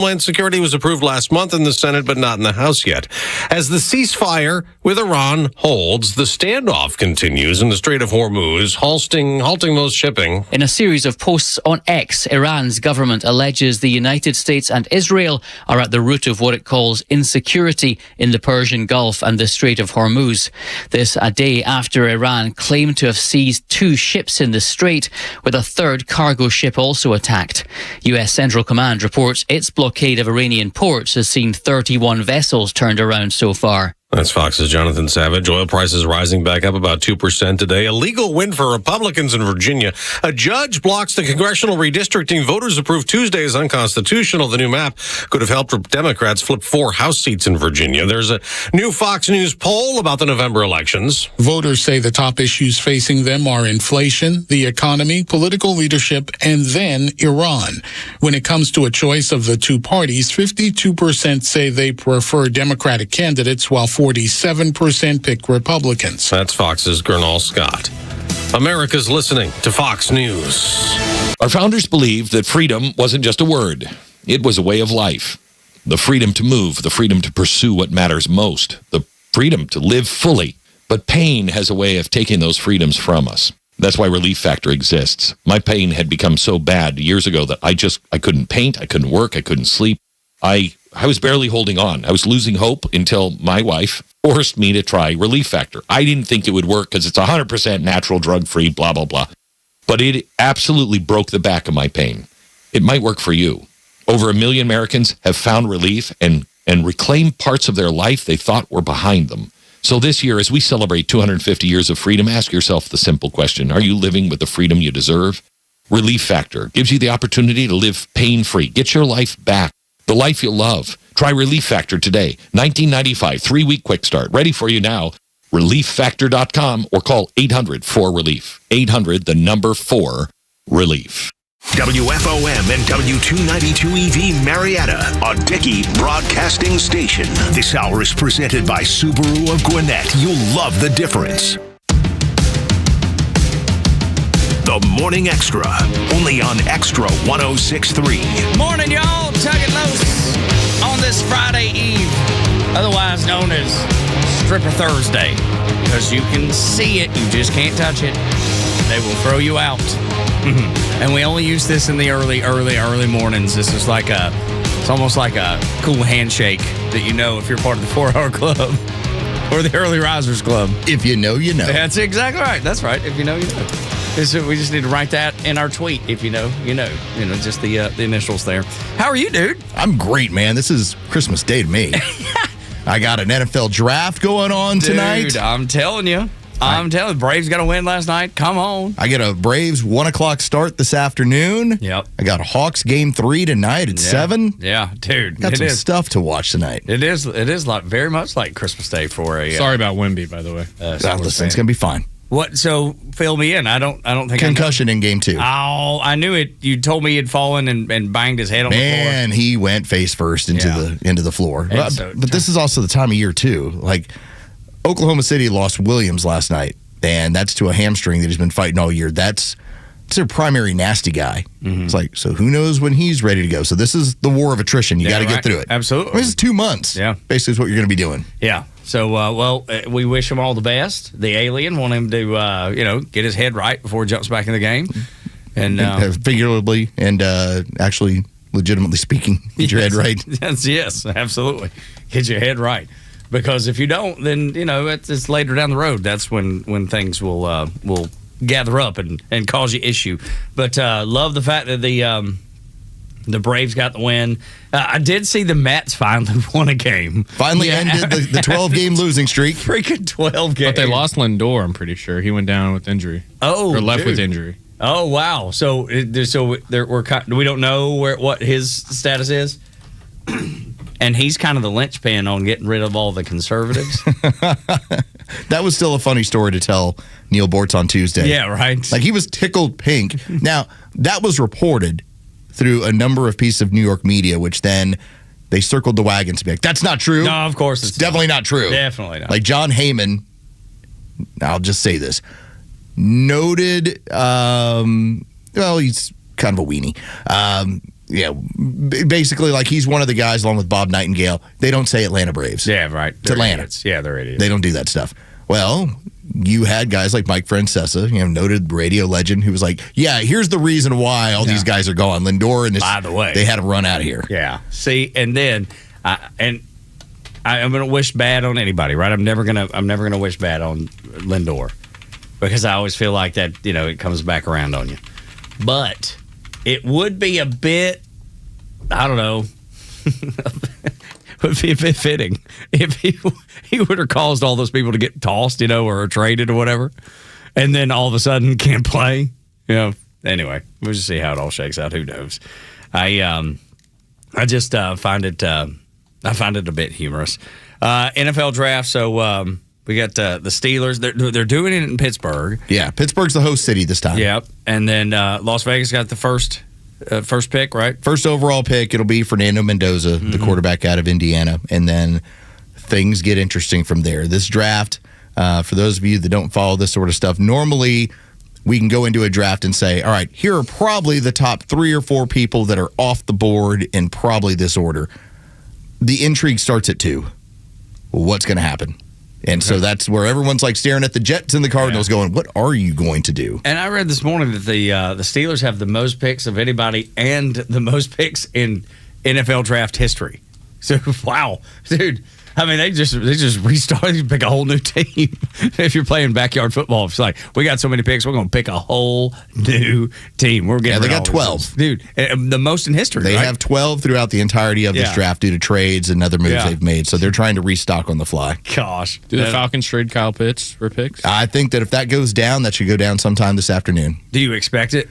Homeland Security was approved last month in the Senate, but not in the House yet. As the ceasefire with Iran holds, the standoff continues in the Strait of Hormuz, halting most shipping. In a series of posts on X, Iran's government alleges the United States and Israel are at the root of what it calls insecurity in the Persian Gulf and the Strait of Hormuz. This a day after Iran claimed to have seized 2 ships in the strait, with a third cargo ship also attacked. U.S. Central Command reports its blockade of Iranian ports has seen 31 vessels turned around so far. That's Fox's Jonathan Savage. Oil prices rising back up about 2% today. A legal win for Republicans in Virginia. A judge blocks the congressional redistricting. Voters approved Tuesday as unconstitutional. The new map could have helped Democrats flip 4 House seats in Virginia. There's a new Fox News poll about the November elections. Voters say the top issues facing them are inflation, the economy, political leadership, and then Iran. When it comes to a choice of the two parties, 52% say they prefer Democratic candidates, while 47% pick Republicans. That's Fox's Gernal Scott. America's listening to Fox News. Our founders believed that freedom wasn't just a word. It was a way of life. The freedom to move, the freedom to pursue what matters most, the freedom to live fully. But pain has a way of taking those freedoms from us. That's why Relief Factor exists. My pain had become so bad years ago that I couldn't paint, I couldn't work, I couldn't sleep. I was barely holding on. I was losing hope until my wife forced me to try Relief Factor. I didn't think it would work because it's 100% natural, drug-free, blah, blah, blah. But it absolutely broke the back of my pain. It might work for you. Over 1 million Americans have found relief and reclaimed parts of their life they thought were behind them. So this year, as we celebrate 250 years of freedom, ask yourself the simple question: are you living with the freedom you deserve? Relief Factor gives you the opportunity to live pain-free. Get your life back. The life you love. Try Relief Factor today. $19.95, 3-week quick start. Ready for you now. ReliefFactor.com or call 800-4RELIEF. 800-4-RELIEF. WFOM and W292EV Marietta, a Dickey broadcasting station. This hour is presented by Subaru of Gwinnett. You'll love the difference. The Morning Extra, only on Extra 106.3. Morning, y'all. Tug and Los on this Friday Eve, otherwise known as Stripper Thursday, because you can see it, you just can't touch it. They will throw you out. And we only use this in the early mornings. This is it's almost like a cool handshake that you know if you're part of the 4-Hour Club or the Early Risers Club. If you know, you know. That's exactly right. That's right. If you know, you know. We just need to write that in our tweet. If you know, you know. You know, just the initials there. How are you, dude? I'm great, man. This is Christmas Day to me. I got an NFL draft going on tonight. Dude, I'm telling you. Braves got a win last night. Come on. I get a Braves 1 o'clock start this afternoon. Yep. I got a Hawks game 3 tonight at 7. Yeah, dude. Got some stuff to watch tonight. It is very much like Christmas Day for a. Sorry about Wemby, by the way. Listen, it's gonna be fine. What? So fill me in. I don't think concussion in game 2. Oh, I knew it. You told me he'd fallen and banged his head on the floor. Man, he went face first into the floor. But this is also the time of year too. Like Oklahoma City lost Williams last night, and that's to a hamstring that he's been fighting all year. That's their primary nasty guy. Mm-hmm. It's like, so who knows when he's ready to go? So this is the war of attrition. You got to get through it. Absolutely. This is 2 months. Yeah. Basically is what you're going to be doing. Yeah. So, we wish him all the best. The alien, want him to, get his head right before he jumps back in the game. And figuratively and actually legitimately speaking, get your head right. Yes, absolutely. Get your head right. Because if you don't, then, it's later down the road. That's when things will gather up and cause you issue. But love the fact that the Braves got the win. I did see the Mets finally won a game. Finally ended the 12-game losing streak. Freaking 12 games. But they lost Lindor, I'm pretty sure. He went down with injury. Oh, or left with injury. Oh, wow. So we don't know what his status is? And he's kind of the linchpin on getting rid of all the conservatives. That was still a funny story to tell Neil Bortz on Tuesday. Yeah, right. Like, he was tickled pink. Now, that was reported through a number of pieces of New York media, which then they circled the wagon to be like, that's not true. No, of course it's definitely not true. Definitely not. Like John Heyman, I'll just say this, noted, he's kind of a weenie, Yeah, basically, like he's one of the guys along with Bob Nightingale. They don't say Atlanta Braves. Yeah, right. It's Atlanta. Idiots. Yeah, they're idiots. They don't do that stuff. Well, you had guys like Mike Francesa, noted radio legend, who was like, yeah, here's the reason why all these guys are gone. Lindor and this, by the way, they had to run out of here. Yeah. See, and then I'm going to wish bad on anybody, right? I'm never gonna wish bad on Lindor because I always feel like that, it comes back around on you. But it would be a bit, I don't know, would be a bit fitting if he would have caused all those people to get tossed, or traded or whatever, and then all of a sudden can't play. Anyway, we'll just see how it all shakes out. Who knows? I just find it a bit humorous. NFL draft. So we got the Steelers. They're doing it in Pittsburgh. Yeah, Pittsburgh's the host city this time. Yep, and then Las Vegas got the first pick, right? First overall pick, it'll be Fernando Mendoza, the quarterback out of Indiana. And then things get interesting from there. This draft, for those of you that don't follow this sort of stuff, normally we can go into a draft and say, all right, here are probably the top 3 or 4 people that are off the board in probably this order. The intrigue starts at 2. What's going to happen? And so that's where everyone's like staring at the Jets and the Cardinals going, what are you going to do? And I read this morning that the Steelers have the most picks of anybody and the most picks in NFL draft history. So, wow, dude. I mean, they just restart. You pick a whole new team. If you're playing backyard football, it's like, we got so many picks, we're going to pick a whole new team. We're getting they got 12. Dude, the most in history, They right? have 12 throughout the entirety of this draft due to trades and other moves they've made. So they're trying to restock on the fly. Gosh. Do the Falcons trade Kyle Pitts for picks? I think that if that goes down, that should go down sometime this afternoon. Do you expect it?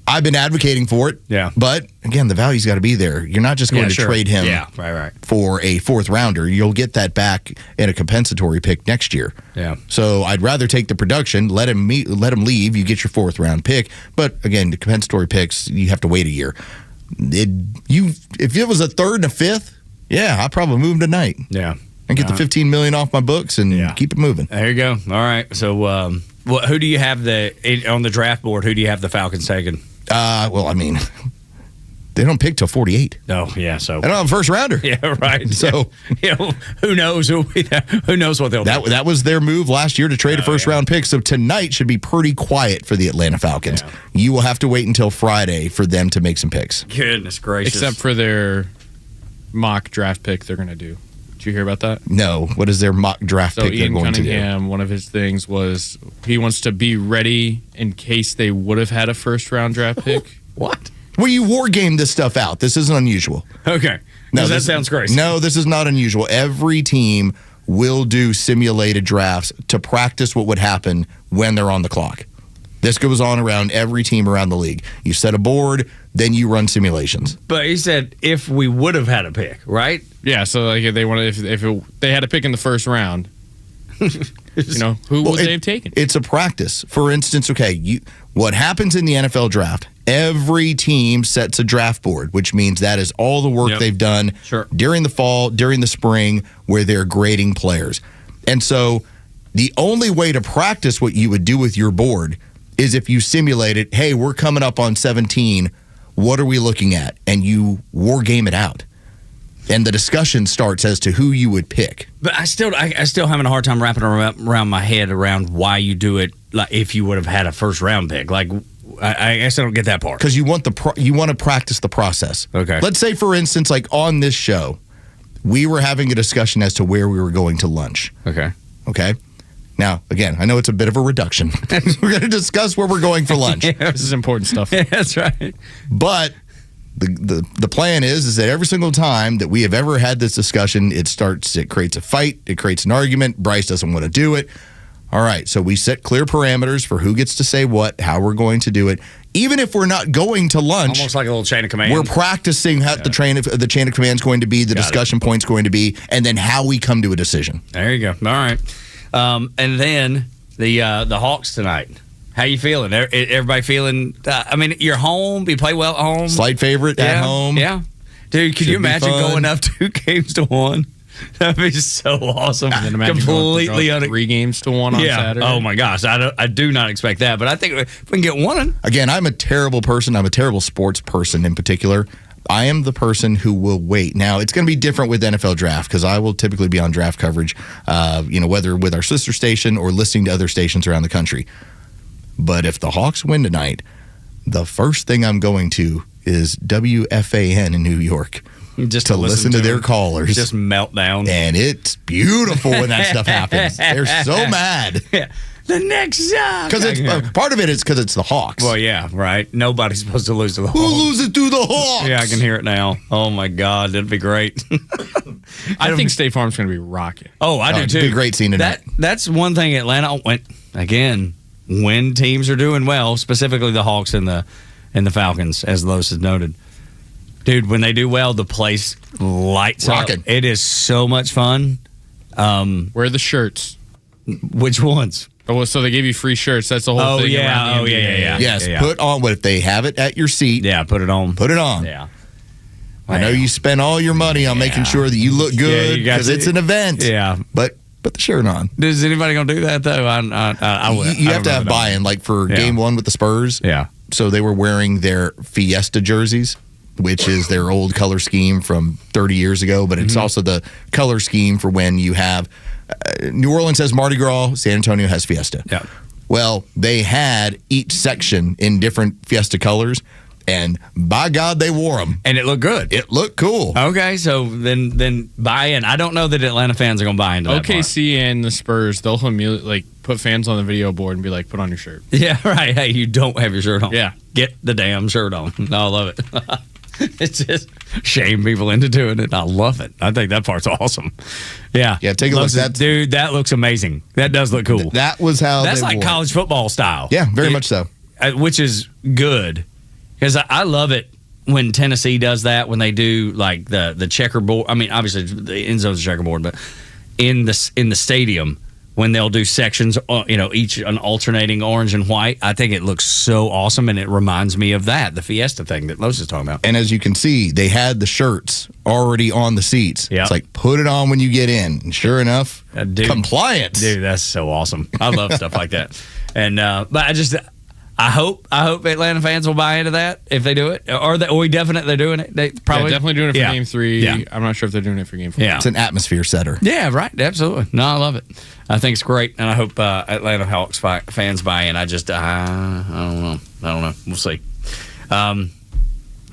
I've been advocating for it. Yeah. But, again, the value's got to be there. You're not just going to trade him for a 4th rounder. You'll get that back in a compensatory pick next year. Yeah. So I'd rather take the production, let him leave, you get your 4th round pick. But, again, the compensatory picks, you have to wait a year. If it was a 3rd and a 5th, I'd probably move him tonight. Yeah. And get the $15 million off my books and keep it moving. There you go. All right. So, who do you have on the draft board? Who do you have the Falcons taking? Well, I mean, they don't pick till 48. Oh, yeah. So they don't have a first rounder. Yeah, right. So who knows? Who knows what they'll do? That was their move last year to trade a first round pick. So tonight should be pretty quiet for the Atlanta Falcons. Yeah. You will have to wait until Friday for them to make some picks. Goodness gracious! Except for their mock draft pick, they're going to do. Did you hear about that? No. What is their mock draft pick they're going to do? Ian Cunningham, one of his things was he wants to be ready in case they would have had a first-round draft pick. What? Well, you war game this stuff out. This isn't unusual. Okay. No, that sounds crazy. No, this is not unusual. Every team will do simulated drafts to practice what would happen when they're on the clock. This goes on around every team around the league. You set a board, then you run simulations. But he said if we would have had a pick, right? Yeah, so like if they had a pick in the first round, who would they have taken? It's a practice. For instance, what happens in the NFL draft, every team sets a draft board, which means that is all the work they've done during the fall, during the spring, where they're grading players. And so the only way to practice what you would do with your board is if you simulate it, hey, we're coming up on 17, what are we looking at? And you war game it out. And the discussion starts as to who you would pick. But I still having a hard time wrapping around my head around why you do it like if you would have had a first round pick. Like, I guess I don't get that part. Because you want to practice the process. Okay. Let's say, for instance, like on this show, we were having a discussion as to where we were going to lunch. Okay. Now, again, I know it's a bit of a reduction. We're going to discuss where we're going for lunch. This is important stuff. Yeah, that's right. But the plan is that every single time that we have ever had this discussion, it creates a fight, it creates an argument. Bryce doesn't want to do it. All right, so we set clear parameters for who gets to say what, how we're going to do it. Even if we're not going to lunch, almost like a little chain of command. We're practicing how the chain of command is going to be, the discussion point's going to be, and then how we come to a decision. There you go. All right. And then the Hawks tonight. How you feeling? Everybody feeling? You're home. You play well at home. Slight favorite at home. Yeah, dude. Can you imagine going up 2 games to 1? That'd be so awesome. And then imagine Completely going 3 games to 1 on Saturday. Oh my gosh, I do not expect that, but I think if we can get one. Again, I'm a terrible person. I'm a terrible sports person in particular. I am the person who will wait. Now, it's going to be different with NFL draft because I will typically be on draft coverage, whether with our sister station or listening to other stations around the country. But if the Hawks win tonight, the first thing I'm going to is WFAN in New York. Just to listen to their callers. Just meltdown. And it's beautiful when that stuff happens. They're so mad. Yeah. The next Because part of it is because it's the Hawks. Well, yeah, right. Nobody's supposed to lose to the Hawks. Who loses to the Hawks? Yeah, I can hear it now. Oh, my God. That'd be great. I think State Farm's going to be rocking. Oh, I do, too. It'd be a great scene tonight. That's one thing Atlanta went, again, when teams are doing well, specifically the Hawks and the Falcons, as Los has noted. Dude, when they do well, the place lights Rocking. up. It is so much fun. Wear the shirts. Which ones? Oh, so they gave you free shirts. That's the whole thing. Yeah. Around the NBA. Yeah. Yes, put on what if they have it at your seat. Yeah, put it on. Put it on. Yeah. I know you spend all your money on making sure that you look good because it's an event. Yeah. But put the shirt on. Is anybody going to do that, though? I would. You have to have buy-in. Like for game 1 with the Spurs. Yeah. So they were wearing their Fiesta jerseys, which is their old color scheme from 30 years ago, but it's also the color scheme for when you have New Orleans has Mardi Gras, San Antonio has Fiesta. Yeah. Well, they had each section in different Fiesta colors, and by God, they wore them. And it looked good. It looked cool. Okay, so then buy in. I don't know that Atlanta fans are going to buy into that OKC and the Spurs, they'll put fans on the video board and be like, put on your shirt. Yeah, right. Hey, you don't have your shirt on. Yeah. Get the damn shirt on. I love it. It's just shame people into doing it. I love it. I think that part's awesome. Yeah. Yeah, take a look. Dude, that looks amazing. That does look cool. That was how That's they like wore college football style. Yeah, very much so. Which is good. Because I love it when Tennessee does that, when they do like the checkerboard. I mean, obviously the end zone's a checkerboard, but in the stadium, when they'll do sections, each an alternating orange and white, I think it looks so awesome, and it reminds me of the Fiesta thing that Los is talking about. And as you can see, they had the shirts already on the seats. Yep. It's like, put it on when you get in. And sure enough, compliance. Dude, that's so awesome. I love stuff like that. And but I hope Atlanta fans will buy into that if they do it. Or we definitely doing it. They probably definitely doing it for game 3. Yeah. I'm not sure if they're doing it for game 4. Yeah. It's an atmosphere setter. Yeah, right. Absolutely. No, I love it. I think it's great, and I hope Atlanta Hawks fans buy in. I don't know. We'll see.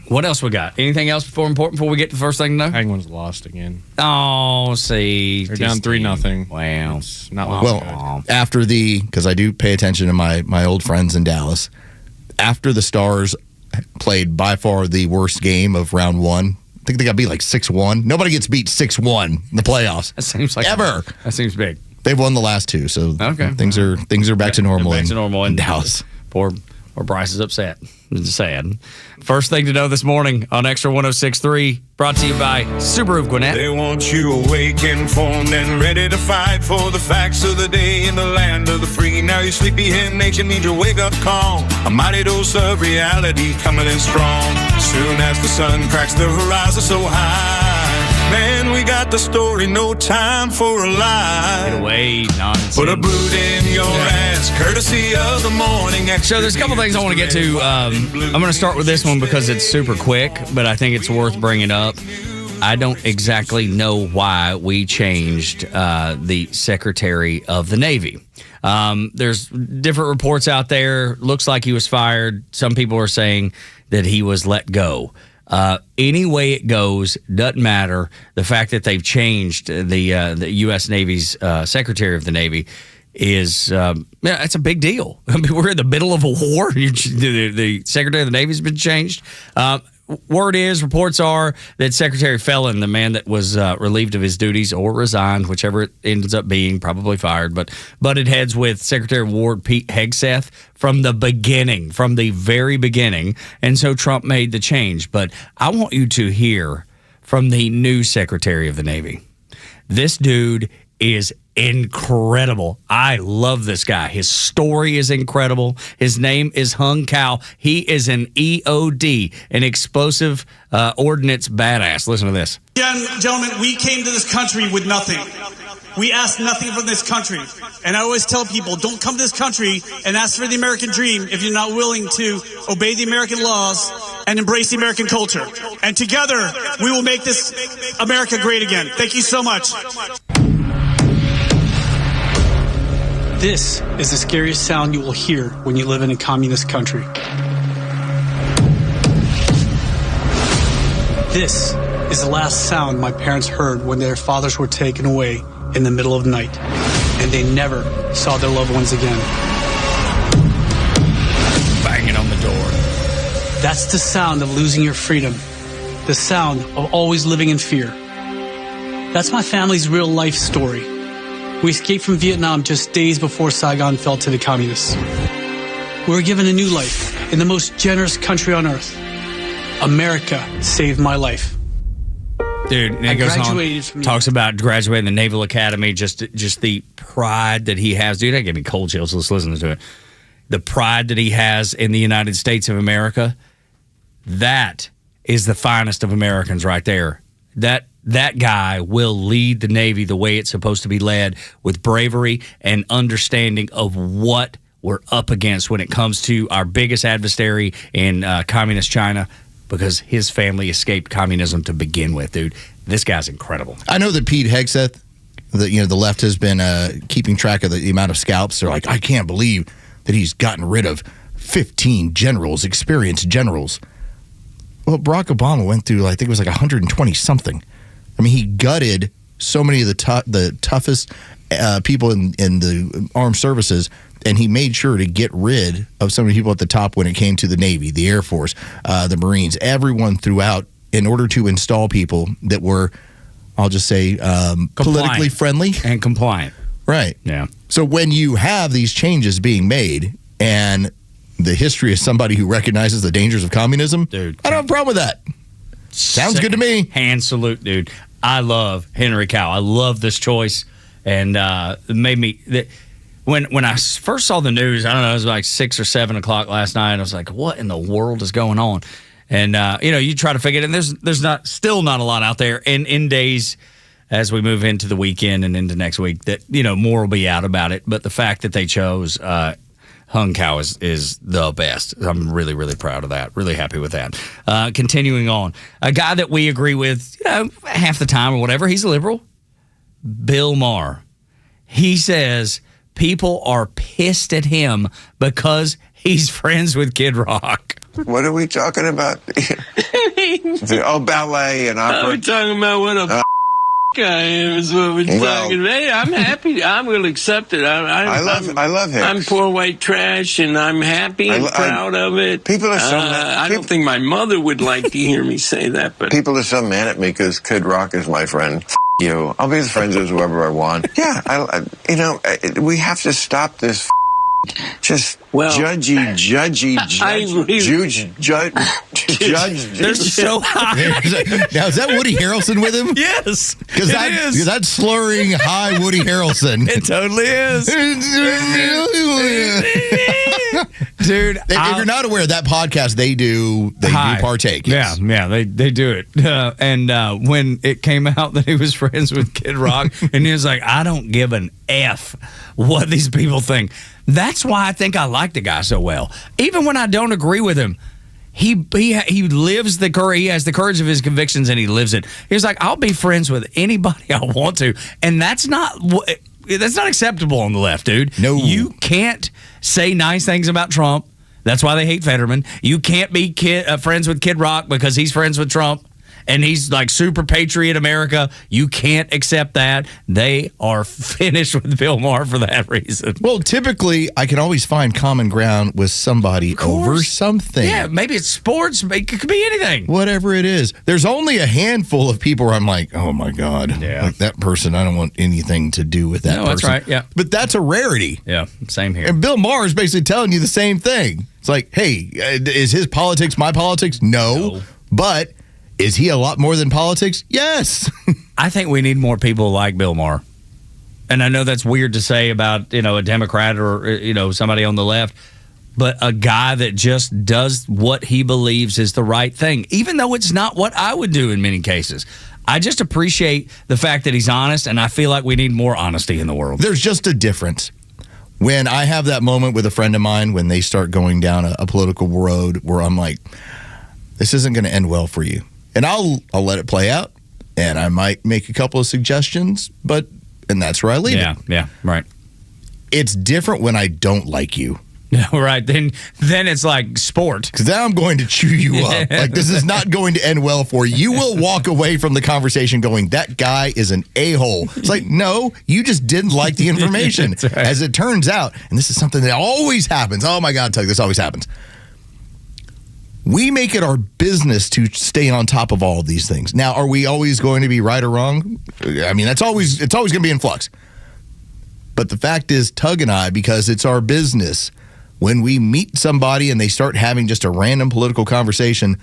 What else we got? Anything else before we get to the first thing to know? Penguins lost again. Oh, see. They're down 3-0. Wow. It's not Well, after because I do pay attention to my old friends in Dallas, after the Stars played by far the worst game of round 1, I think they got beat like 6-1. Nobody gets beat 6-1 in the playoffs. That seems like ever. That seems big. They've won the last 2, so things are back to normal. Back to normal in Dallas. Poor Bryce is upset. It's sad. First thing to know this morning on Extra 106.3, brought to you by Subaru of Gwinnett. They want you awake, informed, and ready to fight for the facts of the day in the land of the free. Now your sleepyhead nation needs your wake-up call. A mighty dose of reality coming in strong. Soon as the sun cracks the horizon so high, man, we got the story, no time for a lie. Get away, nonsense. Put a boot in your ass, courtesy of the Morning Xtra. So there's a couple things I want to get to. I'm going to start with this one because it's super quick, but I think it's worth bringing up. I don't exactly know why we changed the Secretary of the Navy. There's different reports out there. Looks like he was fired. Some people are saying that he was let go. Any way it goes, doesn't matter. The fact that they've changed the U.S. Navy's Secretary of the Navy is it's a big deal. I mean, we're in the middle of a war. The Secretary of the Navy has been changed. Reports are that Secretary Felon, the man that was relieved of his duties or resigned, whichever it ends up being, probably fired, but butted heads with Secretary of War Pete Hegseth from the very beginning. And so Trump made the change. But I want you to hear from the new Secretary of the Navy. This dude is incredible. I love this guy. His story is incredible. His name is Hung Kao. He is an EOD, an explosive ordnance badass. Listen to this. Gentlemen, we came to this country with nothing. We asked nothing from this country. And I always tell people, don't come to this country and ask for the American dream if you're not willing to obey the American laws and embrace the American culture. And together, we will make this America great again. Thank you so much. This is the scariest sound you will hear when you live in a communist country. This is the last sound my parents heard when their fathers were taken away in the middle of the night, and they never saw their loved ones again. Banging on the door. That's the sound of losing your freedom, the sound of always living in fear. That's my family's real life story. We escaped from Vietnam just days before Saigon fell to the communists. We were given a new life in the most generous country on earth. America saved my life. Dude, and he goes on, talks about graduating the Naval Academy, just the pride that he has. Dude, that gave me cold chills just listening to it. The pride that he has in the United States of America, that is the finest of Americans right there. That guy will lead the Navy the way it's supposed to be led, with bravery and understanding of what we're up against when it comes to our biggest adversary in communist China, because his family escaped communism to begin with, dude. This guy's incredible. I know that Pete Hegseth, the left has been keeping track of the amount of scalps. They're like, I can't believe that he's gotten rid of 15 generals, experienced generals. Well, Barack Obama went through, I think it was like 120-something. I mean, he gutted so many of the toughest people in the armed services, and he made sure to get rid of so many people at the top when it came to the Navy, the Air Force, the Marines, everyone throughout, in order to install people that were, I'll just say, politically friendly. And compliant. Right. Yeah. So when you have these changes being made, and the history of somebody who recognizes the dangers of communism, dude, I don't have a problem with that. Sounds good to me. Hand salute, dude. I love Henry Cow. I love this choice. And it made me... When I first saw the news, I don't know, it was like 6 or 7 o'clock last night. I was like, what in the world is going on? And, you try to figure it, and there's still not a lot out there. And in days as we move into the weekend and into next week that, more will be out about it. But the fact that they chose Hung Kao is the best. I'm really, really proud of that. Really happy with that. Continuing on. A guy that we agree with, half the time or whatever, he's a liberal. Bill Maher. He says people are pissed at him because he's friends with Kid Rock. What are we talking about? Ballet and opera. We're talking about what a I am is what we're talking about. Hey, I'm happy. I will accept it. I love him. I'm poor white trash, and I'm happy and proud of it. People are so I don't think my mother would like to hear me say that, but people are so mad at me because Kid Rock is my friend. You, I'll be as friends with whoever I want. Yeah, we have to stop this. Just judgy. They're so high. Now, is that Woody Harrelson with him? Yes, because that's slurring high Woody Harrelson. It totally is. Dude, if you're not aware of that podcast, they do partake. Yes. Yeah, they do it. And when it came out that he was friends with Kid Rock, and he was like, I don't give an F what these people think. That's why I think I like the guy so well. Even when I don't agree with him, he lives the courage. He has the courage of his convictions, and he lives it. He's like, I'll be friends with anybody I want to, and that's not acceptable on the left, dude. No, you can't say nice things about Trump. That's why they hate Fetterman. You can't be friends with Kid Rock because he's friends with Trump. And he's like super patriot America. You can't accept that. They are finished with Bill Maher for that reason. Well, typically, I can always find common ground with somebody over something. Yeah, maybe it's sports. It could be anything. Whatever it is. There's only a handful of people where I'm like, oh, my God. Yeah. Like that person, I don't want anything to do with that person. That's right, yeah. But that's a rarity. Yeah, same here. And Bill Maher is basically telling you the same thing. It's like, hey, is his politics my politics? No. But... is he a lot more than politics? Yes. I think we need more people like Bill Maher. And I know that's weird to say about, a Democrat or, somebody on the left, but a guy that just does what he believes is the right thing, even though it's not what I would do in many cases. I just appreciate the fact that he's honest, and I feel like we need more honesty in the world. There's just a difference. When I have that moment with a friend of mine, when they start going down a political road where I'm like, this isn't going to end well for you. And I'll let it play out, and I might make a couple of suggestions, and that's where I leave it. Yeah, right. It's different when I don't like you. Right. Then it's like sport. Because now I'm going to chew you up. Like, this is not going to end well for you. You will walk away from the conversation going, that guy is an a-hole. It's like, no, you just didn't like the information. Right. As it turns out, and this is something that always happens. Oh, my God, Tug, this always happens. We make it our business to stay on top of all of these things. Now, are we always going to be right or wrong? I mean, it's always going to be in flux. But the fact is, Tug and I, because it's our business, when we meet somebody and they start having just a random political conversation,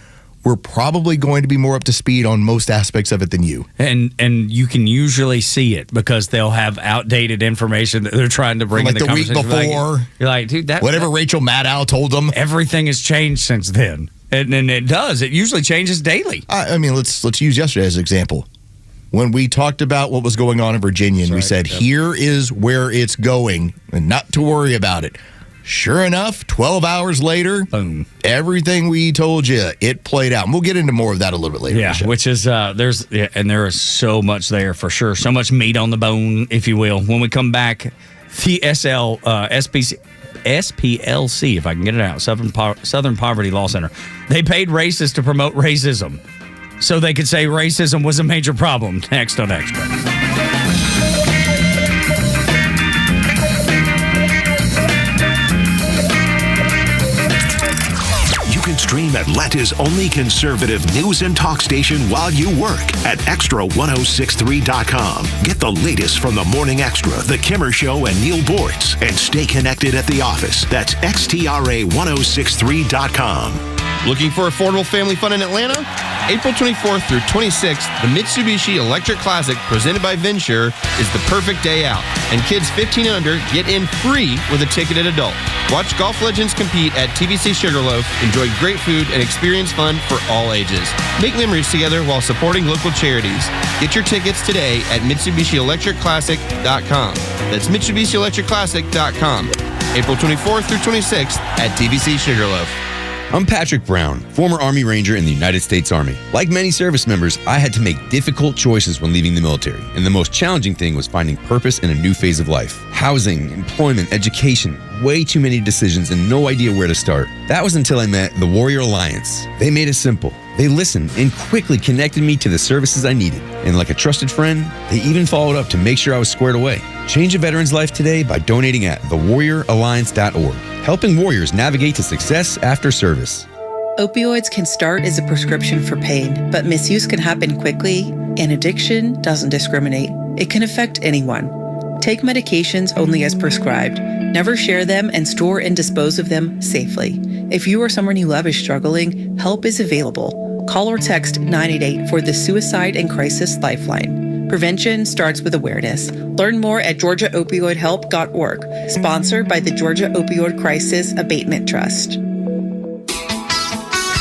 we're probably going to be more up to speed on most aspects of it than you. And you can usually see it because they'll have outdated information that they're trying to bring in the conversation. Like the week before. You're like, dude, whatever Rachel Maddow told them. Everything has changed since then. And it does. It usually changes daily. I mean, let's use yesterday as an example. When we talked about what was going on in Virginia, and we said, here is where it's going, and not to worry about it. Sure enough, 12 hours later, boom, everything we told you, it played out. And we'll get into more of that a little bit later. Yeah, which is, there is so much there for sure. So much meat on the bone, if you will. When we come back, the SPLC, if I can get it out, Southern Poverty Law Center, they paid racists to promote racism so they could say racism was a major problem. Next on Xtra. Stream Atlanta's only conservative news and talk station while you work at extra1063.com. Get the latest from the Morning Xtra, The Kimmer Show, and Neil Bortz, and stay connected at the office. That's xtra1063.com. Looking for affordable family fun in Atlanta? April 24th through 26th, the Mitsubishi Electric Classic presented by Venture is the perfect day out. And kids 15 and under get in free with a ticketed adult. Watch golf legends compete at TBC Sugarloaf, enjoy great food, and experience fun for all ages. Make memories together while supporting local charities. Get your tickets today at MitsubishiElectricClassic.com. That's MitsubishiElectricClassic.com. April 24th through 26th at TBC Sugarloaf. I'm Patrick Brown, former Army Ranger in the United States Army. Like many service members, I had to make difficult choices when leaving the military, and the most challenging thing was finding purpose in a new phase of life. Housing, employment, education, way too many decisions and no idea where to start. That was until I met the Warrior Alliance. They made it simple. They listened and quickly connected me to the services I needed. And like a trusted friend, they even followed up to make sure I was squared away. Change a veteran's life today by donating at thewarrioralliance.org, helping warriors navigate to success after service. Opioids can start as a prescription for pain, but misuse can happen quickly, and addiction doesn't discriminate. It can affect anyone. Take medications only as prescribed. Never share them and store and dispose of them safely. If you or someone you love is struggling, help is available. Call or text 988 for the Suicide and Crisis Lifeline. Prevention starts with awareness. Learn more at GeorgiaOpioidHelp.org. Sponsored by the Georgia Opioid Crisis Abatement Trust.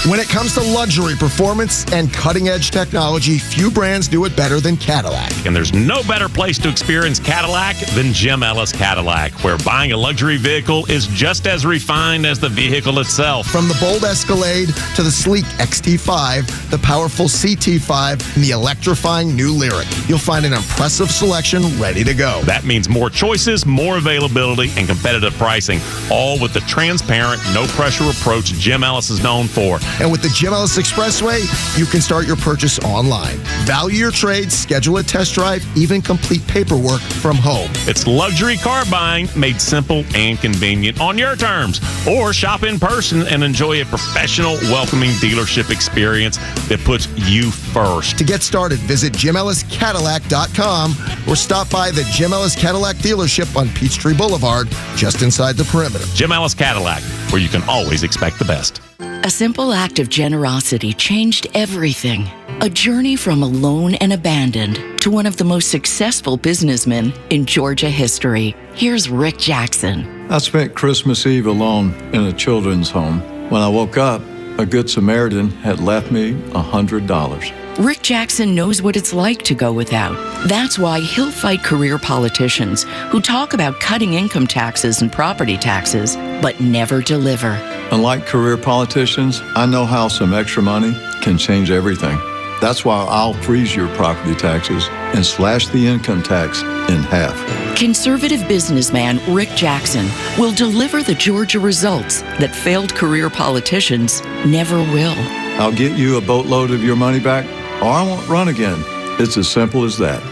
When it comes to luxury, performance, and cutting-edge technology, few brands do it better than Cadillac. And there's no better place to experience Cadillac than Jim Ellis Cadillac, where buying a luxury vehicle is just as refined as the vehicle itself. From the bold Escalade to the sleek XT5, the powerful CT5, and the electrifying new Lyriq, you'll find an impressive selection ready to go. That means more choices, more availability, and competitive pricing, all with the transparent, no-pressure approach Jim Ellis is known for. And with the Jim Ellis Expressway, you can start your purchase online. Value your trade, schedule a test drive, even complete paperwork from home. It's luxury car buying made simple and convenient on your terms. Or shop in person and enjoy a professional, welcoming dealership experience that puts you first. To get started, visit JimEllisCadillac.com or stop by the Jim Ellis Cadillac dealership on Peachtree Boulevard, just inside the perimeter. Jim Ellis Cadillac, where you can always expect the best. A simple act of generosity changed everything. A journey from alone and abandoned to one of the most successful businessmen in Georgia history. Here's Rick Jackson. I spent Christmas Eve alone in a children's home. When I woke up, a Good Samaritan had left me $100. Rick Jackson knows what it's like to go without. That's why he'll fight career politicians who talk about cutting income taxes and property taxes, but never deliver. Unlike career politicians, I know how some extra money can change everything. That's why I'll freeze your property taxes and slash the income tax in half. Conservative businessman Rick Jackson will deliver the Georgia results that failed career politicians never will. I'll get you a boatload of your money back, or I won't run again. It's as simple as that.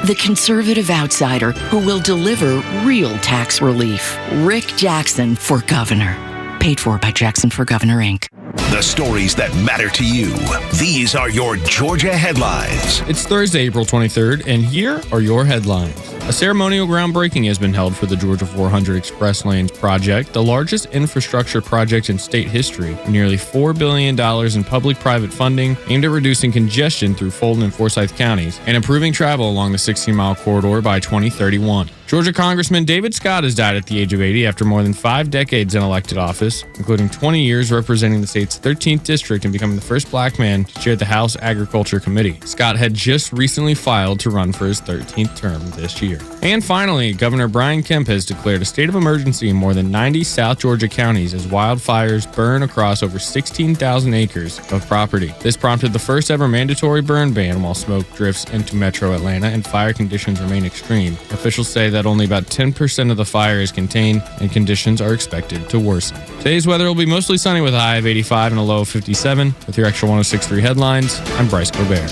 The conservative outsider who will deliver real tax relief. Rick Jackson for governor. Paid for by Jackson for Governor, Inc. The stories that matter to you. These are your Georgia headlines. It's Thursday, April 23rd, and here are your headlines. A ceremonial groundbreaking has been held for the Georgia 400 Express Lanes project, the largest infrastructure project in state history, with nearly $4 billion in public-private funding aimed at reducing congestion through Fulton and Forsyth counties and improving travel along the 16-mile corridor by 2031. Georgia Congressman David Scott has died at the age of 80 after more than 5 decades in elected office, including 20 years representing the state's 13th district and becoming the first black man to chair the House Agriculture Committee. Scott had just recently filed to run for his 13th term this year. And finally, Governor Brian Kemp has declared a state of emergency in more than 90 South Georgia counties as wildfires burn across over 16,000 acres of property. This prompted the first ever mandatory burn ban while smoke drifts into metro Atlanta and fire conditions remain extreme. Officials say that only about 10% of the fire is contained and conditions are expected to worsen. Today's weather will be mostly sunny with a high of 85 and a low of 57. With your Extra 106.3 headlines, I'm Bryce Gobert.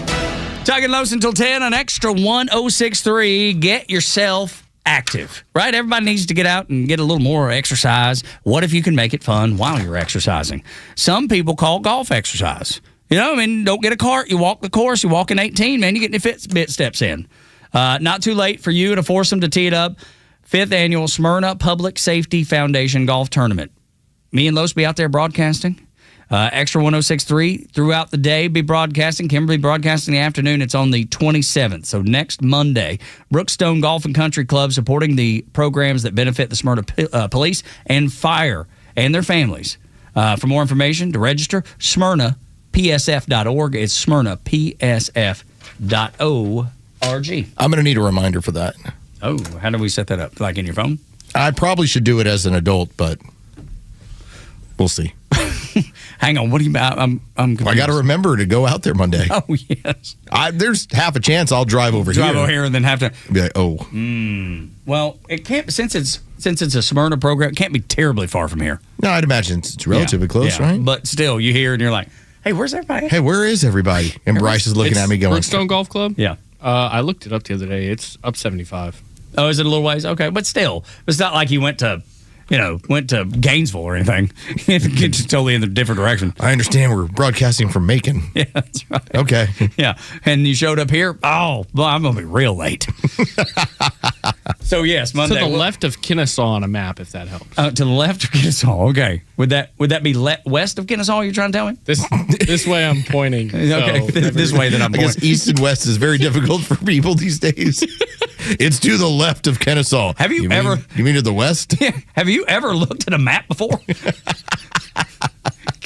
Tug and Los until 10 on Extra 106.3. Get yourself active, right? Everybody needs to get out and get a little more exercise. What if you can make it fun while you're exercising? Some people call golf exercise. You know, I mean, don't get a cart. You walk the course. You walk in 18, man. You get your Fitbit steps in. Not too late for you to force them to tee it up. 5th annual Smyrna Public Safety Foundation Golf Tournament. Me and Los be out there broadcasting. Extra 106.3 throughout the day be broadcasting. Kimberly broadcasting in the afternoon. It's on the 27th, so next Monday. Brookstone Golf and Country Club supporting the programs that benefit the Smyrna Police and Fire and their families. For more information, to register, smyrnapsf.org. It's smyrnapsf.org. I'm going to need a reminder for that. Oh, how do we set that up? Like in your phone? I probably should do it as an adult, but we'll see. Hang on, what do you? I'm confused. I got to remember to go out there Monday. Oh yes. There's half a chance I'll drive over here and then have to be like, oh. Well, it can't since it's a Smyrna program. It can't be terribly far from here. No, I'd imagine it's relatively close, right? But still, you hear and you're like, hey, where's everybody? Hey, where is everybody? And Bryce is looking at me going, Brookstone Golf Club. Yeah. I looked it up the other day. It's up 75. Oh, is it a little ways? Okay, but still, it's not like you went to Gainesville or anything. It's totally in a different direction. I understand we're broadcasting from Macon. Yeah, that's right. Okay. Yeah, and you showed up here. Oh, well, I'm going to be real late. So, yes, Monday. To the left of Kennesaw on a map, if that helps. To the left of Kennesaw, okay. Would that be west of Kennesaw, you're trying to tell me? This way I'm pointing. Okay, this way that I'm pointing. I guess east and west is very difficult for people these days. It's to the left of Kennesaw. Have you mean to the west? Yeah. Have you ever looked at a map before?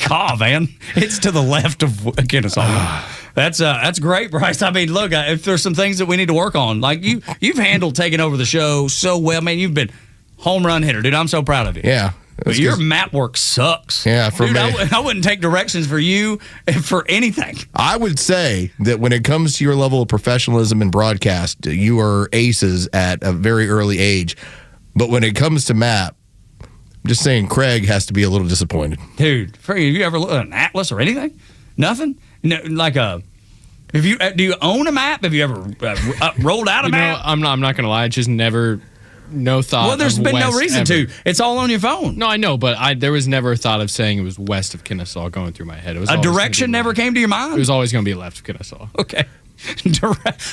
God, man. It's to the left of Kennesaw. That's great, Bryce. I mean, look, if there's some things that we need to work on, like you've handled taking over the show so well, man. You've been home run hitter, dude. I'm so proud of you. Yeah. But your map work sucks. Yeah, for dude, me. I wouldn't take directions for you for anything. I would say that when it comes to your level of professionalism in broadcast, you are aces at a very early age. But when it comes to map, I'm just saying Craig has to be a little disappointed. Dude, have you ever looked at an atlas or anything? Nothing? No, like do you own a map? Have you ever rolled out a map? I'm not going to lie. It's just never... No thought. Well, there's been no reason ever. to. It's all on your phone. No, I know, but there was never a thought of saying it was west of Kennesaw going through my head. It was a direction never came to your mind? It was always going to be left of Kennesaw. Okay.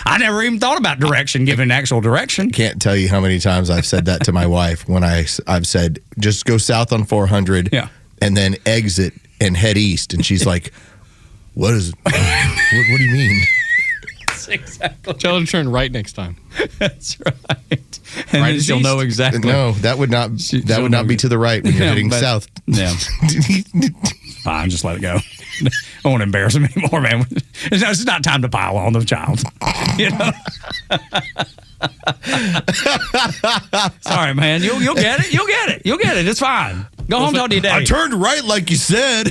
I never even thought about direction, giving an actual direction. Can't tell you how many times I've said that to my wife when I've said, just go south on 400 and then exit and head east. And she's like, What is it? What do you mean? Exactly. Tell her to turn right next time. That's right. And Right, she'll know exactly. No, that would not be to the right when you're heading south. Yeah. Fine, just let it go. I won't embarrass him anymore, man. It's not time to pile on the child. You know? Sorry, man. You'll get it. You'll get it. You'll get it. It's fine. Go home, talk to your daddy. I turned right like you said.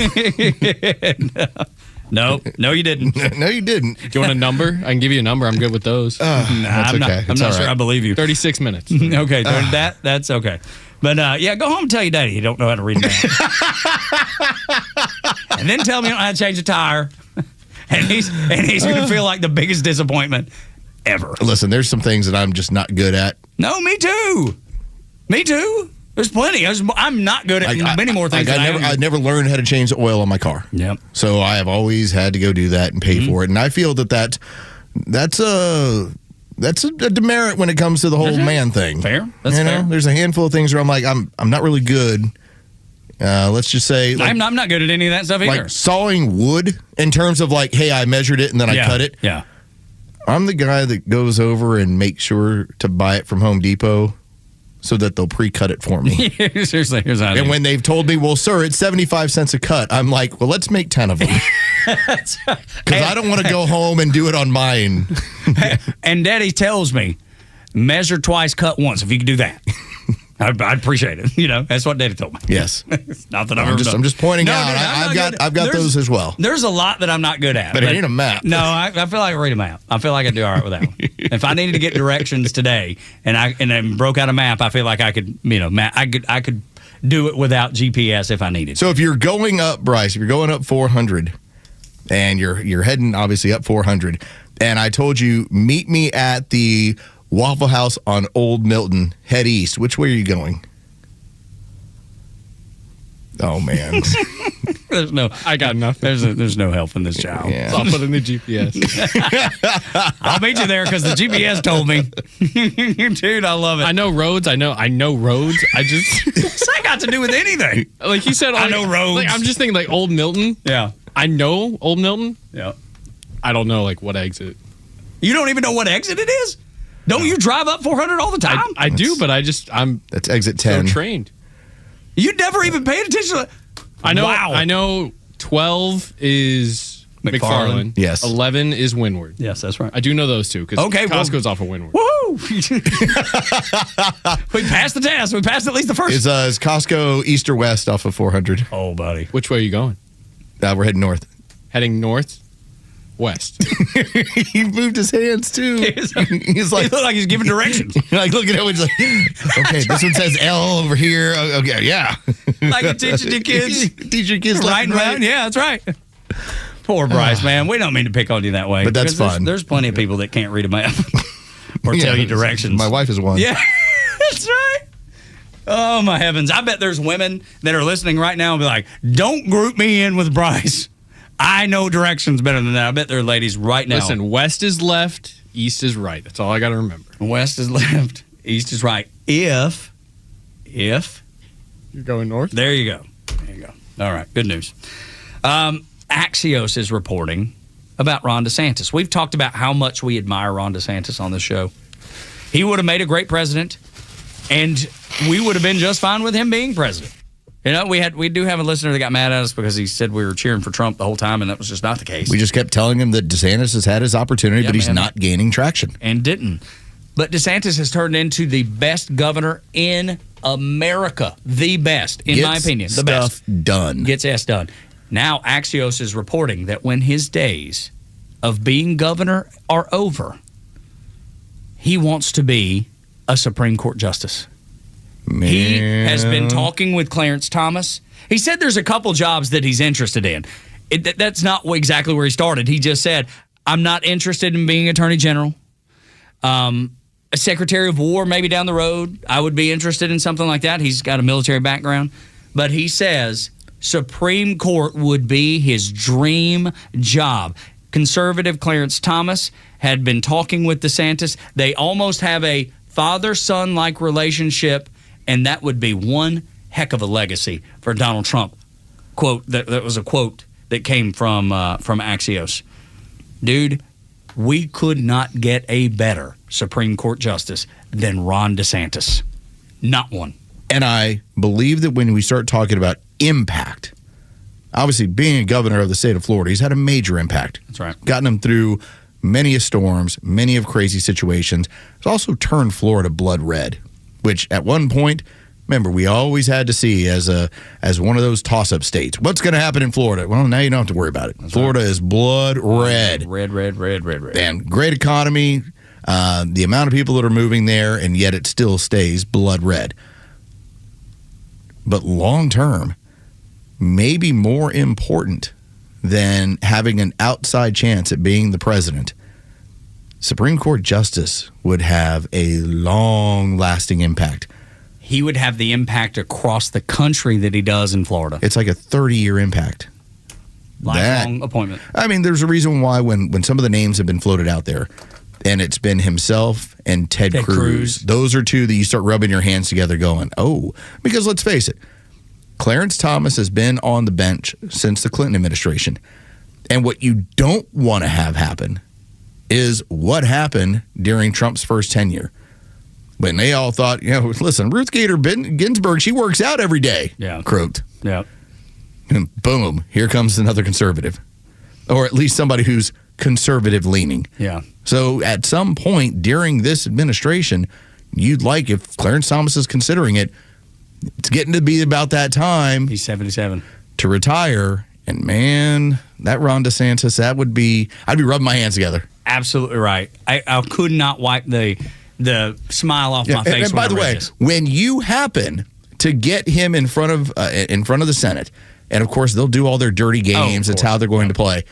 No, you didn't. No, you didn't. Do you want a number? I can give you a number. I'm good with those. That's okay. I'm not sure I believe you. 36 minutes. Okay, that's okay. But yeah, go home and tell your daddy you don't know how to read a map. And then tell me you don't know how to change a tire. And he's going to feel like the biggest disappointment ever. Listen, there's some things that I'm just not good at. No, me too. Me too. There's plenty. I'm not good at many more things. I never learned how to change the oil on my car. Yep. So I have always had to go do that and pay for it. And I feel that's a demerit when it comes to the whole man thing. Fair. That's fair. There's a handful of things where I'm like, I'm not really good. Let's just say I'm not good at any of that stuff either. Like sawing wood in terms of like, hey, I measured it and then I cut it. Yeah. I'm the guy that goes over and makes sure to buy it from Home Depot so that they'll pre-cut it for me. Seriously, here's how. And when they've told me, well, sir, it's 75 cents a cut, I'm like, well, let's make 10 of them. Because I don't want to go home and do it on mine. And Daddy tells me, measure twice, cut once. If you could do that, I'd appreciate it. You know, that's what Daddy told me. Yes. Not that I'm just pointing out. Dude, I've got those as well. There's a lot that I'm not good at. But it ain't a map. No, I feel like I read a map. I feel like I do all right with that one. If I needed to get directions today and I broke out a map, I feel like I could, I could do it without GPS if I needed. So if you're going up, Bryce, if you're going up 400 and you're heading obviously up 400, and I told you meet me at the Waffle House on Old Milton, head east. Which way are you going? Oh, man. I got nothing. There's no help in this child. Yeah. So I'll put in the GPS. I'll meet you there because the GPS told me. Dude, I love it. I know roads. I know roads. I just... What's that got to do with anything? Like you said, I know roads. Like, I'm just thinking like Old Milton. Yeah. I know Old Milton. Yeah. I don't know like what exit. You don't even know what exit it is? Don't you drive up 400 all the time? I do, but that's exit 10. So trained. You never even paid attention to I know. Wow. I know 12 is McFarland. Yes. 11 is Windward. Yes, that's right. I do know those two because Costco's off of Windward. Woohoo! We passed the test. We passed at least the first. Is Costco east or west off of 400? Oh, buddy. Which way are you going? We're heading north. Heading north? West. He moved his hands too. He's like, he looked like he's giving directions. Like, look at him. He's like, okay, this one says L over here. Okay, yeah. Like you're teaching your kids. Teach your kids right and right. Yeah, that's right. Poor Bryce, man. We don't mean to pick on you that way. But that's fun. There's plenty of people that can't read a map or tell you directions. My wife is one. Yeah, that's right. Oh, my heavens. I bet there's women that are listening right now and be like, don't group me in with Bryce. I know directions better than that. I bet there are ladies right now. Listen, west is left, east is right. That's all I got to remember. West is left, east is right. If you're going north, there you go. There you go. All right, good news. Axios is reporting about Ron DeSantis. We've talked about how much we admire Ron DeSantis on this show. He would have made a great president, and we would have been just fine with him being president. You know, we do have a listener that got mad at us because he said we were cheering for Trump the whole time, and that was just not the case. We just kept telling him that DeSantis has had his opportunity, but he's not gaining traction. And didn't. But DeSantis has turned into the best governor in America. The best, in my opinion. The best. Stuff done. Gets S done. Now, Axios is reporting that when his days of being governor are over, he wants to be a Supreme Court justice. Man. He has been talking with Clarence Thomas. He said there's a couple jobs that he's interested in. That's not exactly where he started. He just said, I'm not interested in being Attorney General. A Secretary of War, maybe down the road. I would be interested in something like that. He's got a military background. But he says Supreme Court would be his dream job. Conservative Clarence Thomas had been talking with DeSantis. They almost have a father-son-like relationship, and that would be one heck of a legacy for Donald Trump. Quote, that was a quote that came from Axios. Dude, we could not get a better Supreme Court justice than Ron DeSantis. Not one. And I believe that when we start talking about impact, obviously being a governor of the state of Florida, he's had a major impact. That's right. Gotten him through many of storms, many of crazy situations. It's also turned Florida blood red, which at one point, remember, we always had to see as one of those toss-up states. What's going to happen in Florida? Well, now you don't have to worry about it. That's Florida is blood red. Red. And great economy, the amount of people that are moving there, and yet it still stays blood red. But long term, maybe more important than having an outside chance at being the president, Supreme Court justice would have a long-lasting impact. He would have the impact across the country that he does in Florida. It's like a 30-year impact. Lifelong appointment. I mean, there's a reason why when some of the names have been floated out there, and it's been himself and Ted Cruz. Those are two that you start rubbing your hands together going, oh, because let's face it, Clarence Thomas has been on the bench since the Clinton administration. And what you don't want to have happen is what happened during Trump's first tenure. When they all thought, listen, Ruth Bader Ginsburg, she works out every day. Yeah. Croaked. Yeah. And boom, here comes another conservative. Or at least somebody who's conservative leaning. Yeah. So at some point during this administration, you'd like, if Clarence Thomas is considering it, it's getting to be about that time. He's 77. To retire. And man, that Ron DeSantis, I'd be rubbing my hands together. Absolutely right. I could not wipe the smile off my face. And by the way, when you happen to get him in front of the Senate, and of course they'll do all their dirty games. That's how they're going to play.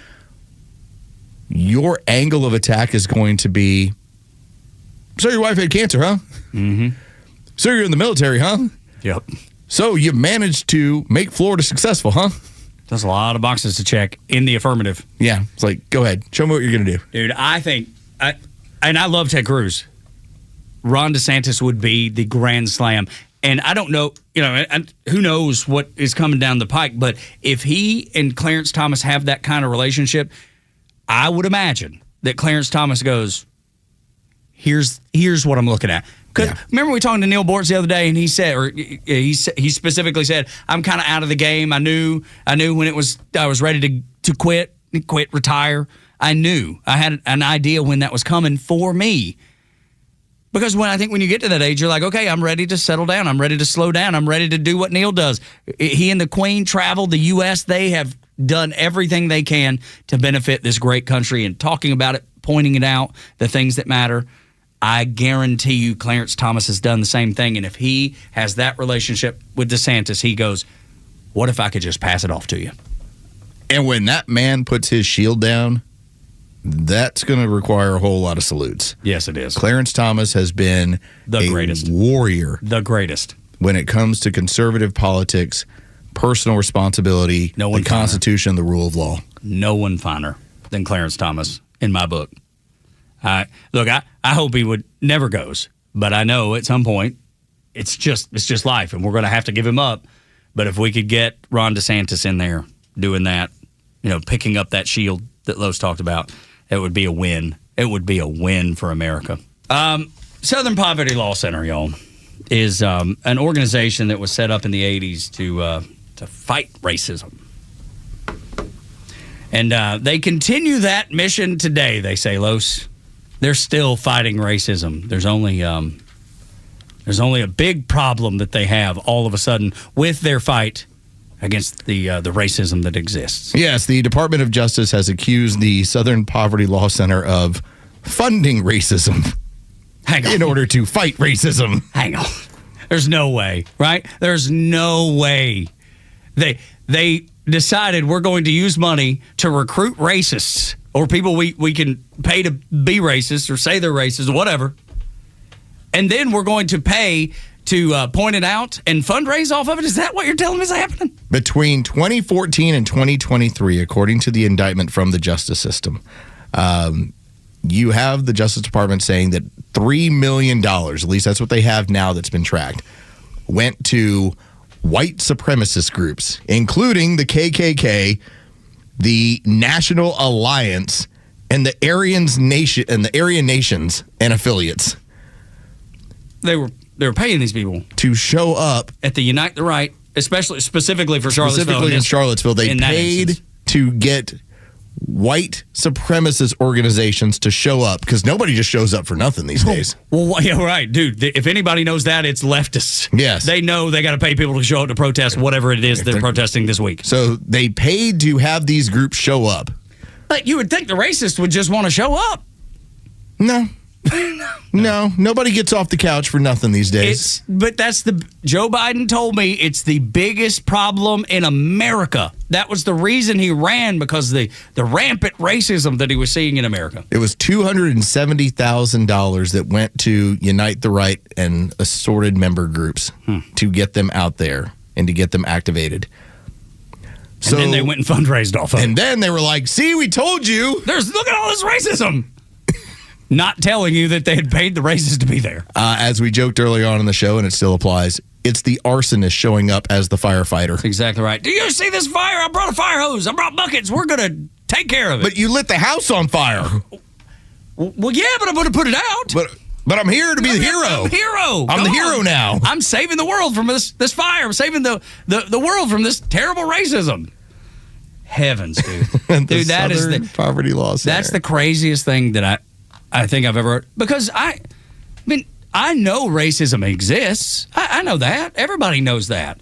Your angle of attack is going to be, so your wife had cancer, huh? Mm-hmm. So you're in the military, huh? Yep. So you managed to make Florida successful, huh? That's a lot of boxes to check in the affirmative. Yeah. It's like, go ahead. Show me what you're going to do. Dude, I think, I love Ted Cruz. Ron DeSantis would be the grand slam. And I don't know, who knows what is coming down the pike, but if he and Clarence Thomas have that kind of relationship, I would imagine that Clarence Thomas goes, here's what I'm looking at. Because remember we talking to Neil Bortz the other day, and he said, or he specifically said, I'm kind of out of the game. I knew when I was ready to quit, retire. I knew. I had an idea when that was coming for me. Because when you get to that age, you're like, okay, I'm ready to settle down. I'm ready to slow down. I'm ready to do what Neil does. He and the Queen traveled the U.S. They have done everything they can to benefit this great country, and talking about it, pointing it out, the things that matter. I guarantee you Clarence Thomas has done the same thing. And if he has that relationship with DeSantis, he goes, what if I could just pass it off to you? And when that man puts his shield down, that's going to require a whole lot of salutes. Yes, it is. Clarence Thomas has been the greatest warrior. The greatest. When it comes to conservative politics, personal responsibility, the Constitution, the rule of law. No one finer than Clarence Thomas in my book. Look, I hope he would never goes, but I know at some point it's just life, and we're going to have to give him up. But if we could get Ron DeSantis in there doing that, picking up that shield that Los talked about, it would be a win. It would be a win for America. Southern Poverty Law Center, y'all, is an organization that was set up in the 80s to fight racism. And they continue that mission today, they say, Los. They're still fighting racism. There's only a big problem that they have all of a sudden with their fight against the racism that exists. Yes, the Department of Justice has accused the Southern Poverty Law Center of funding racism in order to fight racism. Hang on. There's no way, right? There's no way. They decided we're going to use money to recruit racists or people we can pay to be racist or say they're racist or whatever. And then we're going to pay to point it out and fundraise off of it? Is that what you're telling me is happening? Between 2014 and 2023, according to the indictment from the justice system, you have the Justice Department saying that $3 million, at least that's what they have now that's been tracked, went to white supremacist groups, including the KKK, the National Alliance and the Aryan nations and affiliates. They were paying these people to show up at the Unite the Right, specifically for Charlottesville. Specifically in Charlottesville, they paid to get white supremacist organizations to show up because nobody just shows up for nothing these days. Well, yeah, right, dude. If anybody knows that, it's leftists. Yes. They know they got to pay people to show up to protest whatever it is they're protesting this week. So they paid to have these groups show up. But you would think the racists would just want to show up. No. No, nobody gets off the couch for nothing these days. But Joe Biden told me it's the biggest problem in America. That was the reason he ran, because the rampant racism that he was seeing in America. It was $270,000 that went to Unite the Right and assorted member groups to get them out there and to get them activated. And then they went and fundraised off of it. And then they were like, see, we told you. Look at all this racism. Not telling you that they had paid the racists to be there. As we joked earlier on in the show, and it still applies, it's the arsonist showing up as the firefighter. That's exactly right. Do you see this fire? I brought a fire hose. I brought buckets. We're going to take care of it. But you lit the house on fire. Well, yeah, but I'm going to put it out. But I'm here to be the hero. I'm hero. I'm the hero now. I'm saving the world from this fire. I'm saving the world from this terrible racism. Heavens, dude. Dude, that is the poverty law center. That's the craziest thing that I think I've ever heard. Because I know racism exists. I know that. Everybody knows that.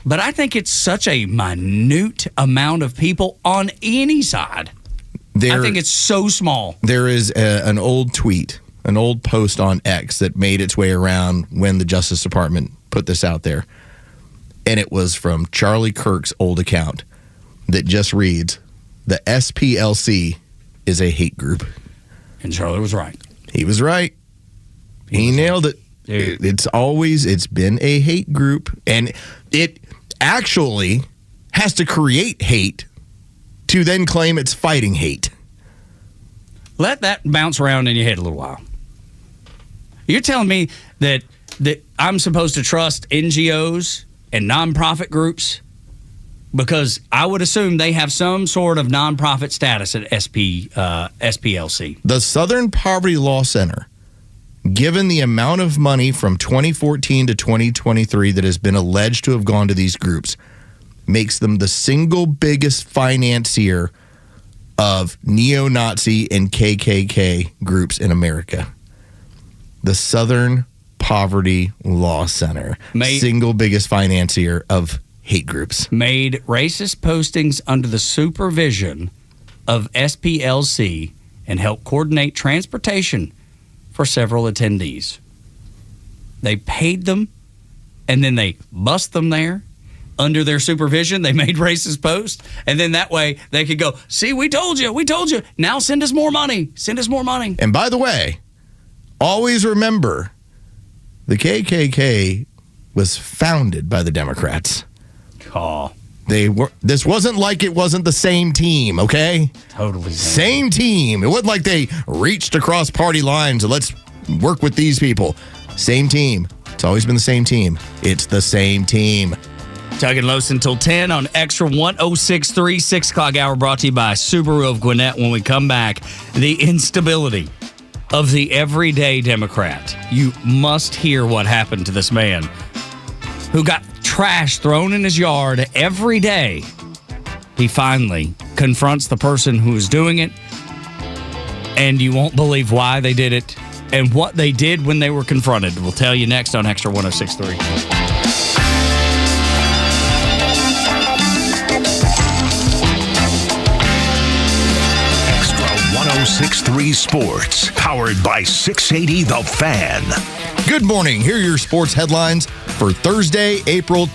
But I think it's such a minute amount of people on any side. I think it's so small. There is an old tweet, an old post on X that made its way around when the Justice Department put this out there. And it was from Charlie Kirk's old account that just reads, the SPLC is a hate group. And Charlie was right. He was right. He nailed it. It's been a hate group. And it actually has to create hate to then claim it's fighting hate. Let that bounce around in your head a little while. You're telling me that I'm supposed to trust NGOs and nonprofit groups? Because I would assume they have some sort of nonprofit status at SPLC. The Southern Poverty Law Center, given the amount of money from 2014 to 2023 that has been alleged to have gone to these groups, makes them the single biggest financier of neo-Nazi and KKK groups in America. The Southern Poverty Law Center, single biggest financier of hate groups. Made racist postings under the supervision of SPLC and helped coordinate transportation for several attendees. They paid them, and then they bussed them there. Under their supervision, they made racist posts, and then that way they could go, see, we told you. Now send us more money. And by the way, always remember, the KKK was founded by the Democrats. Oh. This wasn't like it wasn't the same team, okay? Totally. Same team. It wasn't like they reached across party lines and let's work with these people. Same team. It's always been the same team. It's the same team. Tug and Los until 10 on Extra 106.3, 6 o'clock hour, brought to you by Subaru of Gwinnett. When we come back, the instability of the everyday Democrat. You must hear what happened to this man who got trash thrown in his yard every day. He finally confronts the person who is doing it, and you won't believe why they did it and what they did when they were confronted. We'll tell you next on Extra 106.3. Extra 106.3 Sports, powered by 680 The Fan. Good morning. Here are your sports headlines for Thursday, April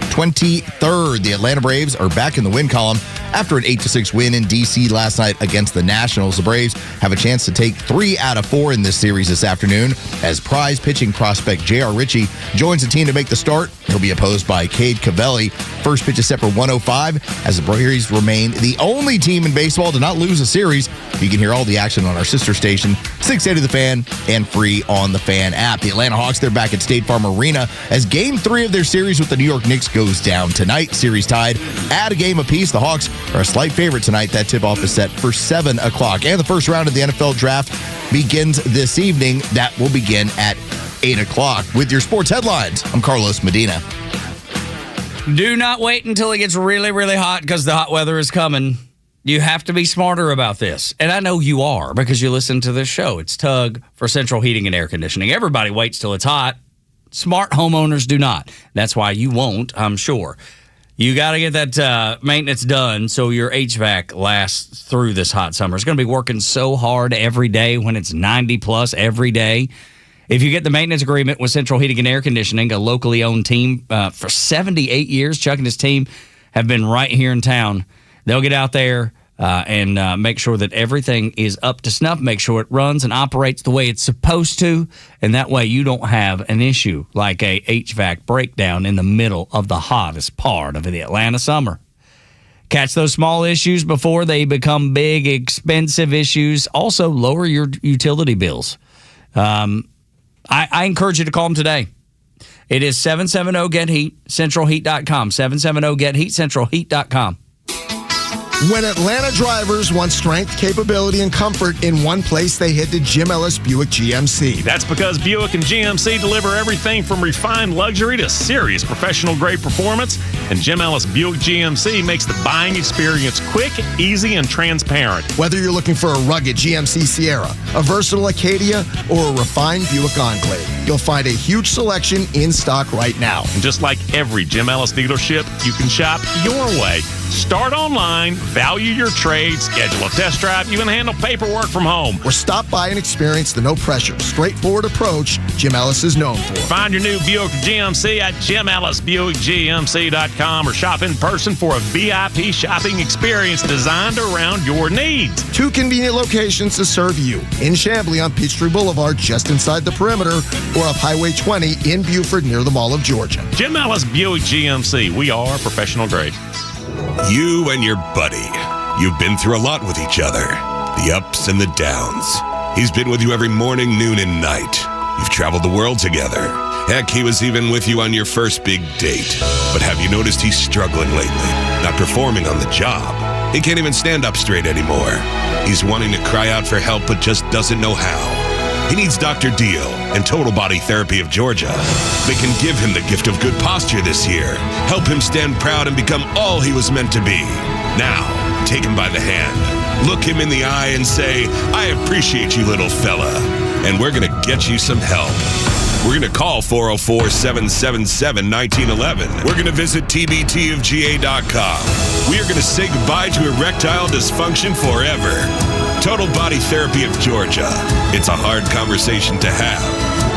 23rd. The Atlanta Braves are back in the win column after an 8-6 win in D.C. last night against the Nationals. The Braves have a chance to take 3 out of 4 in this series this afternoon as prize pitching prospect J.R. Ritchie joins the team to make the start. He'll be opposed by Cade Cavelli. First pitch is set for 105 as the Braves remain the only team in baseball to not lose a series. You can hear all the action on our sister station, 680 The Fan, and free on the Fan app. The Atlanta Hawks, they're back at State Farm Arena as Game 3 of their series with the New York Knicks goes down tonight. Series tied at a game apiece. The Hawks are a slight favorite tonight. That tip-off is set for 7 o'clock. And the first round of the NFL Draft begins this evening. That will begin at 8 o'clock. With your sports headlines, I'm Carlos Medina. Do not wait until it gets really, really hot because the hot weather is coming. You have to be smarter about this. And I know you are because you listen to this show. It's Tug for Central Heating and Air Conditioning. Everybody waits till it's hot. Smart homeowners do not. That's why you won't, I'm sure. You got to get that maintenance done so your HVAC lasts through this hot summer. It's going to be working so hard every day when it's 90 plus every day. If you get the maintenance agreement with Central Heating and Air Conditioning, a locally owned team for 78 years, Chuck and his team have been right here in town. They'll get out there and make sure that everything is up to snuff, make sure it runs and operates the way it's supposed to, and that way you don't have an issue like a HVAC breakdown in the middle of the hottest part of the Atlanta summer. Catch those small issues before they become big, expensive issues. Also, lower your utility bills. I encourage you to call them today. It is 770-GET-HEAT, centralheat.com. 770-GET-HEAT, centralheat.com. When Atlanta drivers want strength, capability, and comfort in one place, they head to Jim Ellis Buick GMC. That's because Buick and GMC deliver everything from refined luxury to serious professional-grade performance, and Jim Ellis Buick GMC makes the buying experience quick, easy, and transparent. Whether you're looking for a rugged GMC Sierra, a versatile Acadia, or a refined Buick Enclave, you'll find a huge selection in stock right now. And just like every Jim Ellis dealership, you can shop your way. Start online, value your trade, schedule a test drive, even handle paperwork from home. Or stop by and experience the no-pressure, straightforward approach Jim Ellis is known for. Find your new Buick GMC at JimEllisBuickGMC.com or shop in person for a VIP shopping experience designed around your needs. 2 convenient locations to serve you. In Chamblee on Peachtree Boulevard, just inside the perimeter, or up Highway 20 in Buford near the Mall of Georgia. Jim Ellis Buick GMC. We are professional grade. You and your buddy. You've been through a lot with each other. The ups and the downs. He's been with you every morning, noon, and night. You've traveled the world together. Heck, he was even with you on your first big date. But have you noticed he's struggling lately? Not performing on the job. He can't even stand up straight anymore. He's wanting to cry out for help, but just doesn't know how. He needs Dr. Deal and Total Body Therapy of Georgia. They can give him the gift of good posture this year, help him stand proud and become all he was meant to be. Now, take him by the hand, look him in the eye and say, I appreciate you, little fella, and we're going to get you some help. We're going to call 404-777-1911. We're going to visit tbtofga.com. We are going to say goodbye to erectile dysfunction forever. Total Body Therapy of Georgia. It's a hard conversation to have,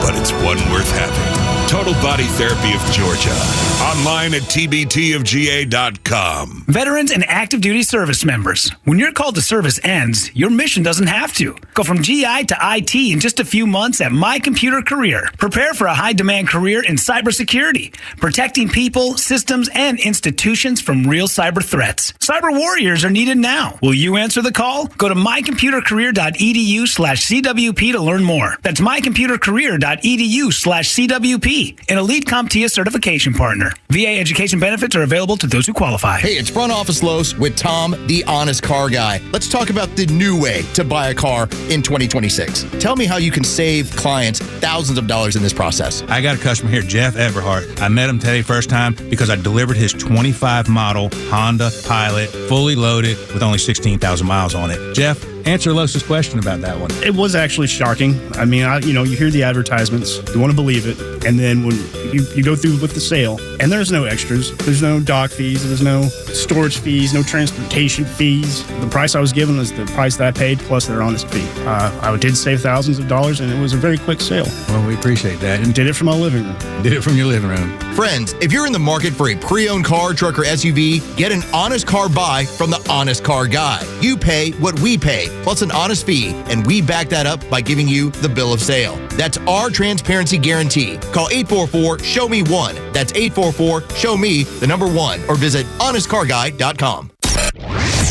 but it's one worth having. Total Body Therapy of Georgia. Online at tbtofga.com. Veterans and active duty service members, when your call to service ends, your mission doesn't have to. Go from GI to IT in just a few months at My Computer Career. Prepare for a high-demand career in cybersecurity, protecting people, systems, and institutions from real cyber threats. Cyber warriors are needed now. Will you answer the call? Go to mycomputercareer.edu/CWP to learn more. That's mycomputercareer.edu/CWP. An elite CompTIA certification partner. VA education benefits are available to those who qualify. Hey, it's Front Office Los with Tom, the honest car guy. Let's talk about the new way to buy a car in 2026. Tell me how you can save clients thousands of dollars in this process. I got a customer here, Jeff Everhart. I met him today first time because I delivered his 25 model Honda Pilot, fully loaded with only 16,000 miles on it. Jeff, answer Los's question about that one. It was actually shocking. I mean, you hear the advertisements, you want to believe it, and then when you go through with the sale, and there's no extras, there's no dock fees, there's no storage fees, no transportation fees. The price I was given was the price that I paid plus their honest fee. I did save thousands of dollars, and it was a very quick sale. Well, we appreciate that. And did it from my living room. Did it from your living room. Friends, if you're in the market for a pre-owned car, truck, or SUV, get an honest car buy from the Honest Car Guy. You pay what we pay, plus an honest fee, and we back that up by giving you the bill of sale. That's our transparency guarantee. Call 844-SHOW-ME-1. That's 844-SHOW-ME, the number 1, or visit honestcarguy.com.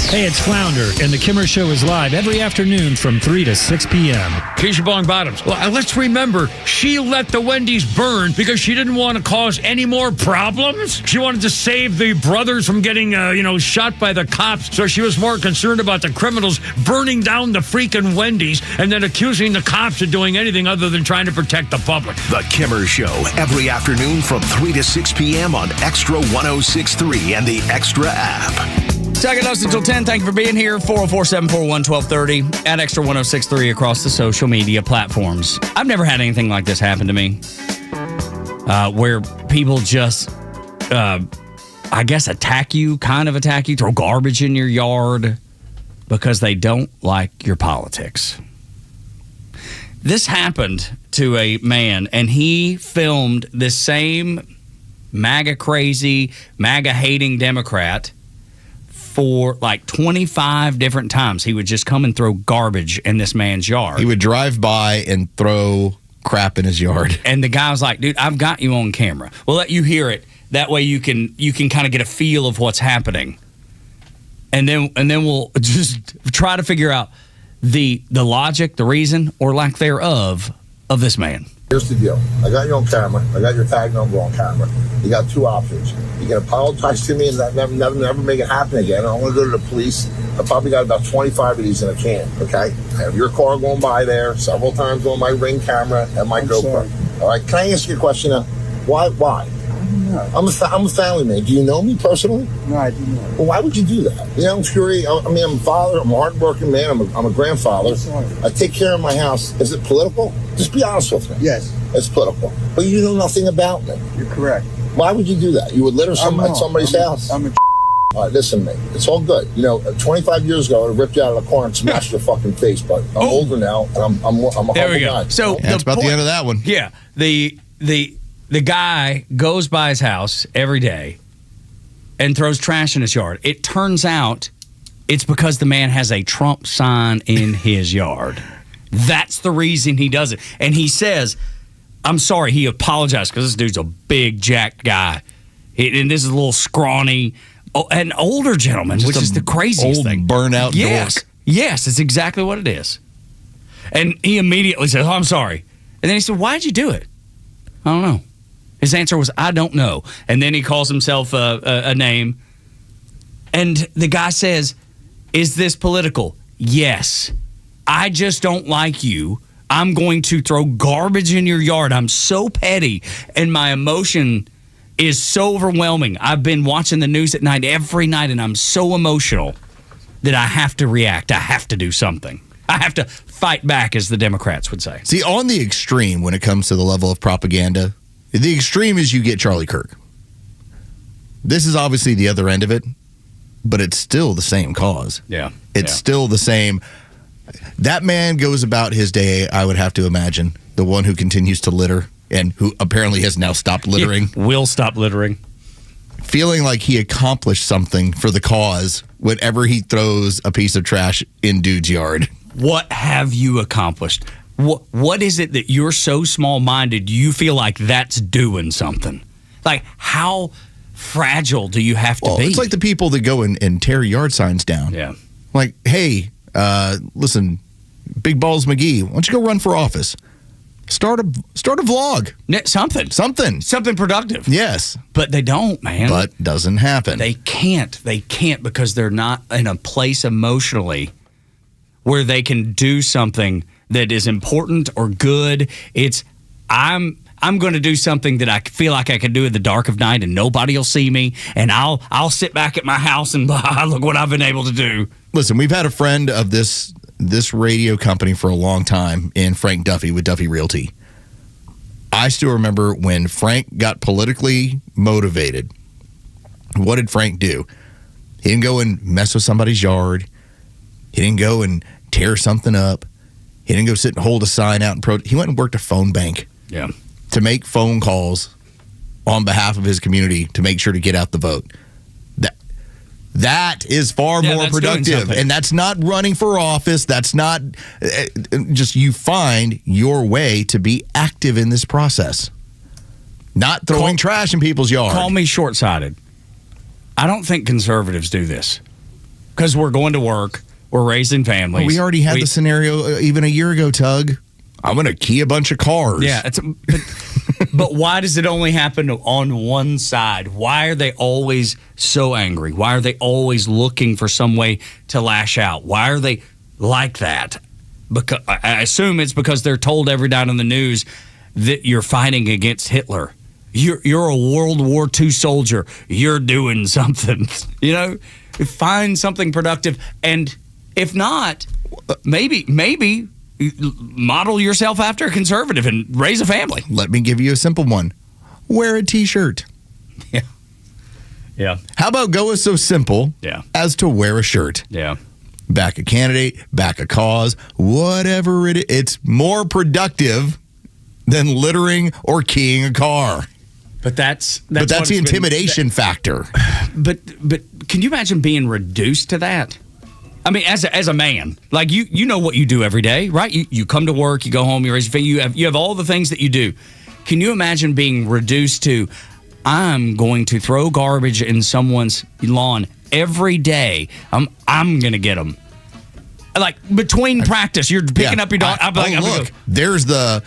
Hey, it's Flounder, and The Kimmer Show is live every afternoon from 3 to 6 p.m. Keisha Bong Bottoms. Well, let's remember, she let the Wendy's burn because she didn't want to cause any more problems. She wanted to save the brothers from getting, shot by the cops, so she was more concerned about the criminals burning down the freaking Wendy's and then accusing the cops of doing anything other than trying to protect the public. The Kimmer Show, every afternoon from 3 to 6 p.m. on Extra 106.3 and the Extra app. Tug and Los until 10. Thank you for being here. 404-741-1230 at Extra 106.3 across the social media platforms. I've never had anything like this happen to me, where people just, attack you, throw garbage in your yard because they don't like your politics. This happened to a man, and he filmed this same MAGA-crazy, MAGA-hating Democrat for like 25 different times. He would just come and throw garbage in this man's yard. He would drive by and throw crap in his yard. And the guy was like, dude, I've got you on camera. We'll let you hear it. That way you can kind of get a feel of what's happening. And then we'll just try to figure out the logic, the reason, or lack thereof of this man. Here's the deal. I got you on camera. I got your tag number on camera. You got two options. You can apologize to me and never make it happen again. I'm going to go to the police. I probably got about 25 of these in a can, okay? I have your car going by there several times on my Ring camera and my GoPro. All right, can I ask you a question now? Why? I'm a family man. Do you know me personally? No, I do not. Well, why would you do that? You know, I'm curious. I'm a father. I'm a hardworking man. I'm a grandfather. I take care of my house. Is it political? Just be honest with me. Yes. It's political. But you know nothing about me. You're correct. Why would you do that? You would litter at somebody's house? I'm a all right, listen to me. It's all good. 25 years ago, I would have ripped you out of the car and smashed your fucking face. But I'm older now, and I'm a humble guy. So that's about the end of that one. Yeah. The guy goes by his house every day and throws trash in his yard. It turns out it's because the man has a Trump sign in his yard. That's the reason he does it. And he says, I'm sorry, he apologized because this dude's a big, jacked guy. And this is a little scrawny, an older gentleman, which is the craziest thing. Burnout dork. Yes, it's exactly what it is. And he immediately says, I'm sorry. And then he said, why'd you do it? I don't know. His answer was, I don't know. And then he calls himself a name. And the guy says, is this political? Yes. I just don't like you. I'm going to throw garbage in your yard. I'm so petty. And my emotion is so overwhelming. I've been watching the news at night every night, and I'm so emotional that I have to react. I have to do something. I have to fight back, as the Democrats would say. See, on the extreme, when it comes to the level of propaganda, the extreme is you get Charlie Kirk. This is obviously the other end of it, but it's still the same cause. Yeah. It's still the same. That man goes about his day, I would have to imagine, the one who continues to litter and who apparently has now stopped littering. Will stop littering. Feeling like he accomplished something for the cause whenever he throws a piece of trash in dude's yard. What have you accomplished? What is it that you're so small-minded you feel like that's doing something? Like, how fragile do you have to be? It's like the people that go and tear yard signs down. Yeah. Like, hey, listen, Big Balls McGee, why don't you go run for office? Start a vlog. Something productive. Yes. But they don't, man. But doesn't happen. They can't because they're not in a place emotionally where they can do something that is important or good. It's I'm going to do something that I feel like I can do in the dark of night and nobody will see me, and I'll sit back at my house and look what I've been able to do. Listen, we've had a friend of this radio company for a long time in Frank Duffy with Duffy Realty. I still remember when Frank got politically motivated. What did Frank do? He didn't go and mess with somebody's yard. He didn't go and tear something up. He didn't go sit and hold a sign out. He went and worked a phone bank. Yeah. To make phone calls on behalf of his community to make sure to get out the vote. That is far more productive. And that's not running for office. That's not just you find your way to be active in this process. Not throwing trash in people's yards. Call me short-sighted. I don't think conservatives do this. because we're going to work, we're raising families. We already had the scenario even a year ago, Tug. I'm going to key a bunch of cars. Yeah, but why does it only happen on one side? Why are they always so angry? Why are they always looking for some way to lash out? Why are they like that? Because I assume it's because they're told every night on the news that you're fighting against Hitler. You're a World War II soldier. You're doing something. Find something productive, and if not, maybe model yourself after a conservative and raise a family. Let me give you a simple one. Wear a T-shirt. Yeah. How about go so simple as to wear a shirt? Yeah. Back a candidate, back a cause, whatever it is. It's more productive than littering or keying a car. But that's the intimidation factor. But can you imagine being reduced to that? I mean, as a man, like you know what you do every day, right? You come to work, you go home, you raise your family, you have all the things that you do. Can you imagine being reduced to, I'm going to throw garbage in someone's lawn every day. I'm going to get them. Like between practice, you're picking up your dog. Look, there's the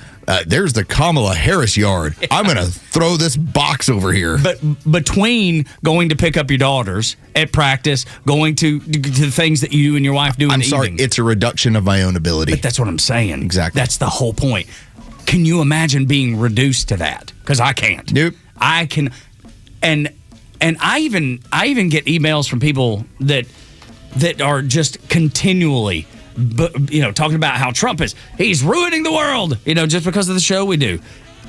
Kamala Harris yard. I'm going to throw this box over here. But between going to pick up your daughters at practice, going to the things that you and your wife do in the evening. It's a reduction of my own ability. But that's what I'm saying. Exactly. That's the whole point. Can you imagine being reduced to that? Because I can't. Nope. I can, and I even get emails from people that are just continually, talking about how Trump he's ruining the world, just because of the show we do.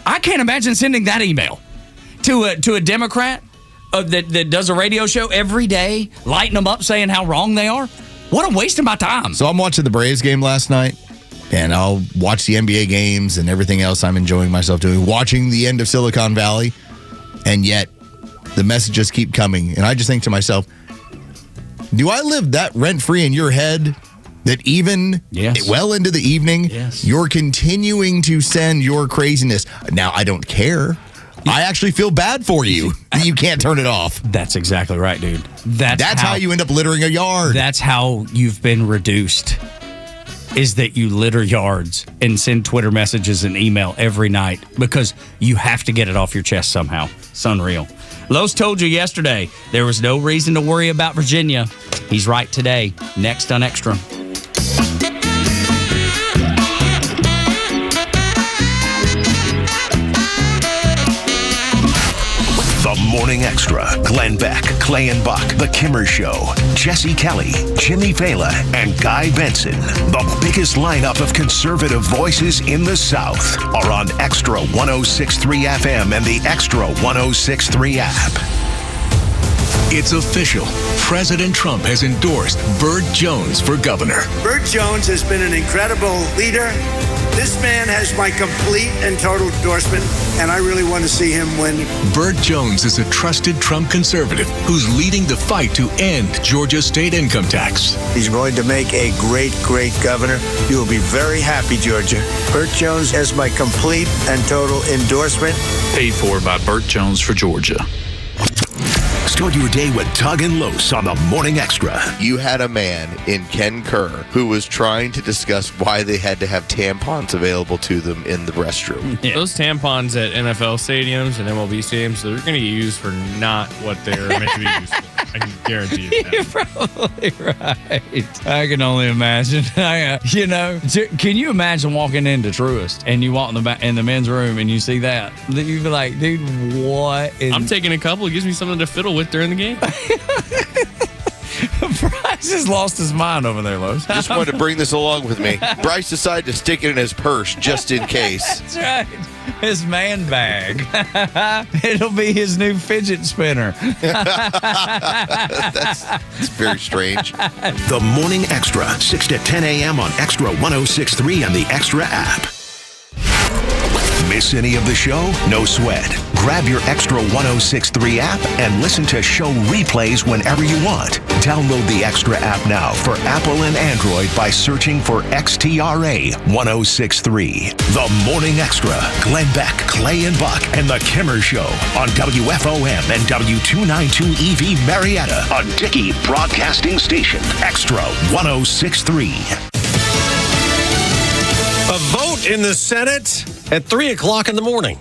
I can't imagine sending that email to a Democrat that does a radio show every day, lighting them up, saying how wrong they are. What a waste of my time. So I'm watching the Braves game last night, and I'll watch the NBA games and everything else I'm enjoying myself doing, watching the end of Silicon Valley, and yet the messages keep coming. And I just think to myself, do I live that rent-free in your head that even well into the evening, you're continuing to send your craziness? Now, I don't care. I actually feel bad for you that you can't turn it off. That's exactly right, dude. That's how you end up littering a yard. That's how you've been reduced, is that you litter yards and send Twitter messages and email every night because you have to get it off your chest somehow. It's unreal. Los told you yesterday there was no reason to worry about Virginia. He's right today. Next on Extra. The Morning Extra. Glenn Beck, Clay and Buck, The Kimmer Show, Jesse Kelly, Jimmy Fela, and Guy Benson. The biggest lineup of conservative voices in the South are on Extra 106.3 FM and the Extra 106.3 app. It's official. President Trump has endorsed Burt Jones for governor. Burt Jones has been an incredible leader. This man has my complete and total endorsement, and I really want to see him win. Burt Jones is a trusted Trump conservative who's leading the fight to end Georgia's state income tax. He's going to make a great, great governor. You will be very happy, Georgia. Burt Jones has my complete and total endorsement. Paid for by Burt Jones for Georgia. Start your day with Tug and Los on the Morning Extra. You had a man in Ken Kerr who was trying to discuss why they had to have tampons available to them in the restroom. Yeah. Those tampons at NFL stadiums and MLB stadiums, they're going to get used for not what they're meant to be used for. I can guarantee you that. You're probably right. I can only imagine. Can you imagine walking into Truist and you walk in the men's room and you see that? You'd be like, dude, what is... I'm taking a couple. It gives me something to fiddle with during the game. Bryce has lost his mind over there, Los. Just wanted to bring this along with me. Bryce decided to stick it in his purse just in case. That's right. His man bag. It'll be his new fidget spinner. That's very strange. The Morning Extra, 6 to 10 a.m. on Extra 106.3 and the Extra app. Miss any of the show? No sweat. Grab your Extra 106.3 app and listen to show replays whenever you want. Download the Extra app now for Apple and Android by searching for XTRA 106.3. The Morning Extra. Glenn Beck, Clay and Buck, and The Kimmer Show on WFOM and W292 EV Marietta, a Dickey Broadcasting Station. Extra 106.3. A vote in the Senate at 3 o'clock in the morning.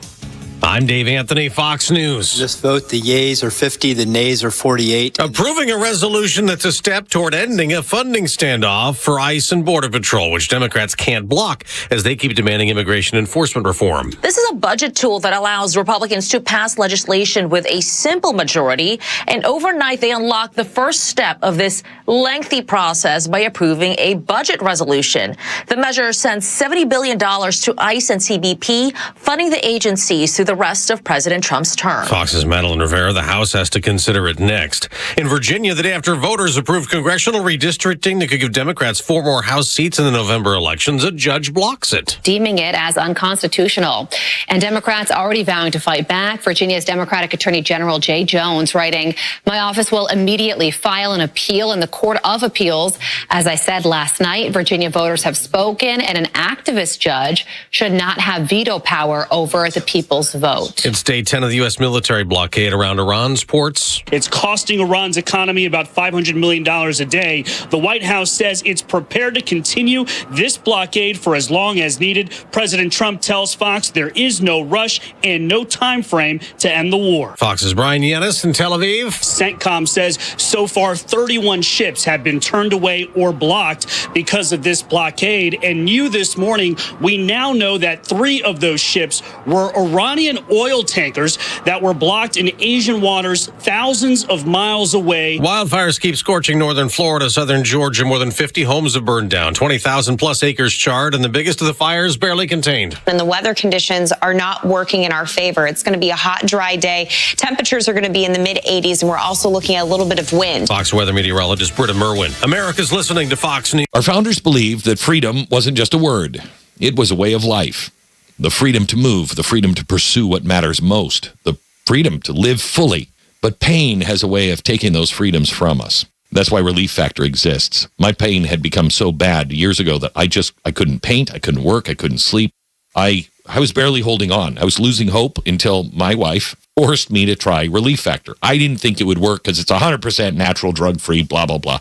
I'm Dave Anthony, Fox News. This vote, the yeas are 50, the nays are 48. Approving a resolution that's a step toward ending a funding standoff for ICE and Border Patrol, which Democrats can't block as they keep demanding immigration enforcement reform. This is a budget tool that allows Republicans to pass legislation with a simple majority, and overnight they unlock the first step of this lengthy process by approving a budget resolution. The measure sends $70 billion to ICE and CBP, funding the agencies through the rest of President Trump's term. Fox's Madeline Rivera, the House has to consider it next. In Virginia, the day after voters approved congressional redistricting that could give Democrats 4 more House seats in the November elections, a judge blocks it, deeming it as unconstitutional. And Democrats already vowing to fight back. Virginia's Democratic Attorney General Jay Jones writing, "My office will immediately file an appeal in the Court of Appeals. As I said last night, Virginia voters have spoken, and an activist judge should not have veto power over the people's vote." It's day 10 of the U.S. military blockade around Iran's ports. It's costing Iran's economy about $500 million a day. The White House says it's prepared to continue this blockade for as long as needed. President Trump tells Fox there is no rush and no time frame to end the war. Fox's Brian Yennis in Tel Aviv. CENTCOM says so far 31 ships have been turned away or blocked because of this blockade. And new this morning, we now know that 3 of those ships were Iranian oil tankers that were blocked in Asian waters thousands of miles away. Wildfires keep scorching northern Florida, southern Georgia. More than 50 homes have burned down, 20,000 plus acres charred, and the biggest of the fires barely contained. And the weather conditions are not working in our favor. It's going to be a hot, dry day. Temperatures are going to be in the mid-80s, and we're also looking at a little bit of wind. Fox weather meteorologist Britta Merwin. America's listening to Fox News. Our founders believed that freedom wasn't just a word. It was a way of life. The freedom to move, the freedom to pursue what matters most, the freedom to live fully. But pain has a way of taking those freedoms from us. That's why Relief Factor exists. My pain had become so bad years ago that I couldn't paint, I couldn't work, I couldn't sleep. I was barely holding on. I was losing hope until my wife forced me to try Relief Factor. I didn't think it would work because it's 100% natural, drug-free, blah, blah, blah.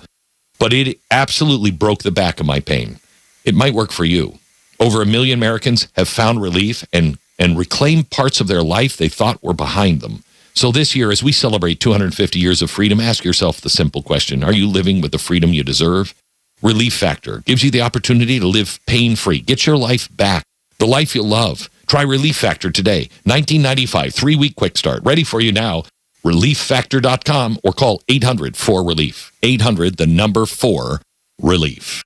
But it absolutely broke the back of my pain. It might work for you. Over 1 million Americans have found relief and reclaimed parts of their life they thought were behind them. So this year, as we celebrate 250 years of freedom, ask yourself the simple question: are you living with the freedom you deserve? Relief Factor gives you the opportunity to live pain-free. Get your life back, the life you love. Try Relief Factor today. $19.95, 3-week quick start. Ready for you now. ReliefFactor.com or call 800-4RELIEF. 800-4-RELIEF.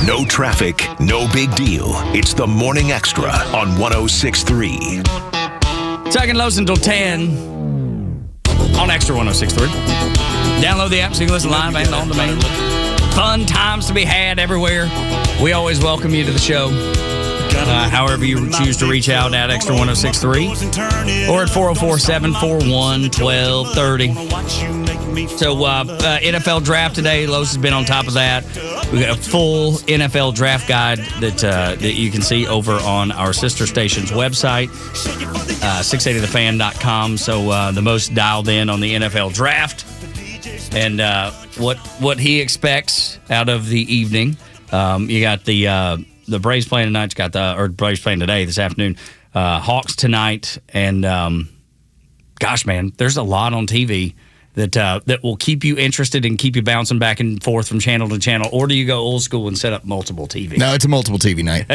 No traffic, no big deal. It's the Morning Extra on 106.3. Tug and Los until 10 on Extra 106.3. Download the app so you can listen live and on demand. Fun times to be had everywhere. We always welcome you to the show. However you choose to reach out at Extra 106.3 or at 404-741-1230. So NFL draft today. Los has been on top of that. We got a full NFL draft guide that you can see over on our sister station's website, 680thefan.com. So the most dialed in on the NFL draft and what he expects out of the evening. You got the Braves playing tonight. You got Braves playing today, this afternoon. Hawks tonight, and gosh, man, there's a lot on TV that will keep you interested and keep you bouncing back and forth from channel to channel. Or do you go old school and set up multiple TVs? No, it's a multiple TV night.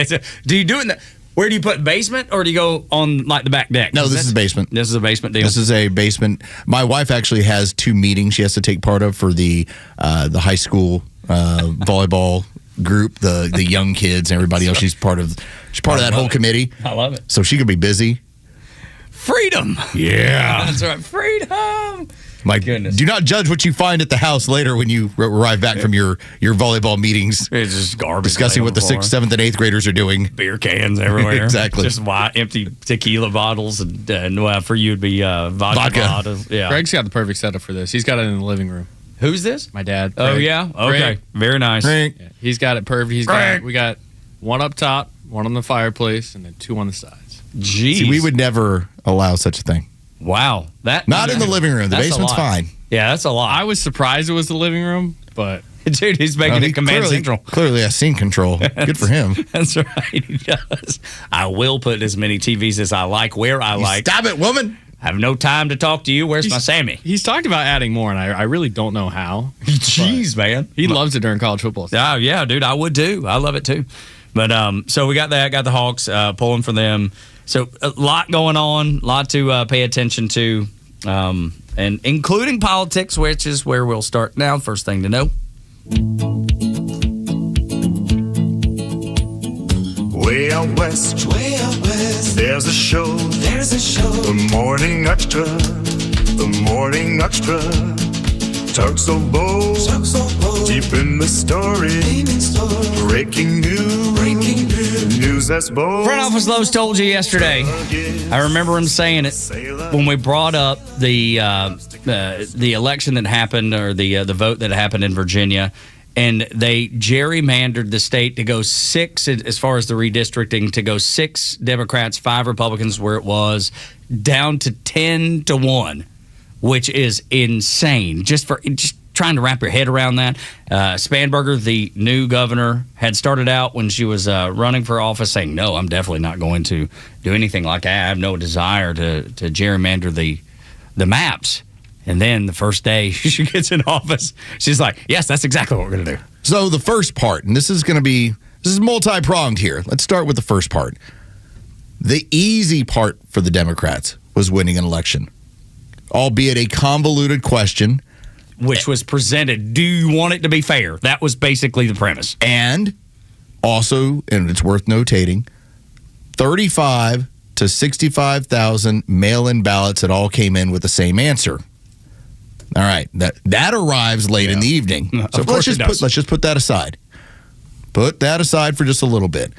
Do you do it? Where do you put basement, or do you go on like the back deck? No, this is basement. This is a basement deal. This is a basement. My wife actually has 2 meetings she has to take part of for the high school volleyball group, the young kids and everybody else. She's part of that whole committee. I love it. So she could be busy. Freedom. Yeah. That's right. Freedom. Like, Goodness. do not judge what you find at the house later when you arrive back from your volleyball meetings. It's just garbage. Discussing what the 6th, 7th, and 8th graders are doing. Beer cans everywhere. Exactly. Just empty tequila bottles. And for you, it'd be vodka. Bottles. Yeah. Greg's got the perfect setup for this. He's got it in the living room. Who's this? My dad. Oh, Greg. yeah? Okay. Greg. Very nice. Yeah, he's got it perfect. We got one up top, one on the fireplace, and then 2 on the sides. Jeez. See, we would never allow such a thing. Wow. Not in the living room. The basement's fine. Yeah, that's a lot. I was surprised it was the living room, but dude, he's making it command central. Clearly has scene control. Good for him. That's right. He does. I will put as many TVs as I like where I like. Stop it, woman. I have no time to talk to you. Where's my Sammy? He's talked about adding more, and I really don't know how. Jeez, man. He loves it during college football. Oh, yeah, dude. I would too. I love it too. But so we got that. Got the Hawks pulling for them. So a lot going on. A lot to pay attention to. And including politics, which is where we'll start now. First thing to know. Way out west, there's a show, the Morning Xtra, the Morning Xtra. Tug Los, deep in the story, breaking news that's bold. Front Office Los told you yesterday. I remember him saying it when we brought up the election that happened, or the vote that happened in Virginia, and they gerrymandered the state to go 6 as far as the redistricting, to go 6 Democrats, 5 Republicans, where it was down to 10-1. Which is insane. Just trying to wrap your head around that. Spanberger, the new governor, had started out when she was running for office saying, no, I'm definitely not going to do anything like that. I have no desire to gerrymander the maps. And then the first day she gets in office, she's like, yes, that's exactly what we're going to do. So the first part, and this is multi-pronged here. Let's start with the first part. The easy part for the Democrats was winning an election, albeit a convoluted question. Which was presented, do you want it to be fair? That was basically the premise. And also, and it's worth notating, 35 to 65,000 mail-in ballots that all came in with the same answer. All right, that arrives late in the evening. So let's just put that aside. Put that aside for just a little bit.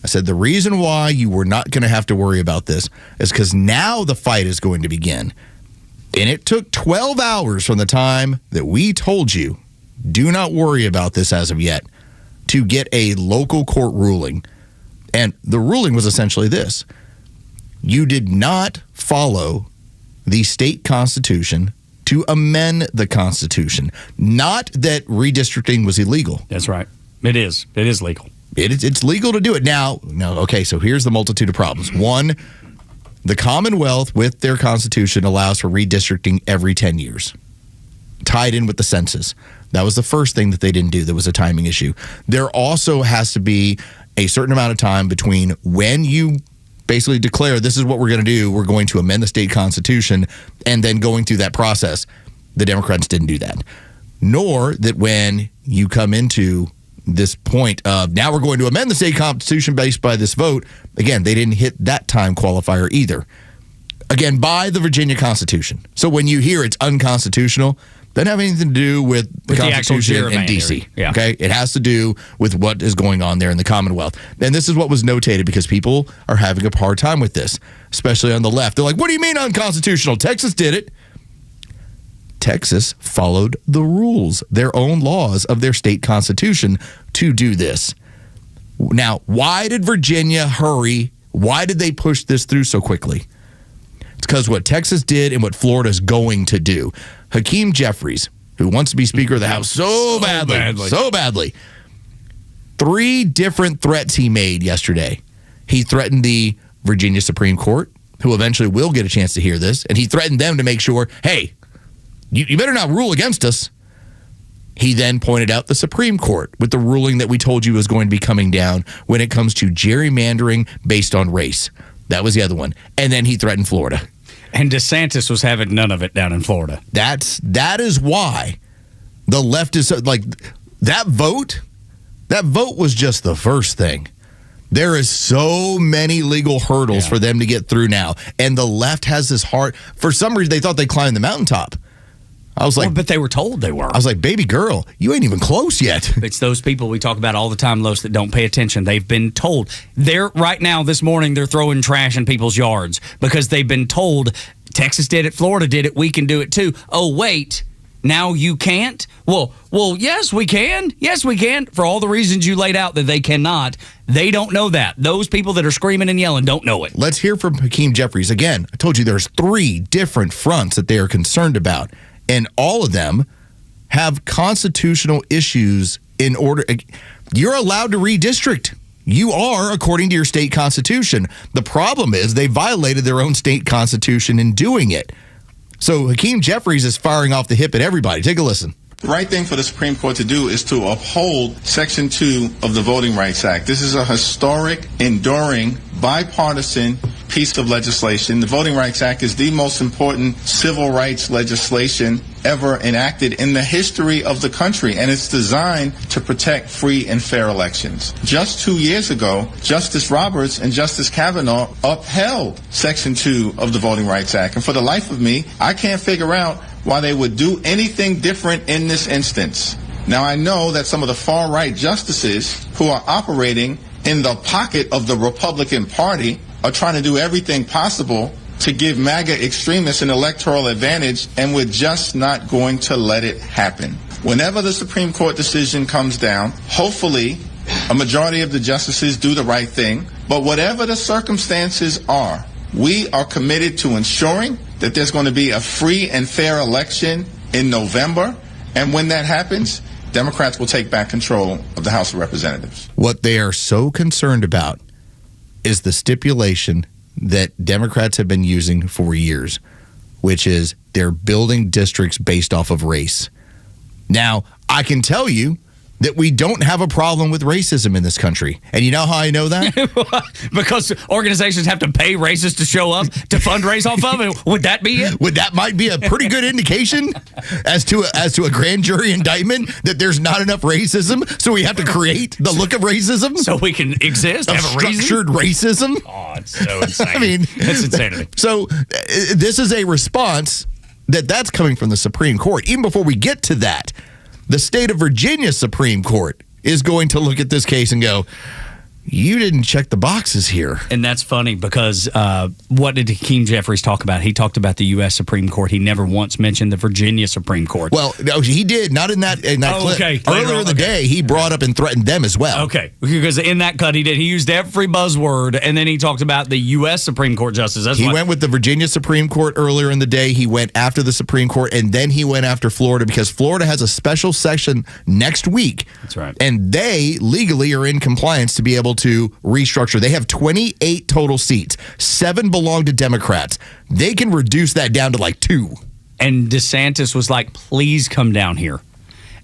I said the reason why you were not going to have to worry about this is because now the fight is going to begin. And it took 12 hours from the time that we told you, do not worry about this as of yet, to get a local court ruling. And the ruling was essentially this. You did not follow the state constitution to amend the Constitution. Not that redistricting was illegal. That's right. It is. It is legal. It's legal to do it. Now, okay, so here's the multitude of problems. One, the Commonwealth, with their Constitution, allows for redistricting every 10 years, tied in with the census. That was the first thing that they didn't do. There was a timing issue. There also has to be a certain amount of time between when you basically declare this is what we're going to do, we're going to amend the state constitution, and then going through that process. The Democrats didn't do that. Nor that when you come into this point of now we're going to amend the state constitution based by this vote, again, they didn't hit that time qualifier either. Again, by the Virginia Constitution. So when you hear it's unconstitutional, doesn't have anything to do with the Constitution in D.C. Yeah. Okay, it has to do with what is going on there in the Commonwealth. And this is what was notated because people are having a hard time with this, especially on the left. They're like, what do you mean unconstitutional? Texas did it. Texas followed the rules, their own laws of their state constitution to do this. Now, why did Virginia hurry? Why did they push this through so quickly? It's because what Texas did and what Florida is going to do. Hakeem Jeffries, who wants to be Speaker of the House so badly. 3 different threats he made yesterday. He threatened the Virginia Supreme Court, who eventually will get a chance to hear this, and he threatened them to make sure, hey, you better not rule against us. He then pointed out the Supreme Court with the ruling that we told you was going to be coming down when it comes to gerrymandering based on race. That was the other one. And then he threatened Florida. And DeSantis was having none of it down in Florida. That is why the left is like that vote. That vote was just the first thing. There is so many legal hurdles for them to get through now. And the left has this hard, for some reason they thought they climbed the mountaintop. I was like, but they were told they were. I was like, baby girl, you ain't even close yet. It's those people we talk about all the time, Los, that don't pay attention. They've been told. They're right now this morning, they're throwing trash in people's yards because they've been told Texas did it, Florida did it, we can do it too. Oh, wait, now you can't? Well, yes, we can. Yes, we can. For all the reasons you laid out that they cannot. They don't know that. Those people that are screaming and yelling don't know it. Let's hear from Hakeem Jeffries. Again, I told you there's 3 different fronts that they are concerned about. And all of them have constitutional issues in order. You're allowed to redistrict. You are, according to your state constitution. The problem is they violated their own state constitution in doing it. So Hakeem Jeffries is firing off the hip at everybody. Take a listen. The right thing for the Supreme Court to do is to uphold Section 2 of the Voting Rights Act. This is a historic, enduring, bipartisan piece of legislation. The Voting Rights Act is the most important civil rights legislation ever enacted in the history of the country, and it's designed to protect free and fair elections. Just 2 years ago, Justice Roberts and Justice Kavanaugh upheld Section 2 of the Voting Rights Act, and for the life of me, I can't figure out why they would do anything different in this instance. Now, I know that some of the far-right justices who are operating in the pocket of the Republican Party are trying to do everything possible to give MAGA extremists an electoral advantage, and we're just not going to let it happen. Whenever the Supreme Court decision comes down, hopefully a majority of the justices do the right thing, but whatever the circumstances are, we are committed to ensuring that there's going to be a free and fair election in November, and when that happens, Democrats will take back control of the House of Representatives. What they are so concerned about is the stipulation that Democrats have been using for years, which is they're building districts based off of race. Now, I can tell you that we don't have a problem with racism in this country. And you know how I know that? Because organizations have to pay racists to show up to fundraise off of it. Would that be it? That might be a pretty good indication as to a grand jury indictment that there's not enough racism, so we have to create the look of racism? So we can exist, have a reason? Structured racism? Oh, it's so insane. I mean, it's insanity. So this is a response that's coming from the Supreme Court. Even before we get to that, the state of Virginia Supreme Court is going to look at this case and go, you didn't check the boxes here. And that's funny because what did Hakeem Jeffries talk about? He talked about the U.S. Supreme Court. He never once mentioned the Virginia Supreme Court. Well, no, he did. Not in that clip. Okay. Earlier in the day, he brought up and threatened them as well. Okay. Because in that cut, he did. He used every buzzword, and then he talked about the U.S. Supreme Court justice. He went with the Virginia Supreme Court earlier in the day. He went after the Supreme Court, and then he went after Florida because Florida has a special session next week. That's right. And they legally are in compliance to be able to restructure. They have 28 total seats. 7 belong to Democrats. They can reduce that down to like 2. And DeSantis was like, please come down here.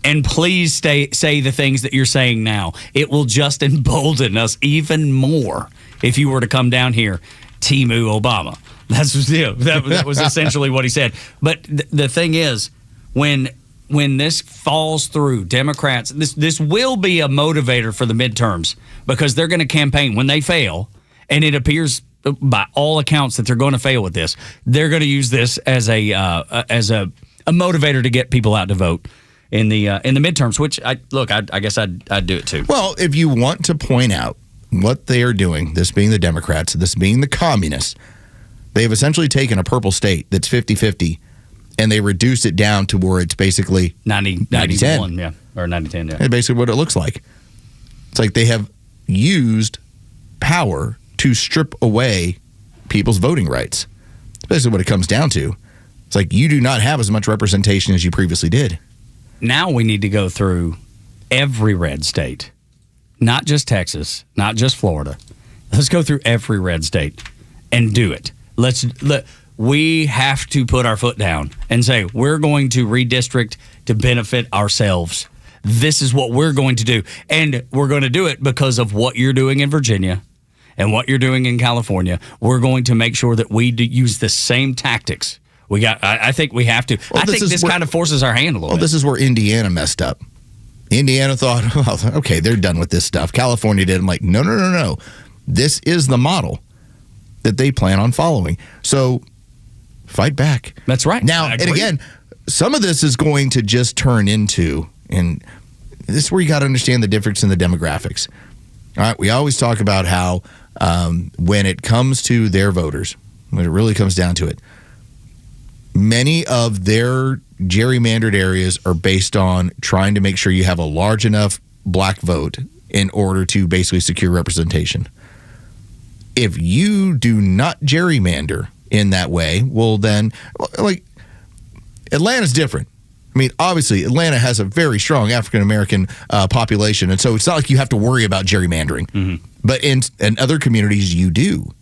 And please say the things that you're saying now. It will just embolden us even more if you were to come down here. Timu Obama. That was essentially what he said. But the thing is, when this falls through, Democrats, this will be a motivator for the midterms because they're going to campaign when they fail, and it appears by all accounts that they're going to fail with this. They're going to use this as a motivator to get people out to vote in the midterms. Which I guess I'd do it too. Well, if you want to point out what they are doing, this being the Democrats, this being the communists, they have essentially taken a purple state that's 50-50. And they reduced it down to where it's basically 90-10. Yeah, or 90-10, yeah. That's basically what it looks like. It's like they have used power to strip away people's voting rights. That's basically what it comes down to. It's like you do not have as much representation as you previously did. Now we need to go through every red state, not just Texas, not just Florida. Let's go through every red state and do it. We have to put our foot down and say, we're going to redistrict to benefit ourselves. This is what we're going to do. And we're going to do it because of what you're doing in Virginia and what you're doing in California. We're going to make sure that we use the same tactics. I think we have to. Well, I think this kind of forces our hand a little bit. This is where Indiana messed up. Indiana thought, oh, okay, they're done with this stuff. California did. I'm like, no. This is the model that they plan on following. So fight back. That's right. Now, and again, some of this is going to just turn into, and this is where you got to understand the difference in the demographics. All right, we always talk about how when it comes to their voters, when it really comes down to it, many of their gerrymandered areas are based on trying to make sure you have a large enough black vote in order to basically secure representation. If you do not gerrymander in that way, well then, like, Atlanta's different. I mean, obviously, Atlanta has a very strong African-American population, and so it's not like you have to worry about gerrymandering. Mm-hmm. But in other communities, you do.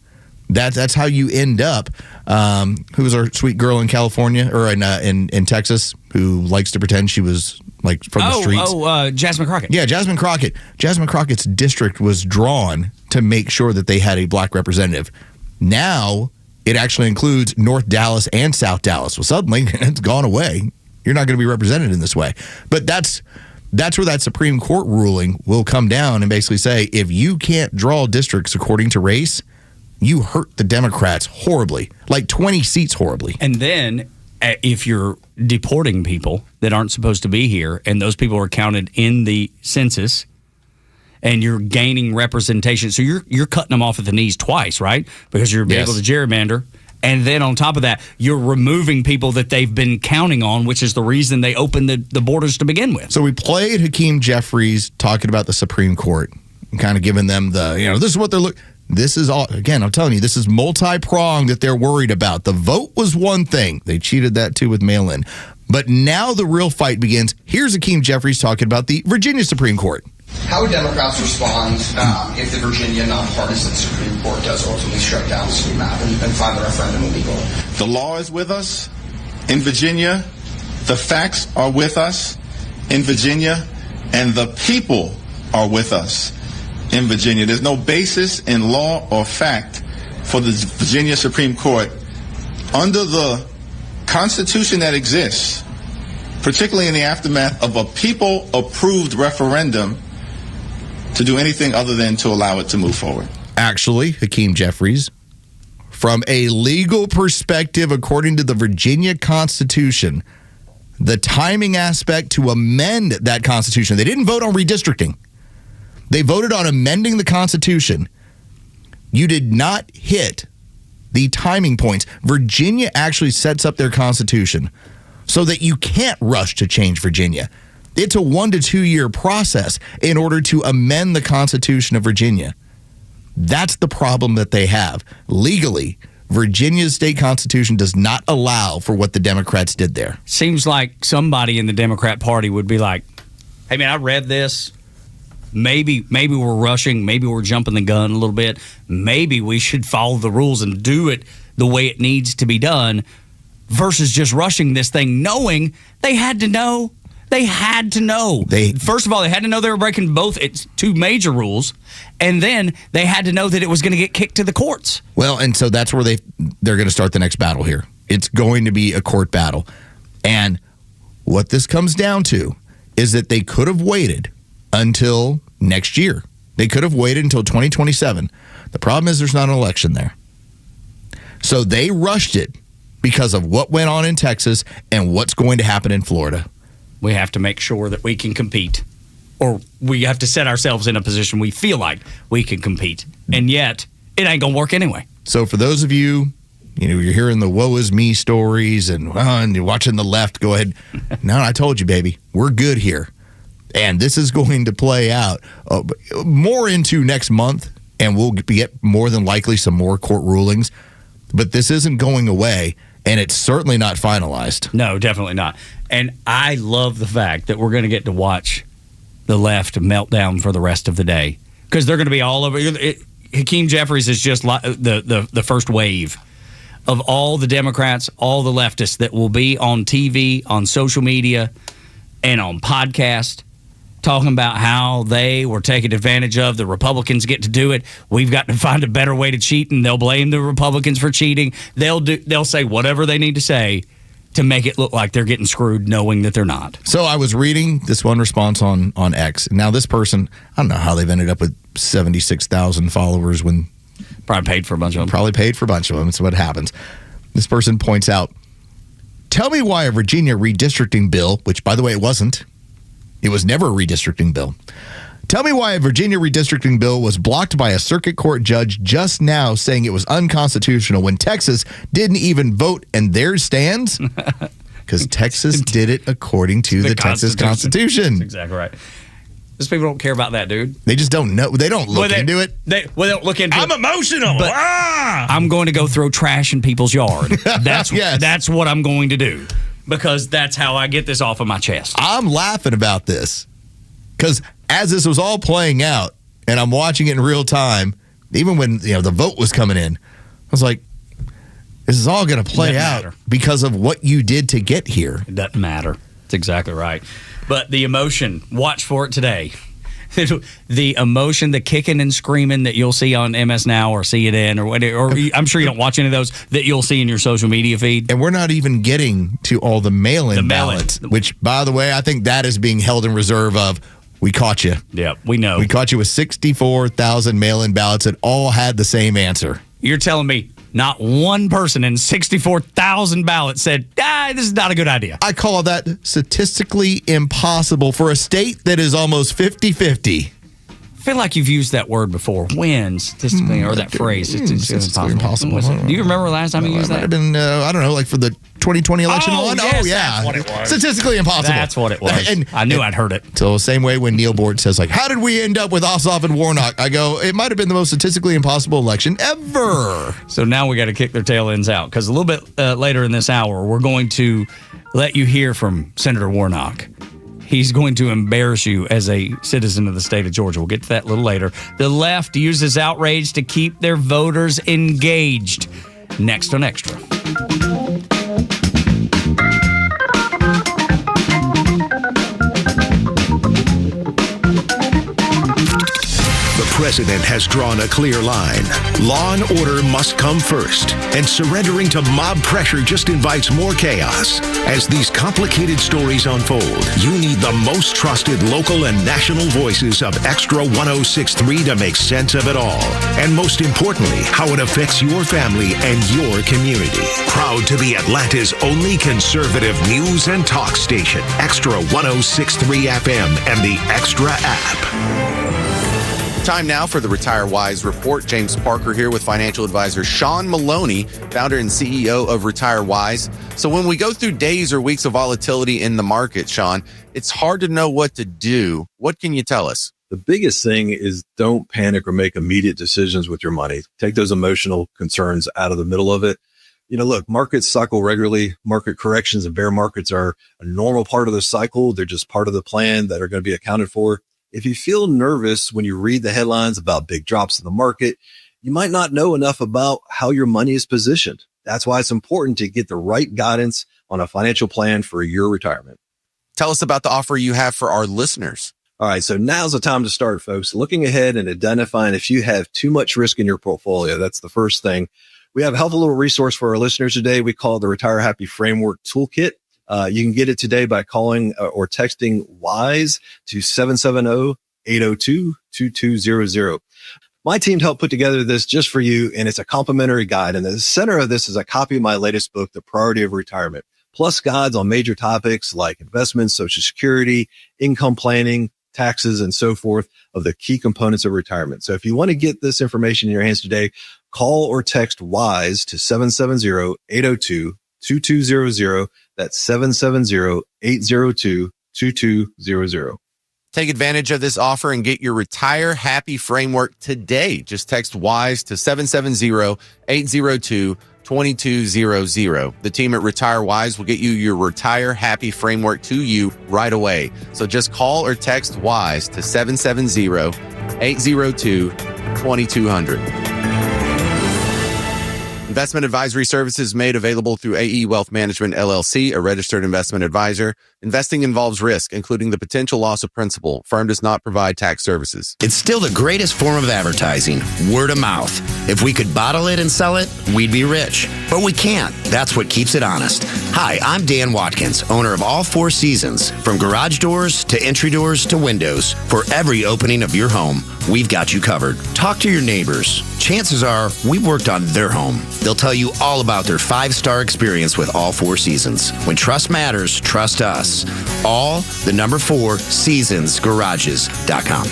That's how you end up. Who was our sweet girl in California or in Texas who likes to pretend she was like from the streets? Jasmine Crockett. Yeah, Jasmine Crockett. Jasmine Crockett's district was drawn to make sure that they had a black representative. Now it actually includes North Dallas and South Dallas. Well, suddenly it's gone away. You're not going to be represented in this way. But that's where that Supreme Court ruling will come down and basically say, if you can't draw districts according to race, you hurt the Democrats horribly, like 20 seats horribly. And then if you're deporting people that aren't supposed to be here, and those people are counted in the census, and you're gaining representation, so you're cutting them off at the knees twice, right? Because you're able to gerrymander. And then on top of that, you're removing people that they've been counting on, which is the reason they opened the borders to begin with. So we played Hakeem Jeffries talking about the Supreme Court and kind of giving them the, this is what they're looking. This is all, again, I'm telling you, this is multi-pronged that they're worried about. The vote was one thing. They cheated that too with mail-in. But now the real fight begins. Here's Hakeem Jeffries talking about the Virginia Supreme Court. How would Democrats respond if the Virginia nonpartisan Supreme Court does ultimately strike down the state map and find the referendum illegal? The law is with us in Virginia. The facts are with us in Virginia. And the people are with us in Virginia. There's no basis in law or fact for the Virginia Supreme Court under the Constitution that exists, particularly in the aftermath of a people-approved referendum, to do anything other than to allow it to move forward. Actually, Hakeem Jeffries, from a legal perspective, according to the Virginia Constitution, the timing aspect to amend that Constitution, they didn't vote on redistricting. They voted on amending the Constitution. You did not hit the timing points. Virginia actually sets up their Constitution so that you can't rush to change Virginia. It's a 1 to 2 year process in order to amend the Constitution of Virginia. That's the problem that they have. Legally, Virginia's state constitution does not allow for what the Democrats did there. Seems like somebody in the Democrat Party would be like, hey, man, I read this. Maybe we're rushing. Maybe we're jumping the gun a little bit. Maybe we should follow the rules and do it the way it needs to be done versus just rushing this thing, knowing they had to know. They had to know. First of all, they had to know they were breaking both two major rules, and then they had to know that it was going to get kicked to the courts. Well, and so that's where they're going to start the next battle here. It's going to be a court battle. And what this comes down to is that they could have waited until next year. They could have waited until 2027. The problem is there's not an election there. So they rushed it because of what went on in Texas and what's going to happen in Florida. We have to make sure that we can compete, or we have to set ourselves in a position we feel like we can compete. And yet, it ain't going to work anyway. So for those of you, you're hearing the woe is me stories and you're watching the left, go ahead. No, I told you, baby, we're good here. And this is going to play out more into next month, and we'll get more than likely some more court rulings. But this isn't going away, and it's certainly not finalized. No, definitely not. And I love the fact that we're going to get to watch the left melt down for the rest of the day, because they're going to be all over. Hakeem Jeffries is just the first wave of all the Democrats, all the leftists that will be on TV, on social media, and on podcast, talking about how they were taken advantage of. The Republicans get to do it. We've got to find a better way to cheat, and they'll blame the Republicans for cheating. They'll say whatever they need to say to make it look like they're getting screwed, knowing that they're not. So I was reading this one response on X. Now this person, I don't know how they've ended up with 76,000 followers when... Probably paid for a bunch of them. Probably paid for a bunch of them. It's what happens. This person points out, Tell me why a Virginia redistricting bill, which, by the way, it wasn't. It was never a redistricting bill. Tell me why a Virginia redistricting bill was blocked by a circuit court judge just now saying it was unconstitutional when Texas didn't even vote and theirs stands? Because Texas did it according to the Texas Constitution. That's exactly right. Those people don't care about that, dude. They just don't know. They don't look into it. They don't look into it. I'm emotional. But I'm going to go throw trash in people's yard. That's that's what I'm going to do. Because that's how I get this off of my chest. I'm laughing about this. Because as this was all playing out, and I'm watching it in real time, even when the vote was coming in, I was like, this is all going to play out because of what you did to get here. It doesn't matter. That's exactly right. But the emotion, watch for it today. The emotion, the kicking and screaming that you'll see on MS Now or CNN or whatever, or I'm sure you don't watch any of those, that you'll see in your social media feed. And we're not even getting to all the mail-in ballots, which, by the way, I think that is being held in reserve of, we caught you. Yeah, we know. We caught you with 64,000 mail-in ballots that all had the same answer. You're telling me not one person in 64,000 ballots said, this is not a good idea. I call that statistically impossible for a state that is almost 50-50. I feel like you've used that word before. When statistically, or that phrase, statistically impossible. Do you remember last time you used that? Might have been, I don't know, like for the 2020 election one? Yes, oh, yeah. That's what it was. Statistically impossible. That's what it was. And I knew I'd heard it. So, same way when Neil Bort says, like, how did we end up with Ossoff and Warnock? I go, it might have been the most statistically impossible election ever. So now we got to kick their tail ends out, because a little bit later in this hour, we're going to let you hear from Senator Warnock. He's going to embarrass you as a citizen of the state of Georgia. We'll get to that a little later. The left uses outrage to keep their voters engaged. Next on Extra. The president has drawn a clear line. Law and order must come first, and surrendering to mob pressure just invites more chaos. As these complicated stories unfold, you need the most trusted local and national voices of Extra 106.3 to make sense of it all. And most importantly, how it affects your family and your community. Proud to be Atlanta's only conservative news and talk station. Extra 106.3 FM and the Extra app. Time now for the Retire Wise Report. James Parker here with financial advisor Sean Maloney, founder and CEO of Retire Wise. So when we go through days or weeks of volatility in the market, Sean, it's hard to know what to do. What can you tell us? The biggest thing is don't panic or make immediate decisions with your money. Take those emotional concerns out of the middle of it. Look, markets cycle regularly. Market corrections and bear markets are a normal part of the cycle. They're just part of the plan that are going to be accounted for. If you feel nervous when you read the headlines about big drops in the market, you might not know enough about how your money is positioned. That's why it's important to get the right guidance on a financial plan for your retirement. Tell us about the offer you have for our listeners. All right, so now's the time to start, folks. Looking ahead and identifying if you have too much risk in your portfolio. That's the first thing. We have a helpful little resource for our listeners today. We call it the Retire Happy Framework Toolkit. You can get it today by calling or texting WISE to 770-802-2200. My team helped put together this just for you, and it's a complimentary guide. And the center of this is a copy of my latest book, The Priority of Retirement, plus guides on major topics like investments, Social Security, income planning, taxes, and so forth of the key components of retirement. So if you want to get this information in your hands today, call or text WISE to 770-802-2200. That's 770-802-2200. Take advantage of this offer and get your Retire Happy Framework today. Just text WISE to 770-802-2200. The team at Retire Wise will get you your Retire Happy Framework to you right away. So just call or text WISE to 770-802-2200. Investment advisory services made available through AE Wealth Management, LLC, a registered investment advisor. Investing involves risk, including the potential loss of principal. Firm does not provide tax services. It's still the greatest form of advertising, word of mouth. If we could bottle it and sell it, we'd be rich. But we can't. That's what keeps it honest. Hi, I'm Dan Watkins, owner of All Four Seasons. From garage doors to entry doors to windows, for every opening of your home, we've got you covered. Talk to your neighbors. Chances are we've worked on their home. They'll tell you all about their 5-star experience with all 4 seasons. When trust matters, trust us. All the number 4 seasonsgarages.com.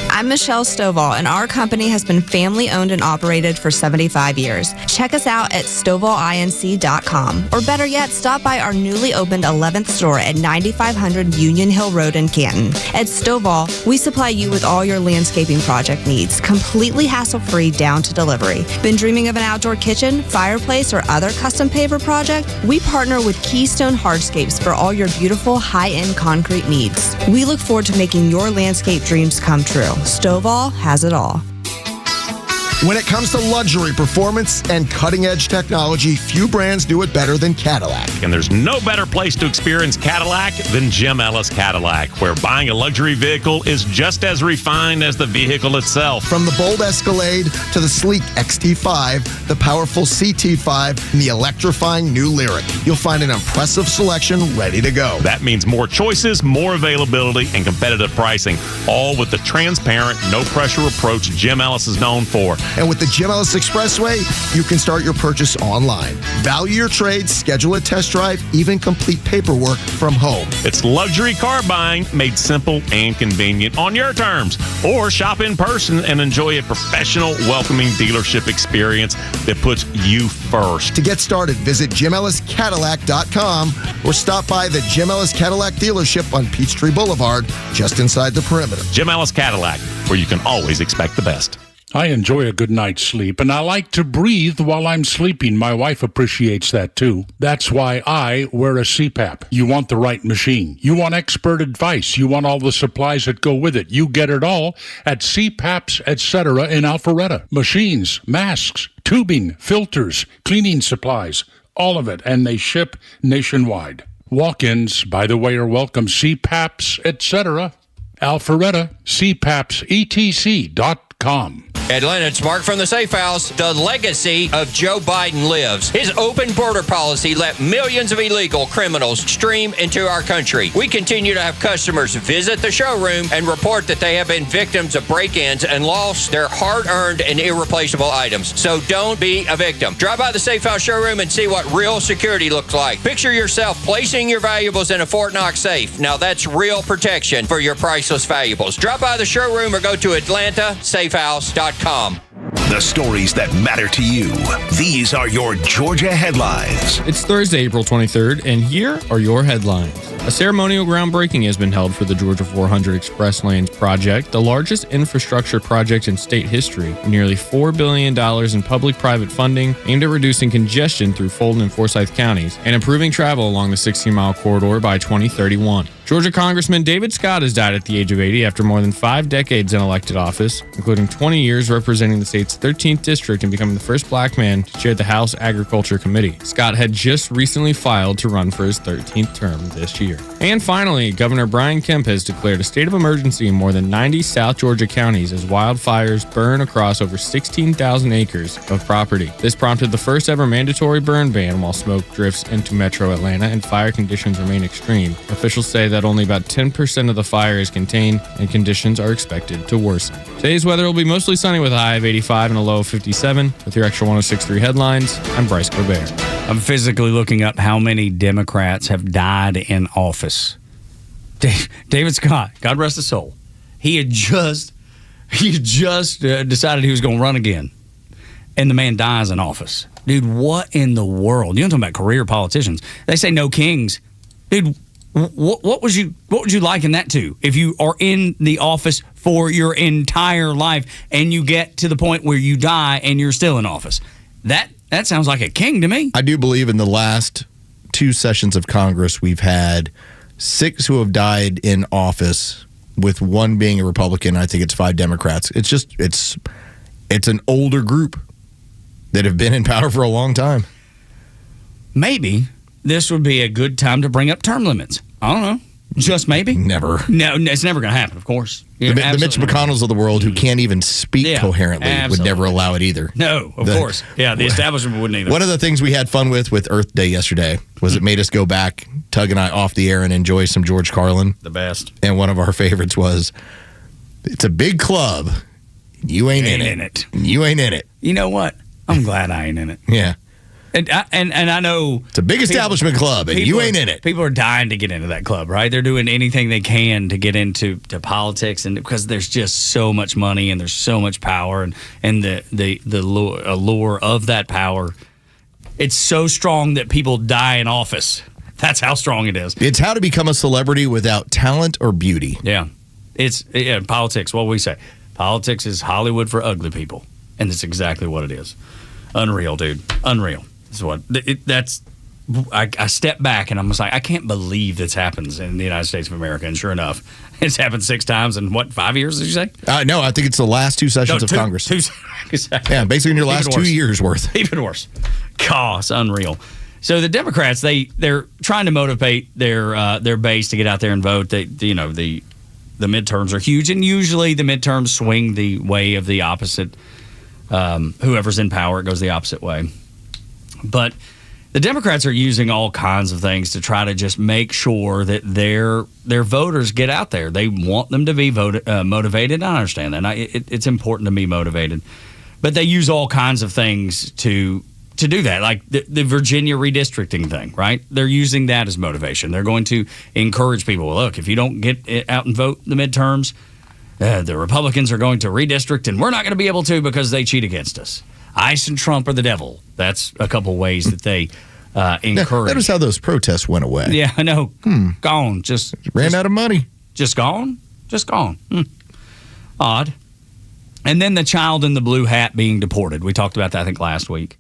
I'm Michelle Stovall, and our company has been family-owned and operated for 75 years. Check us out at StovallINC.com, or better yet, stop by our newly opened 11th store at 9500 Union Hill Road in Canton. At Stovall, we supply you with all your landscaping project needs, completely hassle-free down to delivery. Been dreaming of an outdoor kitchen, fireplace, or other custom paver project? We partner with Keystone Hardscapes for all your beautiful high-end concrete needs. We look forward to making your landscape dreams come true. Stovall has it all. When it comes to luxury, performance, and cutting-edge technology, few brands do it better than Cadillac. And there's no better place to experience Cadillac than Jim Ellis Cadillac, where buying a luxury vehicle is just as refined as the vehicle itself. From the bold Escalade to the sleek XT5, the powerful CT5, and the electrifying new Lyric, you'll find an impressive selection ready to go. That means more choices, more availability, and competitive pricing, all with the transparent, no-pressure approach Jim Ellis is known for. And with the Jim Ellis Expressway, you can start your purchase online. Value your trade, schedule a test drive, even complete paperwork from home. It's luxury car buying made simple and convenient on your terms. Or shop in person and enjoy a professional, welcoming dealership experience that puts you first. To get started, visit JimEllisCadillac.com or stop by the Jim Ellis Cadillac dealership on Peachtree Boulevard, just inside the perimeter. Jim Ellis Cadillac, where you can always expect the best. I enjoy a good night's sleep, and I like to breathe while I'm sleeping. My wife appreciates that, too. That's why I wear a CPAP. You want the right machine. You want expert advice. You want all the supplies that go with it. You get it all at CPAPs, etc. in Alpharetta. Machines, masks, tubing, filters, cleaning supplies, all of it, and they ship nationwide. Walk-ins, by the way, are welcome. CPAPs, etc. Alpharetta, CPAPSETC.com. Atlanta, it's Mark from the Safe House. The legacy of Joe Biden lives. His open border policy let millions of illegal criminals stream into our country. We continue to have customers visit the showroom and report that they have been victims of break-ins and lost their hard-earned and irreplaceable items. So don't be a victim. Drive by the Safe House showroom and see what real security looks like. Picture yourself placing your valuables in a Fort Knox safe. Now that's real protection for your priceless valuables. Drop by the showroom or go to AtlantaSafeHouse.com. The stories that matter to you. These are your Georgia headlines. It's Thursday, April 23rd, and here are your headlines. A ceremonial groundbreaking has been held for the Georgia 400 Express Lanes project, the largest infrastructure project in state history, with nearly $4 billion in public-private funding aimed at reducing congestion through Fulton and Forsyth counties and improving travel along the 16-mile corridor by 2031. Georgia Congressman David Scott has died at the age of 80 after more than 5 decades in elected office, including 20 years representing the state's 13th district and becoming the first black man to chair the House Agriculture Committee. Scott had just recently filed to run for his 13th term this year. And finally, Governor Brian Kemp has declared a state of emergency in more than 90 South Georgia counties as wildfires burn across over 16,000 acres of property. This prompted the first ever mandatory burn ban while smoke drifts into metro Atlanta and fire conditions remain extreme. Officials say that only about 10% of the fire is contained and conditions are expected to worsen. Today's weather will be mostly sunny with a high of 85 and a low of 57. With your Extra 106.3 headlines, I'm Bryce Corbett. I'm physically looking up how many Democrats have died in office. David Scott, God rest his soul, he had just decided he was going to run again, and the man dies in office. Dude, what in the world? You're talking about career politicians. They say no kings. Dude, what would you liken that to? If you are in the office for your entire life and you get to the point where you die and you're still in office, that sounds like a king to me. I do believe in the last 2 sessions of Congress, we've had 6 who have died in office, with 1 being a Republican. I think it's 5 Democrats. It's an older group that have been in power for a long time. Maybe this would be a good time to bring up term limits. I don't know. Just maybe. Never. No, it's never going to happen, of course. The Mitch McConnells of the world, who can't even speak coherently, would never allow it either. No, of course. Yeah, the establishment wouldn't either. One of the things we had fun with Earth Day yesterday was it made us go back, Tug and I, off the air and enjoy some George Carlin. The best. And one of our favorites was, "It's a big club. You ain't in it. You ain't in it." You know what? I'm glad I ain't in it. Yeah. And I know it's a big establishment club, and you ain't in it. People are dying to get into that club, right? They're doing anything they can to get into politics, and because there's just so much money and there's so much power, and the allure of that power, it's so strong that people die in office. That's how strong it is. It's how to become a celebrity without talent or beauty. Yeah, politics. What we say, politics is Hollywood for ugly people, and that's exactly what it is. Unreal, dude. Unreal. I step back and I'm just like, I can't believe this happens in the United States of America. And sure enough, it's happened 6 times in 5 years, did you say? No, I think it's the last 2 sessions of Congress. Exactly. Yeah, basically in your last 2 years worth. Even worse. God, it's unreal. So the Democrats, they're trying to motivate their base to get out there and vote. The midterms are huge, and usually the midterms swing the way of the opposite. Whoever's in power, it goes the opposite way. But the Democrats are using all kinds of things to try to just make sure that their voters get out there. They want them to be motivated. I understand that. It's important to be motivated. But they use all kinds of things to do that, like the Virginia redistricting thing, right? They're using that as motivation. They're going to encourage people, look, if you don't get out and vote in the midterms, the Republicans are going to redistrict, and we're not going to be able to because they cheat against us. ICE and Trump are the devil. That's a couple ways that they encourage. That was how those protests went away. Yeah, I know. Gone. Just ran out of money. Just gone? Just gone. Odd. And then the child in the blue hat being deported. We talked about that, I think, last week.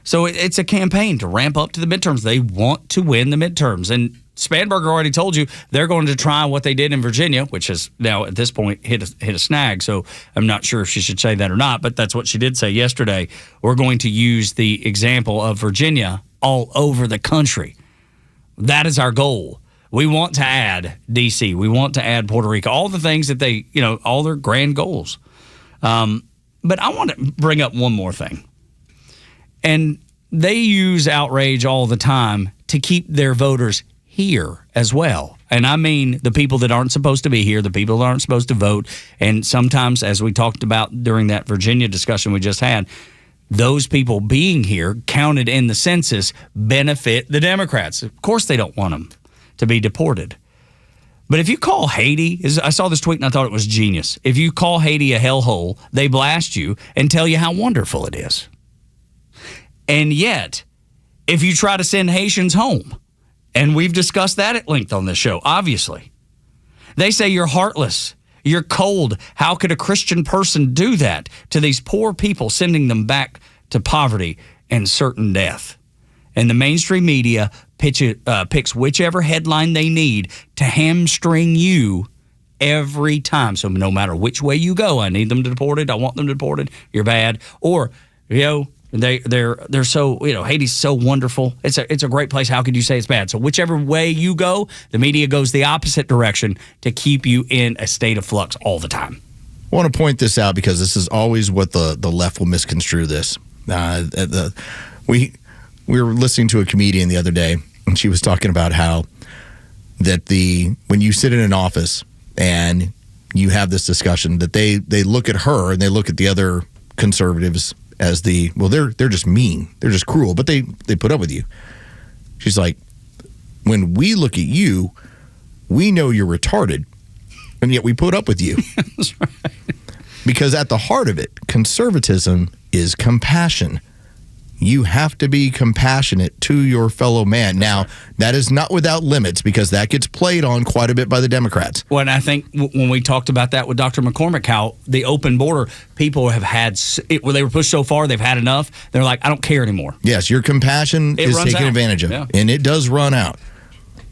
So it's a campaign to ramp up to the midterms. They want to win the midterms. And Spanberger already told you they're going to try what they did in Virginia, which has now at this point hit a snag. So I'm not sure if she should say that or not, but that's what she did say yesterday. We're going to use the example of Virginia all over the country. That is our goal. We want to add D.C. We want to add Puerto Rico, all the things that they, all their grand goals. But I want to bring up one more thing. And they use outrage all the time to keep their voters here as well. And I mean the people that aren't supposed to be here, the people that aren't supposed to vote. And sometimes, as we talked about during that Virginia discussion we just had, those people being here counted in the census benefit the Democrats. Of course they don't want them to be deported. But if you call Haiti, I saw this tweet and I thought it was genius. If you call Haiti a hellhole, they blast you and tell you how wonderful it is. And yet, if you try to send Haitians home, and we've discussed that at length on this show, obviously, they say you're heartless, you're cold. How could a Christian person do that to these poor people, sending them back to poverty and certain death? And the mainstream media picks whichever headline they need to hamstring you every time. So no matter which way you go, I need them deported, I want them deported, you're bad. Or, they're so, Haiti's so wonderful. It's a great place. How could you say it's bad? So whichever way you go, the media goes the opposite direction to keep you in a state of flux all the time. I want to point this out because this is always what the left will misconstrue this. We were listening to a comedian the other day, and she was talking about how that when you sit in an office and you have this discussion, that they look at her and they look at the other conservatives as they're just mean, they're just cruel, but they put up with you. She's like, when we look at you, we know you're retarded, and yet we put up with you. That's right. Because at the heart of it, conservatism is compassion. You have to be compassionate to your fellow man. Now, that is not without limits, because that gets played on quite a bit by the Democrats. Well, and I think when we talked about that with Dr. McCormick, how the open border, people have had, they were pushed so far, they've had enough. They're like, I don't care anymore. Yes, your compassion is taken advantage of, and it does run out.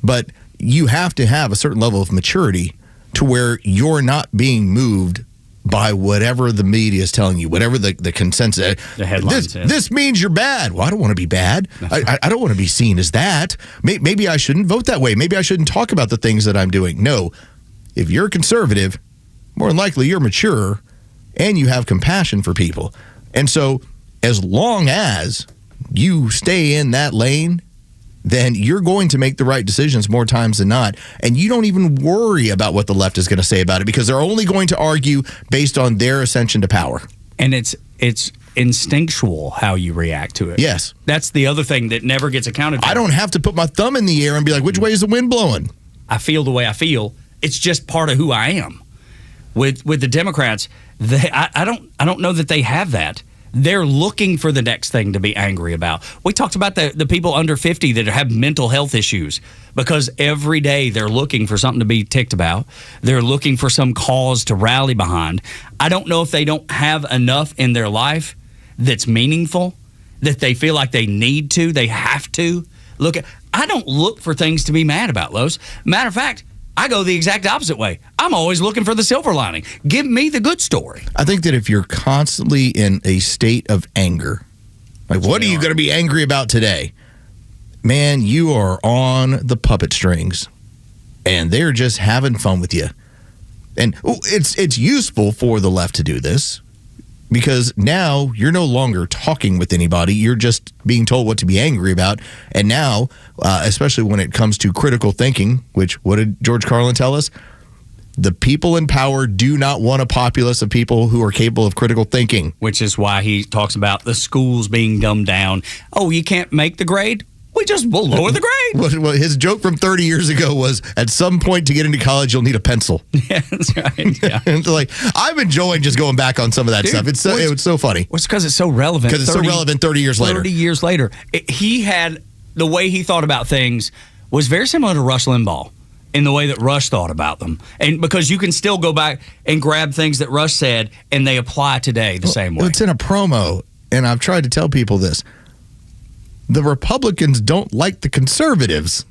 But you have to have a certain level of maturity to where you're not being moved by whatever the media is telling you, whatever the consensus. The headlines. This means you're bad. Well, I don't want to be bad. I don't want to be seen as that. Maybe I shouldn't vote that way. Maybe I shouldn't talk about the things that I'm doing. No, if you're conservative, more than likely you're mature and you have compassion for people. And so as long as you stay in that lane, then you're going to make the right decisions more times than not. And you don't even worry about what the left is going to say about it, because they're only going to argue based on their ascension to power. And it's instinctual how you react to it. Yes. That's the other thing that never gets accounted for. I don't have to put my thumb in the air and be like, which way is the wind blowing? I feel the way I feel. It's just part of who I am. With the Democrats, I don't know that they have that. They're looking for the next thing to be angry about. We talked about the people under 50 that have mental health issues because every day they're looking for something to be ticked about. They're looking for some cause to rally behind. I don't know if they don't have enough in their life that's meaningful, that they feel like they need to, they have to look at. I don't look for things to be mad about, Los. Matter of fact, I go the exact opposite way. I'm always looking for the silver lining. Give me the good story. I think that if you're constantly in a state of anger, like what are you going to be angry about today? Man, you are on the puppet strings and they're just having fun with you. And it's useful for the left to do this because now you're no longer talking with anybody. You're just being told what to be angry about. And now, especially when it comes to critical thinking, which what did George Carlin tell us? The people in power do not want a populace of people who are capable of critical thinking. Which is why he talks about the schools being dumbed down. Oh, you can't make the grade? We'll lower the grade. Well, his joke from 30 years ago was, at some point to get into college, you'll need a pencil. Yeah, that's right. Yeah. And like, I'm enjoying just going back on some of that stuff. It's so funny. Well, it's because it's so relevant. Because it's so relevant 30 years later. 30 years later. He had, the way he thought about things was very similar to Rush Limbaugh in the way that Rush thought about them. And because you can still go back and grab things that Rush said and they apply today the same way. It's in a promo, and I've tried to tell people this. The Republicans don't like the conservatives.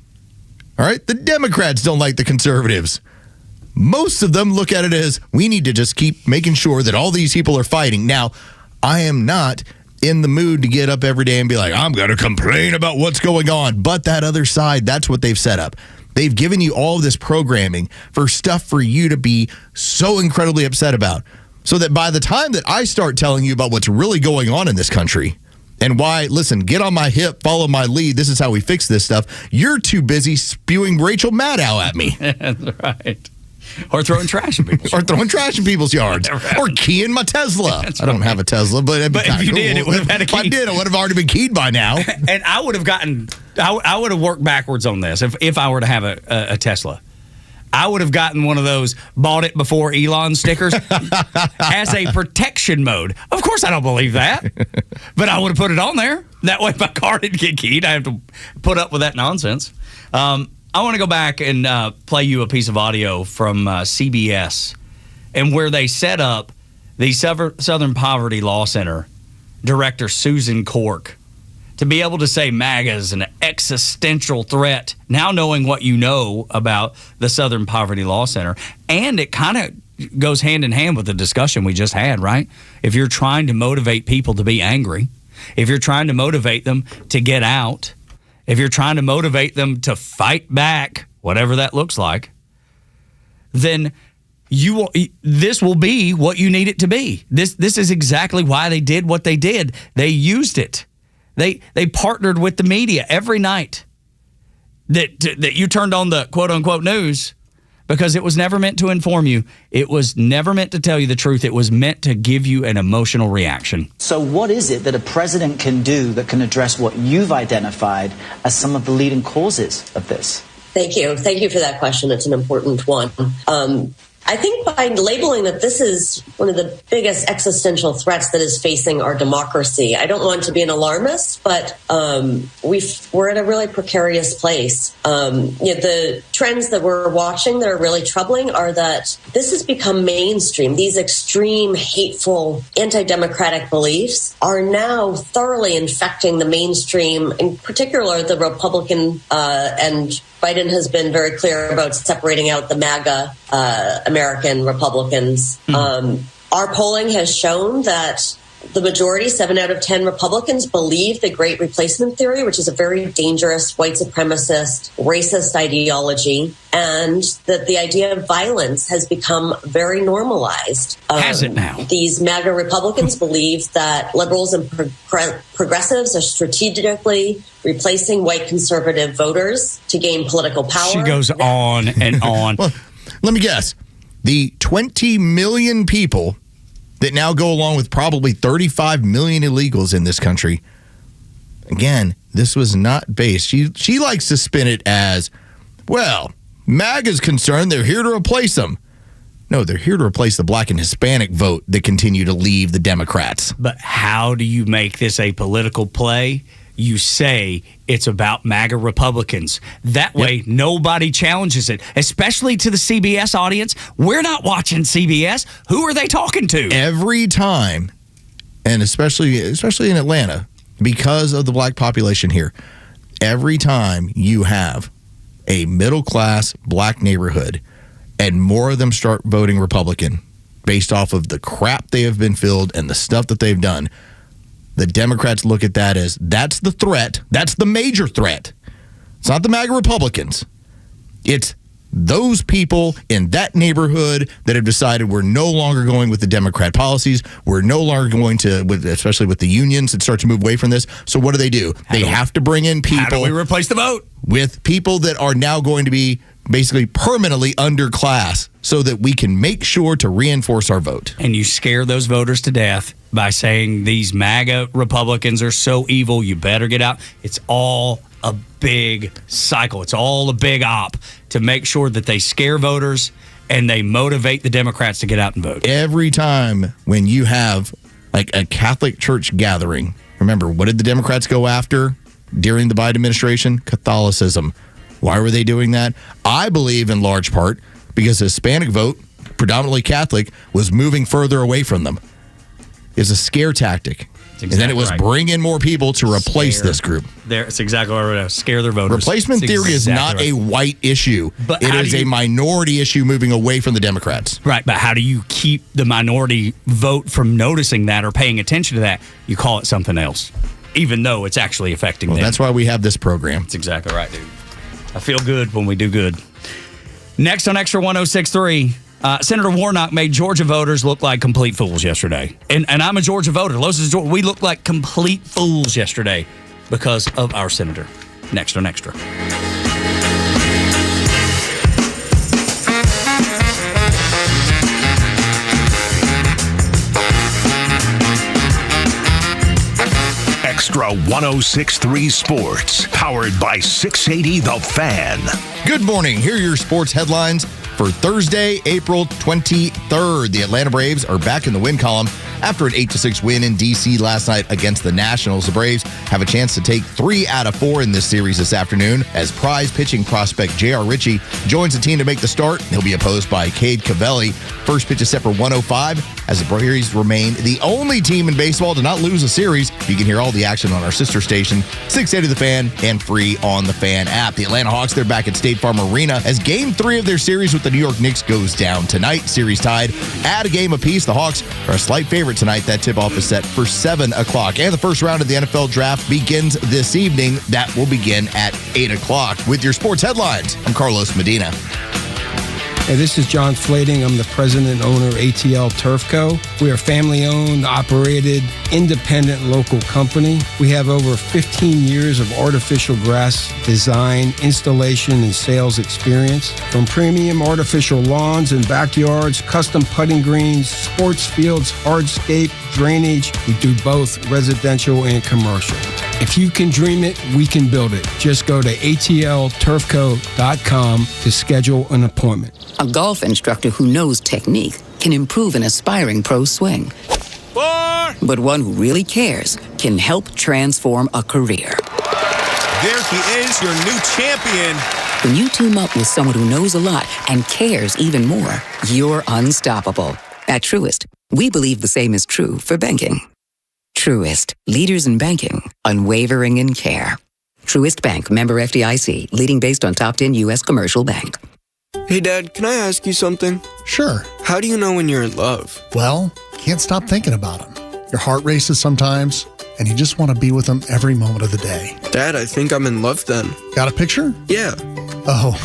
All right? The Democrats don't like the conservatives. Most of them look at it as, we need to just keep making sure that all these people are fighting. Now, I am not in the mood to get up every day and be like, I'm going to complain about what's going on. But that other side, that's what they've set up. They've given you all this programming for stuff for you to be so incredibly upset about. So that by the time that I start telling you about what's really going on in this country, and why, listen, get on my hip, follow my lead, this is how we fix this stuff, you're too busy spewing Rachel Maddow at me. That's right. Or throwing trash in people's yards. Or throwing trash in people's yards. Or keying my Tesla. That's I don't have a Tesla, but if you did, it would have had a key. If I did, it would have already been keyed by now. And I would have worked backwards on this if I were to have a Tesla. I would have gotten one of those bought it before Elon stickers as a protection mode. Of course, I don't believe that, but I would have put it on there. That way my car didn't get keyed. I have to put up with that nonsense. I want to go back and play you a piece of audio from CBS and where they set up the Southern Poverty Law Center director, Susan Cork, to be able to say MAGA is an existential threat, now knowing what you know about the Southern Poverty Law Center. And it kind of goes hand in hand with the discussion we just had, right? If you're trying to motivate people to be angry, if you're trying to motivate them to get out, if you're trying to motivate them to fight back, whatever that looks like, then this will be what you need it to be. This is exactly why they did what they did. They used it. They partnered with the media every night that you turned on the quote-unquote news because it was never meant to inform you. It was never meant to tell you the truth. It was meant to give you an emotional reaction. So what is it that a president can do that can address what you've identified as some of the leading causes of this? Thank you. Thank you for that question. It's an important one. I think by labeling that this is one of the biggest existential threats that is facing our democracy, I don't want to be an alarmist, but we're in a really precarious place. The trends that we're watching that are really troubling are that this has become mainstream. These extreme, hateful, anti-democratic beliefs are now thoroughly infecting the mainstream, in particular the Republican and Biden has been very clear about separating out the MAGA American Republicans. Our polling has shown that the majority, 7 out of 10 Republicans, believe the Great Replacement theory, which is a very dangerous white supremacist, racist ideology, and that the idea of violence has become very normalized. Has it now? These MAGA Republicans believe that liberals and progressives are strategically replacing white conservative voters to gain political power. She goes on and on. Well, let me guess. The 20 million people that now go along with probably 35 million illegals in this country. Again, this was not based. She likes to spin it as, well, MAGA's concerned they're here to replace them. No, they're here to replace the black and Hispanic vote that continue to leave the Democrats. But how do you make this a political play? You say it's about MAGA Republicans. That way, nobody challenges it, especially to the CBS audience. We're not watching CBS. Who are they talking to? Every time, and especially in Atlanta, because of the black population here, every time you have a middle-class black neighborhood and more of them start voting Republican based off of the crap they have been filled and the stuff that they've done, the Democrats look at that as that's the threat. That's the major threat. It's not the MAGA Republicans. It's those people in that neighborhood that have decided we're no longer going with the Democrat policies. We're no longer going to, especially with the unions, that start to move away from this. So what do? They have to bring in people. How do we replace the vote? With people that are now going to be basically permanently underclass so that we can make sure to reinforce our vote. And you scare those voters to death by saying these MAGA Republicans are so evil, you better get out. It's all a big cycle. It's all a big op to make sure that they scare voters and they motivate the Democrats to get out and vote. Every time when you have like a Catholic church gathering, remember, what did the Democrats go after during the Biden administration? Catholicism. Why were they doing that? I believe in large part because the Hispanic vote, predominantly Catholic, was moving further away from them. It's a scare tactic. Exactly, and then it was bring in more people to replace this group. It's exactly what we're going to scare their voters. Replacement theory is not a white issue. But it is a minority issue moving away from the Democrats. Right, but how do you keep the minority vote from noticing that or paying attention to that? You call it something else, even though it's actually affecting them. That's why we have this program. That's exactly right, dude. I feel good when we do good. Next on Extra 106.3, Senator Warnock made Georgia voters look like complete fools yesterday. And I'm a Georgia voter. Los is Georgia. We looked like complete fools yesterday because of our senator. Next on Extra. Extra 106.3 Sports, powered by 680 The Fan. Good morning. Here are your sports headlines for Thursday, April 23rd. The Atlanta Braves are back in the win column after an 8-6 win in D.C. last night against the Nationals. The Braves have a chance to take 3 out of 4 in this series this afternoon as prize pitching prospect J.R. Ritchie joins the team to make the start. He'll be opposed by Cade Cavelli. First pitch is set for 105 as the Braves remain the only team in baseball to not lose a series. You can hear all the action on our sister station, 680 The Fan, and free on the Fan app. The Atlanta Hawks, they're back at State Farm Arena as Game 3 of their series with the New York Knicks goes down tonight. Series tied at a game apiece. The Hawks are a slight favorite tonight. That tip-off is set for 7 o'clock. And the first round of the NFL Draft begins this evening. That will begin at 8 o'clock. With your sports headlines, I'm Carlos Medina. Hey, this is John Flading. I'm the president and owner of ATL Turf Co. We are a family-owned, operated, independent local company. We have over 15 years of artificial grass design, installation, and sales experience. From premium artificial lawns and backyards, custom putting greens, sports fields, hardscape, drainage. We do both residential and commercial. If you can dream it, we can build it. Just go to atlturfco.com to schedule an appointment. A golf instructor who knows technique can improve an aspiring pro's swing. But one who really cares can help transform a career. There he is, your new champion. When you team up with someone who knows a lot and cares even more, you're unstoppable. At Truist, we believe the same is true for banking. Truist, leaders in banking, unwavering in care. Truist Bank, member FDIC, leading based on top 10 U.S. commercial bank. Hey, Dad, can I ask you something? Sure. How do you know when you're in love? Well, can't stop thinking about him. Your heart races sometimes, and you just want to be with him every moment of the day. Dad, I think I'm in love then. Got a picture? Yeah. Oh,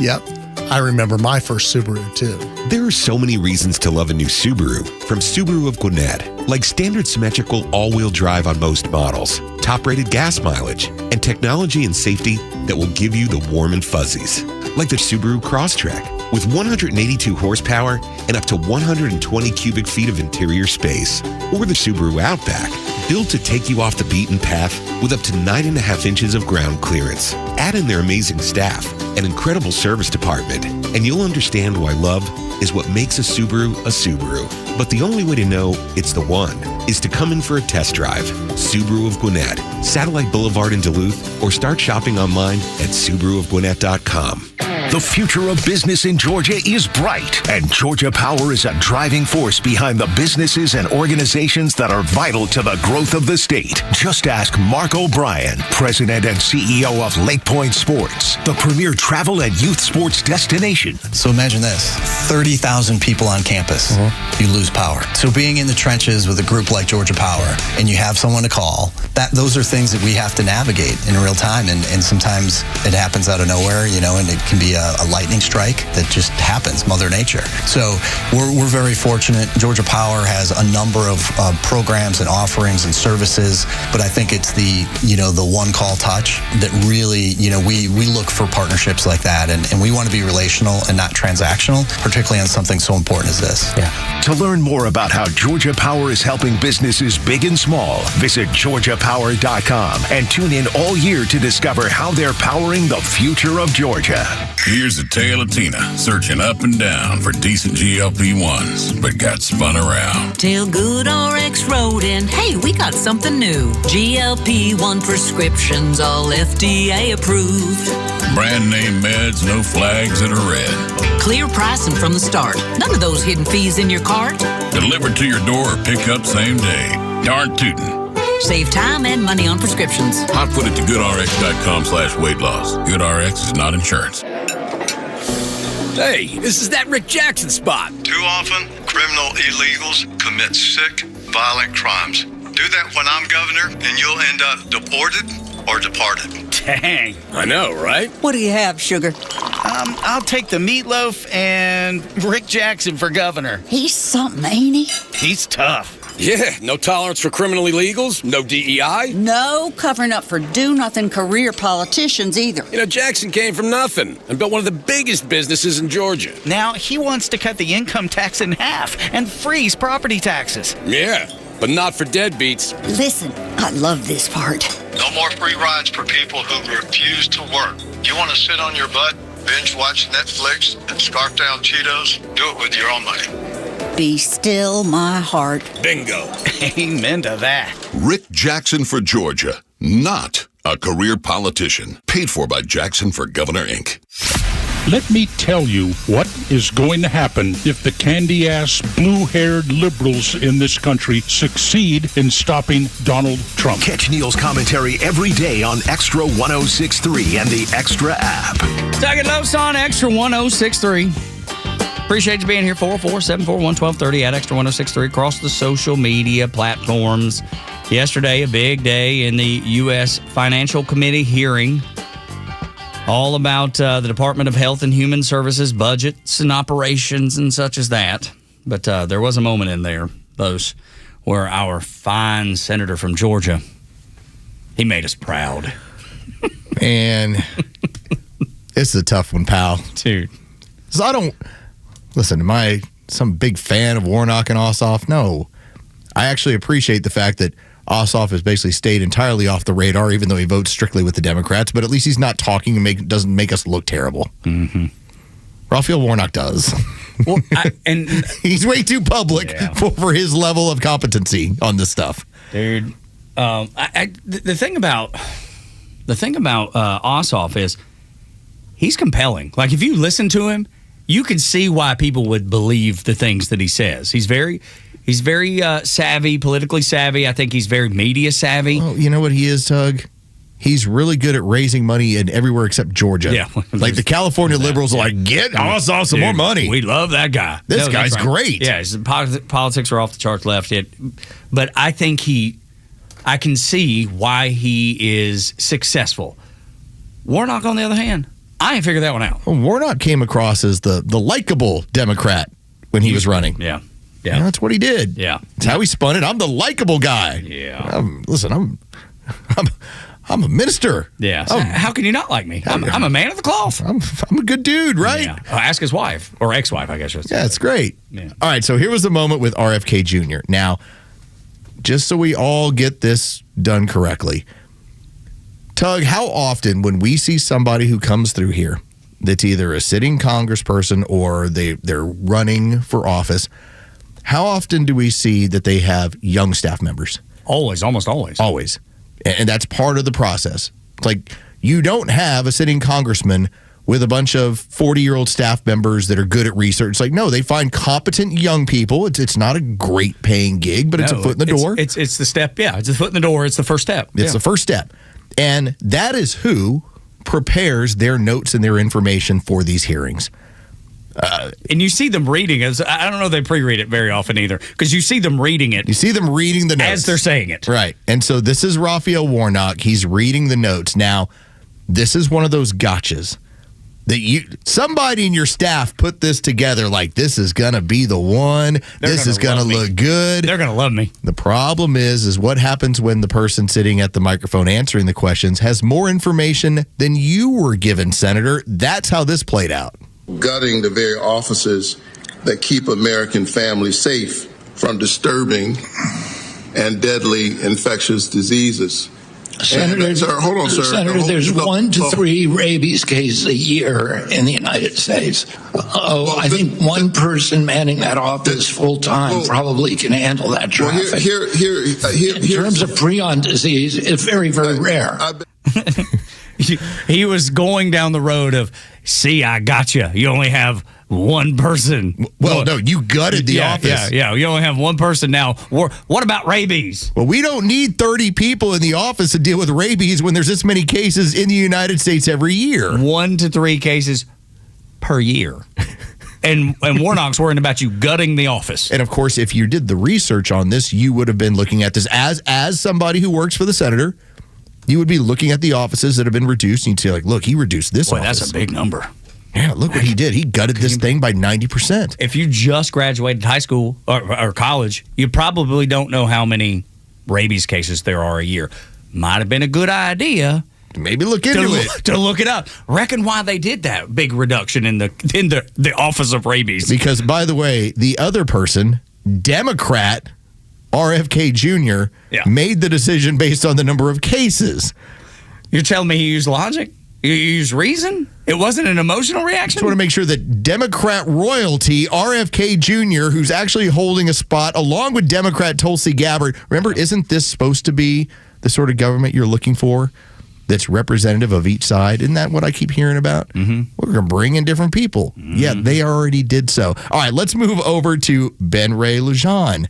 yep. I remember my first Subaru, too. There are so many reasons to love a new Subaru. From Subaru of Gwinnett, like standard symmetrical all-wheel drive on most models, top-rated gas mileage and technology and safety that will give you the warm and fuzzies. Like the Subaru Crosstrek with 182 horsepower and up to 120 cubic feet of interior space. Or the Subaru Outback, built to take you off the beaten path with up to 9.5 inches of ground clearance. Add in their amazing staff and incredible service department, and you'll understand why love is what makes a Subaru a Subaru. But the only way to know it's the one is to come in for a test drive. Subaru of Gwinnett, Satellite Boulevard in Duluth, or start shopping online at SubaruofGwinnett.com. The future of business in Georgia is bright, and Georgia Power is a driving force behind the businesses and organizations that are vital to the growth of the state. Just ask Mark O'Brien, President and CEO of Lake Point Sports, the premier travel and youth sports destination. So imagine this, 30,000 people on campus, you lose power. So being in the trenches with a group like Georgia Power, and you have someone to call, those are things that we have to navigate in real time, and sometimes it happens out of nowhere, and it can be a lightning strike that just happens, Mother Nature. So we're very fortunate. Georgia Power has a number of programs and offerings and services, but I think it's the one-call touch that really, we look for partnerships like that, and we want to be relational and not transactional, particularly on something so important as this. Yeah. To learn more about how Georgia Power is helping businesses big and small, visit GeorgiaPower.com and tune in all year to discover how they're powering the future of Georgia. Here's the tale of Tina, searching up and down for decent GLP-1s, but got spun around. Till Good RX wrote in, hey, we got something new. GLP-1 prescriptions, all FDA approved. Brand name meds, no flags that are red. Clear pricing from the start. None of those hidden fees in your cart. Delivered to your door or pick up same day. Darn tootin'. Save time and money on prescriptions. Hot foot it to goodrx.com/weight loss. GoodRx is not insurance. Hey, this is that Rick Jackson spot. Too often, criminal illegals commit sick, violent crimes. Do that when I'm governor, and you'll end up deported or departed. Dang. I know, right? What do you have, sugar? I'll take the meatloaf and Rick Jackson for governor. He's something, ain't he? He's tough. Yeah, no tolerance for criminal illegals, no DEI. No covering up for do-nothing career politicians either. Jackson came from nothing and built one of the biggest businesses in Georgia. Now he wants to cut the income tax in half and freeze property taxes. Yeah, but not for deadbeats. Listen, I love this part. No more free rides for people who refuse to work. You want to sit on your butt, binge watch Netflix, and scarf down Cheetos? Do it with your own money. Be still my heart. Bingo. Amen to that. Rick Jackson for Georgia, not a career politician. Paid for by Jackson for Governor, Inc. Let me tell you what is going to happen if the candy-ass, blue-haired liberals in this country succeed in stopping Donald Trump. Catch Neil's commentary every day on Extra 106.3 and the Extra app. Tug and Los on Extra 106.3. Appreciate you being here. 447411230 at Extra 106.3 across the social media platforms. Yesterday, a big day in the U.S. Financial Committee hearing, all about the Department of Health and Human Services budgets and operations and such as that. But there was a moment in there, those, where our fine senator from Georgia, he made us proud. And it's a tough one, pal. Dude. So I don't... Listen, am I some big fan of Warnock and Ossoff? No. I actually appreciate the fact that Ossoff has basically stayed entirely off the radar, even though he votes strictly with the Democrats, but at least he's not talking and doesn't make us look terrible. Mm-hmm. Raphael Warnock does. Well, and he's way too public for his level of competency on this stuff. Dude, the thing about Ossoff is he's compelling. Like, if you listen to him, you can see why people would believe the things that he says. He's very savvy, politically savvy. I think he's very media savvy. Oh, you know what he is, Tug? He's really good at raising money in everywhere except Georgia. Yeah. Like the California liberals are like, get Ossoff some more money. We love that guy. This guy's great. Yeah, his politics are off the charts left. But I think I can see why he is successful. Warnock, on the other hand, I ain't figured that one out. Well, Warnock came across as the likable Democrat when he was running. Yeah. That's what he did. Yeah. That's how he spun it. I'm the likable guy. Yeah. Listen, I'm a minister. Yeah. So how can you not like me? I'm a man of the cloth. I'm a good dude, right? Yeah. Ask his wife or ex-wife, I guess. Yeah, it's great. Yeah. All right, so here was the moment with RFK Jr. Now, just so we all get this done correctly, Tug, how often when we see somebody who comes through here that's either a sitting congressperson or they're running for office, how often do we see that they have young staff members? Always, almost always. Always. And that's part of the process. It's like you don't have a sitting congressman with a bunch of 40-year-old staff members that are good at research. It's like, no, they find competent young people. It's not a great paying gig, but it's a foot in the door. It's the step. Yeah, it's a foot in the door. It's the first step. It's the first step. And that is who prepares their notes and their information for these hearings. And you see them reading it. I don't know if they pre-read it very often either, because you see them reading it. You see them reading the notes. As they're saying it. Right. And so this is Raphael Warnock. He's reading the notes. Now, this is one of those gotchas that somebody in your staff put this together like, this is going to be the one. This is going to look good. They're going to love me. The problem is what happens when the person sitting at the microphone answering the questions has more information than you were given, Senator. That's how this played out. Gutting the very offices that keep American families safe from disturbing and deadly infectious diseases. Senator, hold on, sir. Senator, there's 1 to 3 rabies cases a year in the United States. I think one person manning that office full time probably can handle that traffic. In terms of prion disease, it's very, very rare. He was going down the road of, see, I got you. You only have one person. Well, no, you gutted the office. Yeah. You only have one person now. What about rabies? Well, we don't need 30 people in the office to deal with rabies when there's this many cases in the United States every year. 1 to 3 cases per year. And Warnock's worrying about you gutting the office. And of course, if you did the research on this, you would have been looking at this as somebody who works for the senator. You would be looking at the offices that have been reduced, and you'd say, like, look, he reduced this office. That's a big number. Yeah, look what he did. He gutted this thing by 90%. If you just graduated high school or college, you probably don't know how many rabies cases there are a year. Might have been a good idea. Maybe look into it. To look it up. Reckon why they did that big reduction in the Office of Rabies. Because, by the way, the other person, Democrat RFK Jr., made the decision based on the number of cases. You're telling me he used logic? You used reason? It wasn't an emotional reaction? Just want to make sure that Democrat royalty, RFK Jr., who's actually holding a spot, along with Democrat Tulsi Gabbard. Remember, isn't this supposed to be the sort of government you're looking for that's representative of each side? Isn't that what I keep hearing about? Mm-hmm. We're going to bring in different people. Mm-hmm. Yeah, they already did so. All right, let's move over to Ben Ray Lejeune.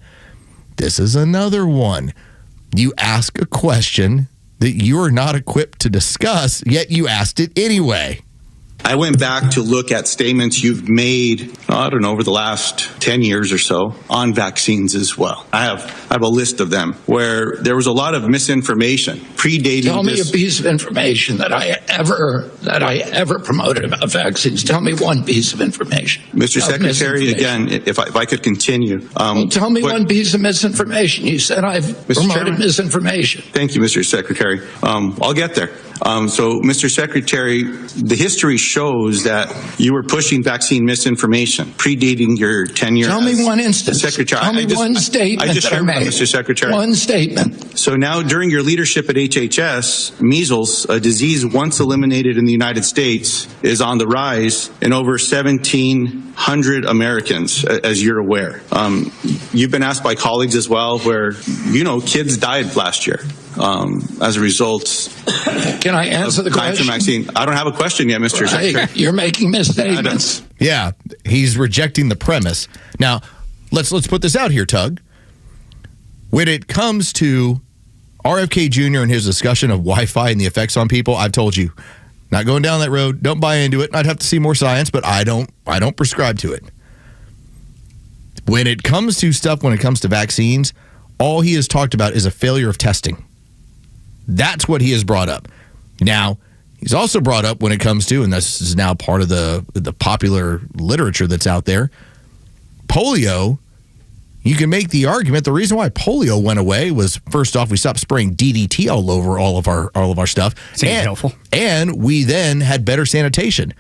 This is another one. You ask a question that you are not equipped to discuss, yet you asked it anyway. I went back to look at statements you've made, over the last 10 years or so on vaccines as well. I have a list of them where there was a lot of misinformation predating Tell me a piece of information that I ever promoted about vaccines. Tell me one piece of information. Mr. Secretary, again, if I could continue. Tell me one piece of misinformation. You said I've promoted misinformation. Thank you, Mr. Secretary. I'll get there. So, Mr. Secretary, the history shows that you were pushing vaccine misinformation predating your tenure. Tell me one instance. Secretary, Tell me one statement that I made. Mr. Secretary. One statement. So now, during your leadership at HHS, measles, a disease once eliminated in the United States, is on the rise in over 1,700 Americans, as you're aware. You've been asked by colleagues as well where, kids died last year as a result. Can I answer the question? Vaccine. I don't have a question yet, Mr. Secretary. You're making misstatements. Yeah, he's rejecting the premise. Now, let's put this out here, Tug. When it comes to RFK Jr. and his discussion of Wi-Fi and the effects on people, I've told you, not going down that road. Don't buy into it. I'd have to see more science, but I don't prescribe to it. When it comes to vaccines, all he has talked about is a failure of testing. That's what he has brought up. Now, he's also brought up when it comes to, and this is now part of the popular literature that's out there, polio, you can make the argument the reason why polio went away was, first off, we stopped spraying DDT all over all of our stuff. Seems helpful. And we then had better sanitation.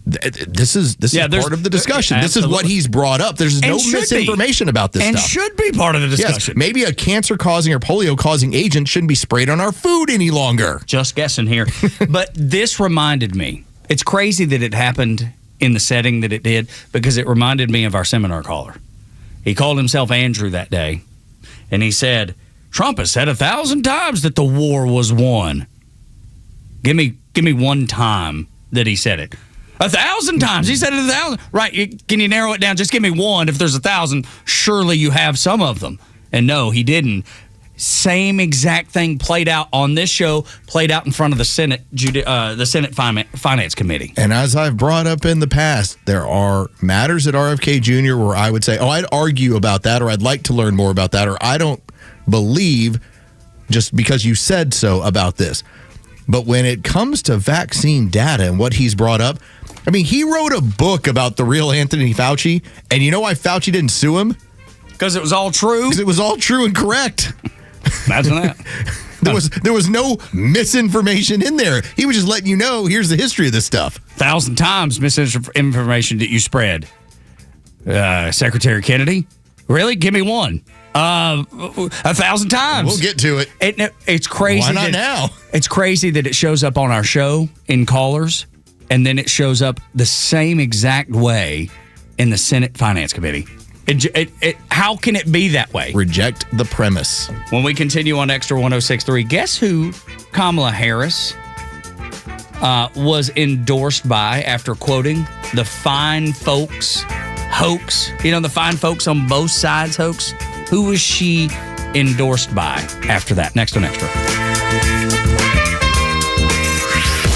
This is part of the discussion. Absolutely. This is what he's brought up. There's no misinformation about this stuff. And should be part of the discussion. Yes, maybe a cancer-causing or polio-causing agent shouldn't be sprayed on our food any longer. Just guessing here. But this reminded me. It's crazy that it happened in the setting that it did, because it reminded me of our seminar caller. He called himself Andrew that day, and he said, Trump has said 1,000 times that the war was won. Give me one time that he said it. 1,000 times. He said it 1,000. Right. Can you narrow it down? Just give me one. If there's 1,000, surely you have some of them. And no, he didn't. Same exact thing played out on this show, played out in front of the Senate Finance Committee. And as I've brought up in the past, there are matters at RFK Jr. where I would say, I'd argue about that, or I'd like to learn more about that, or I don't believe just because you said so about this. But when it comes to vaccine data and what he's brought up, I mean, he wrote a book about the real Anthony Fauci, and you know why Fauci didn't sue him? Because it was all true? Because it was all true and correct. Imagine that. There was no misinformation in there. He was just letting you know, here's the history of this stuff. 1,000 times misinformation that you spread. Secretary Kennedy? Really? Give me one. 1,000 times. We'll get to it. It's crazy. Why not now? It's crazy that it shows up on our show in callers, and then it shows up the same exact way in the Senate Finance Committee. How can it be that way? Reject the premise. When we continue on Extra 106.3, guess who Kamala Harris was endorsed by after quoting the fine folks hoax? You know, the fine folks on both sides hoax? Who was she endorsed by after that? Next on Extra.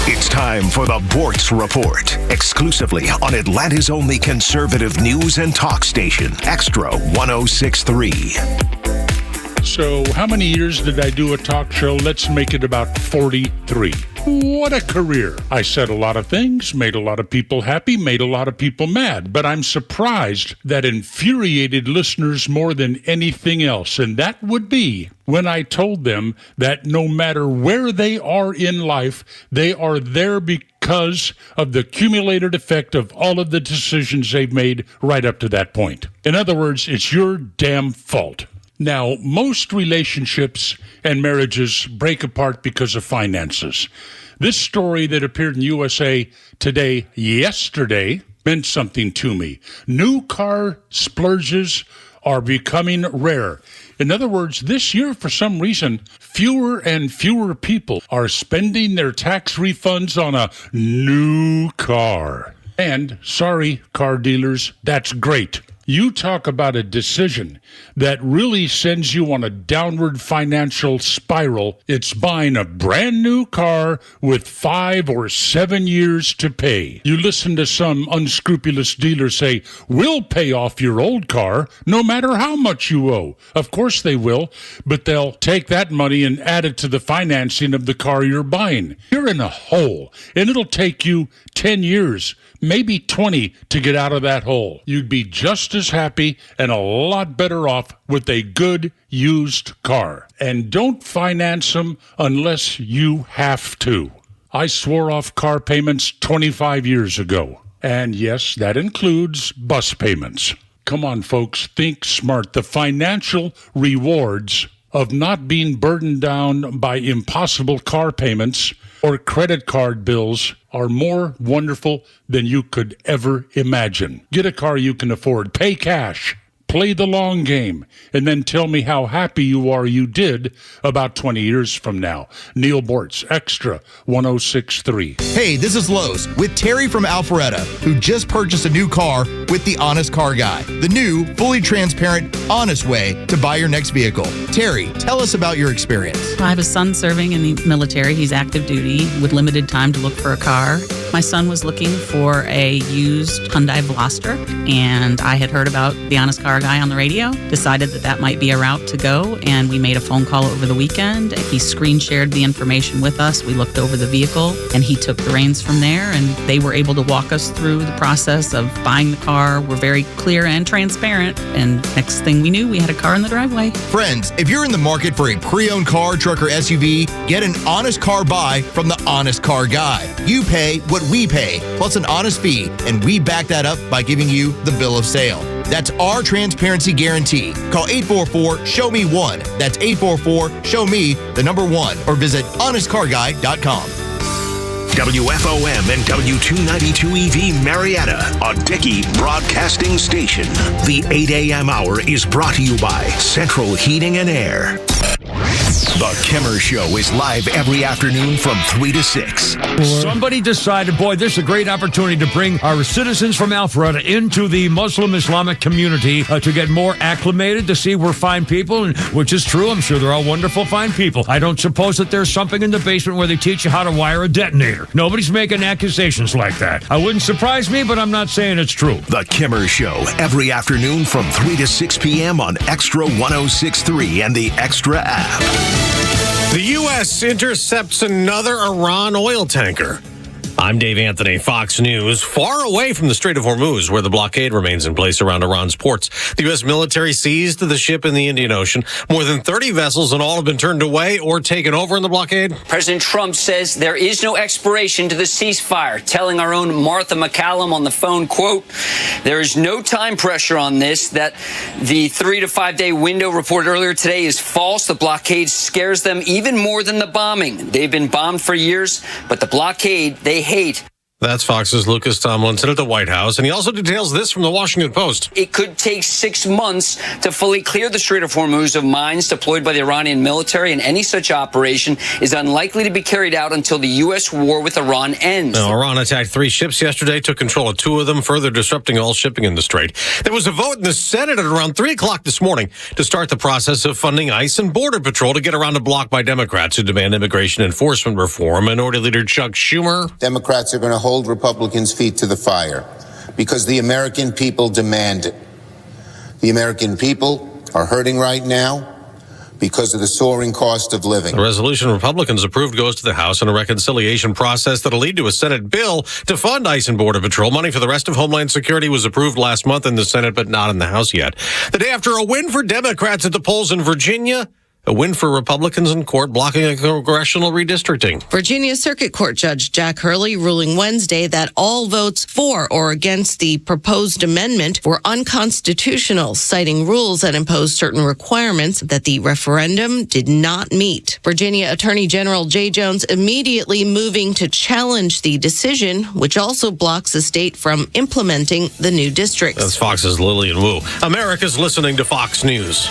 It's time for the Bortz Report, exclusively on Atlanta's only conservative news and talk station, Extra 106.3. So, how many years did I do a talk show? Let's make it about 43. What a career. I said a lot of things, made a lot of people happy, made a lot of people mad, but I'm surprised that infuriated listeners more than anything else, and that would be when I told them that no matter where they are in life, they are there because of the cumulated effect of all of the decisions they've made right up to that point. In other words, it's your damn fault. Now, most relationships and marriages break apart because of finances. This story that appeared in USA Today yesterday meant something to me. New car splurges are becoming rare. In other words, this year, for some reason, fewer and fewer people are spending their tax refunds on a new car. And, sorry, car dealers, that's great. You talk about a decision that really sends you on a downward financial spiral. It's buying a brand new car with 5 or 7 years to pay. You listen to some unscrupulous dealer say, we'll pay off your old car no matter how much you owe. Of course they will, but they'll take that money and add it to the financing of the car you're buying. You're in a hole, and it'll take you 10 years, maybe 20 to get out of that hole. You'd be just as happy and a lot better off with a good used car. And don't finance them unless you have to. I swore off car payments 25 years ago. And yes, that includes bus payments. Come on, folks, think smart. The financial rewards of not being burdened down by impossible car payments or credit card bills are more wonderful than you could ever imagine. Get a car you can afford. Pay cash. Play the long game, and then tell me how happy you are you did about 20 years from now. Neil Bortz, Extra 106.3. Hey, this is Los with Terry from Alpharetta, who just purchased a new car with the Honest Car Guy, the new, fully transparent, honest way to buy your next vehicle. Terry, tell us about your experience. I have a son serving in the military. He's active duty with limited time to look for a car. My son was looking for a used Hyundai Veloster, and I had heard about the Honest Car Guy on the radio, decided that might be a route to go, and we made a phone call over the weekend. He screen shared the information with us. We looked over the vehicle, and he took the reins from there, and they were able to walk us through the process of buying the car. We're very clear and transparent, and next thing we knew, we had a car in the driveway. Friends, if you're in the market for a pre-owned car, truck, or SUV, get an honest car buy from the Honest Car Guy. You pay what we pay, plus an honest fee, and we back that up by giving you the bill of sale. That's our transparency guarantee. Call 844-SHOW-ME-1. That's 844-SHOW-ME, the number 1, or visit honestcarguy.com. WFOM and W292EV Marietta, a Dickey broadcasting station. The 8 a.m. hour is brought to you by Central Heating and Air. The Kimmer Show is live every afternoon from 3 to 6. Somebody decided, boy, this is a great opportunity to bring our citizens from Alpharetta into the Muslim Islamic community to get more acclimated, to see we're fine people, and, which is true. I'm sure they're all wonderful, fine people. I don't suppose that there's something in the basement where they teach you how to wire a detonator. Nobody's making accusations like that. I wouldn't surprise me, but I'm not saying it's true. The Kimmer Show, every afternoon from 3 to 6 p.m. on Extra 106.3 and the Extra app. The U.S. intercepts another Iran oil tanker. I'm Dave Anthony, Fox News. Far away from the Strait of Hormuz, where the blockade remains in place around Iran's ports, the U.S. military seized the ship in the Indian Ocean. More than 30 vessels in all have been turned away or taken over in the blockade. President Trump says there is no expiration to the ceasefire, telling our own Martha McCallum on the phone, quote, there is no time pressure on this, that the 3 to 5 day window reported earlier today is false. The blockade scares them even more than the bombing. They've been bombed for years, but the blockade they hate. That's Fox's Lucas Tomlinson at the White House, and he also details this from the Washington Post. It could take 6 months to fully clear the Strait of Hormuz of mines deployed by the Iranian military, and any such operation is unlikely to be carried out until the U.S. war with Iran ends. Now, Iran attacked 3 ships yesterday, took control of 2 of them, further disrupting all shipping in the Strait. There was a vote in the Senate at around 3 o'clock this morning to start the process of funding ICE and Border Patrol to get around a block by Democrats who demand immigration enforcement reform. Minority Leader Chuck Schumer. Democrats are going to hold Republicans' feet to the fire because the American people demand it. The American people are hurting right now because of the soaring cost of living. The resolution Republicans approved goes to the House in a reconciliation process that'll lead to a Senate bill to fund ICE and Border Patrol. Money for the rest of Homeland Security was approved last month in the Senate, but not in the House yet. The day after a win for Democrats at the polls in Virginia, a win for Republicans in court blocking a congressional redistricting. Virginia Circuit Court Judge Jack Hurley ruling Wednesday that all votes for or against the proposed amendment were unconstitutional, citing rules that impose certain requirements that the referendum did not meet. Virginia Attorney General Jay Jones immediately moving to challenge the decision, which also blocks the state from implementing the new districts. That's Fox's Lillian Wu. America's listening to Fox News.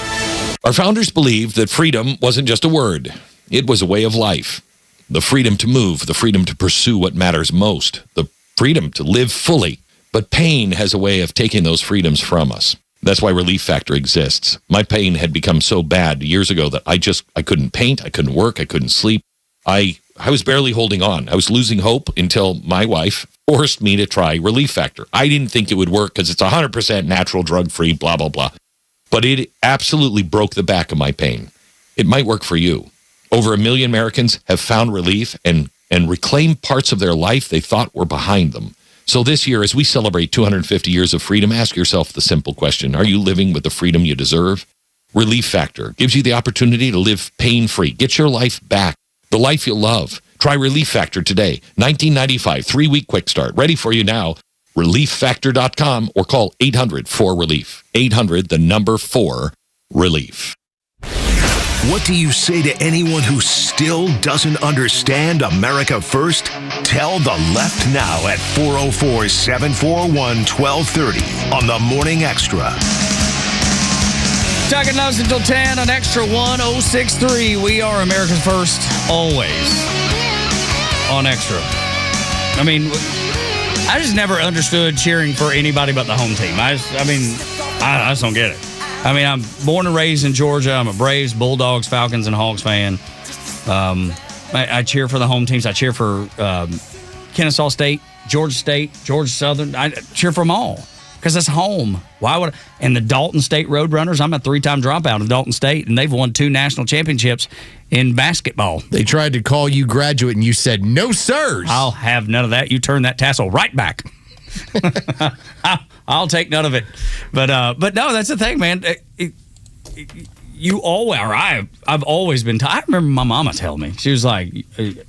Our founders believed that freedom wasn't just a word. It was a way of life. The freedom to move, the freedom to pursue what matters most, the freedom to live fully. But pain has a way of taking those freedoms from us. That's why Relief Factor exists. My pain had become so bad years ago that I couldn't paint, I couldn't work, I couldn't sleep. I was barely holding on. I was losing hope until my wife forced me to try Relief Factor. I didn't think it would work because it's 100% natural, drug-free, blah, blah, blah. But it absolutely broke the back of my pain. It might work for you. Over 1 million Americans have found relief and reclaimed parts of their life they thought were behind them. So this year, as we celebrate 250 years of freedom, ask yourself the simple question: are you living with the freedom you deserve? Relief Factor gives you the opportunity to live pain-free. Get your life back, the life you love. Try Relief Factor today. $19.95, 3-week quick start. Ready for you now. ReliefFactor.com or call 800-4RELIEF. 800-4-RELIEF. What do you say to anyone who still doesn't understand America First? Tell the left now at 404-741-1230 on the Morning Xtra. Tug and Los until 10 on Extra 1063. We are America's First, always on Extra. I mean, I just never understood cheering for anybody but the home team. I just don't get it. I mean, I'm born and raised in Georgia. I'm a Braves, Bulldogs, Falcons, and Hawks fan. I cheer for the home teams. I cheer for Kennesaw State, Georgia Southern. I cheer for them all because it's home. Why would and the Dalton State Roadrunners? I'm a 3-time dropout of Dalton State, and they've won 2 national championships in basketball. They tried to call you graduate, and you said, no, sirs. I'll have none of that. You turn that tassel right back. I'll take none of it. But no, that's the thing, man. I've always been. I remember my mama telling me, she was like,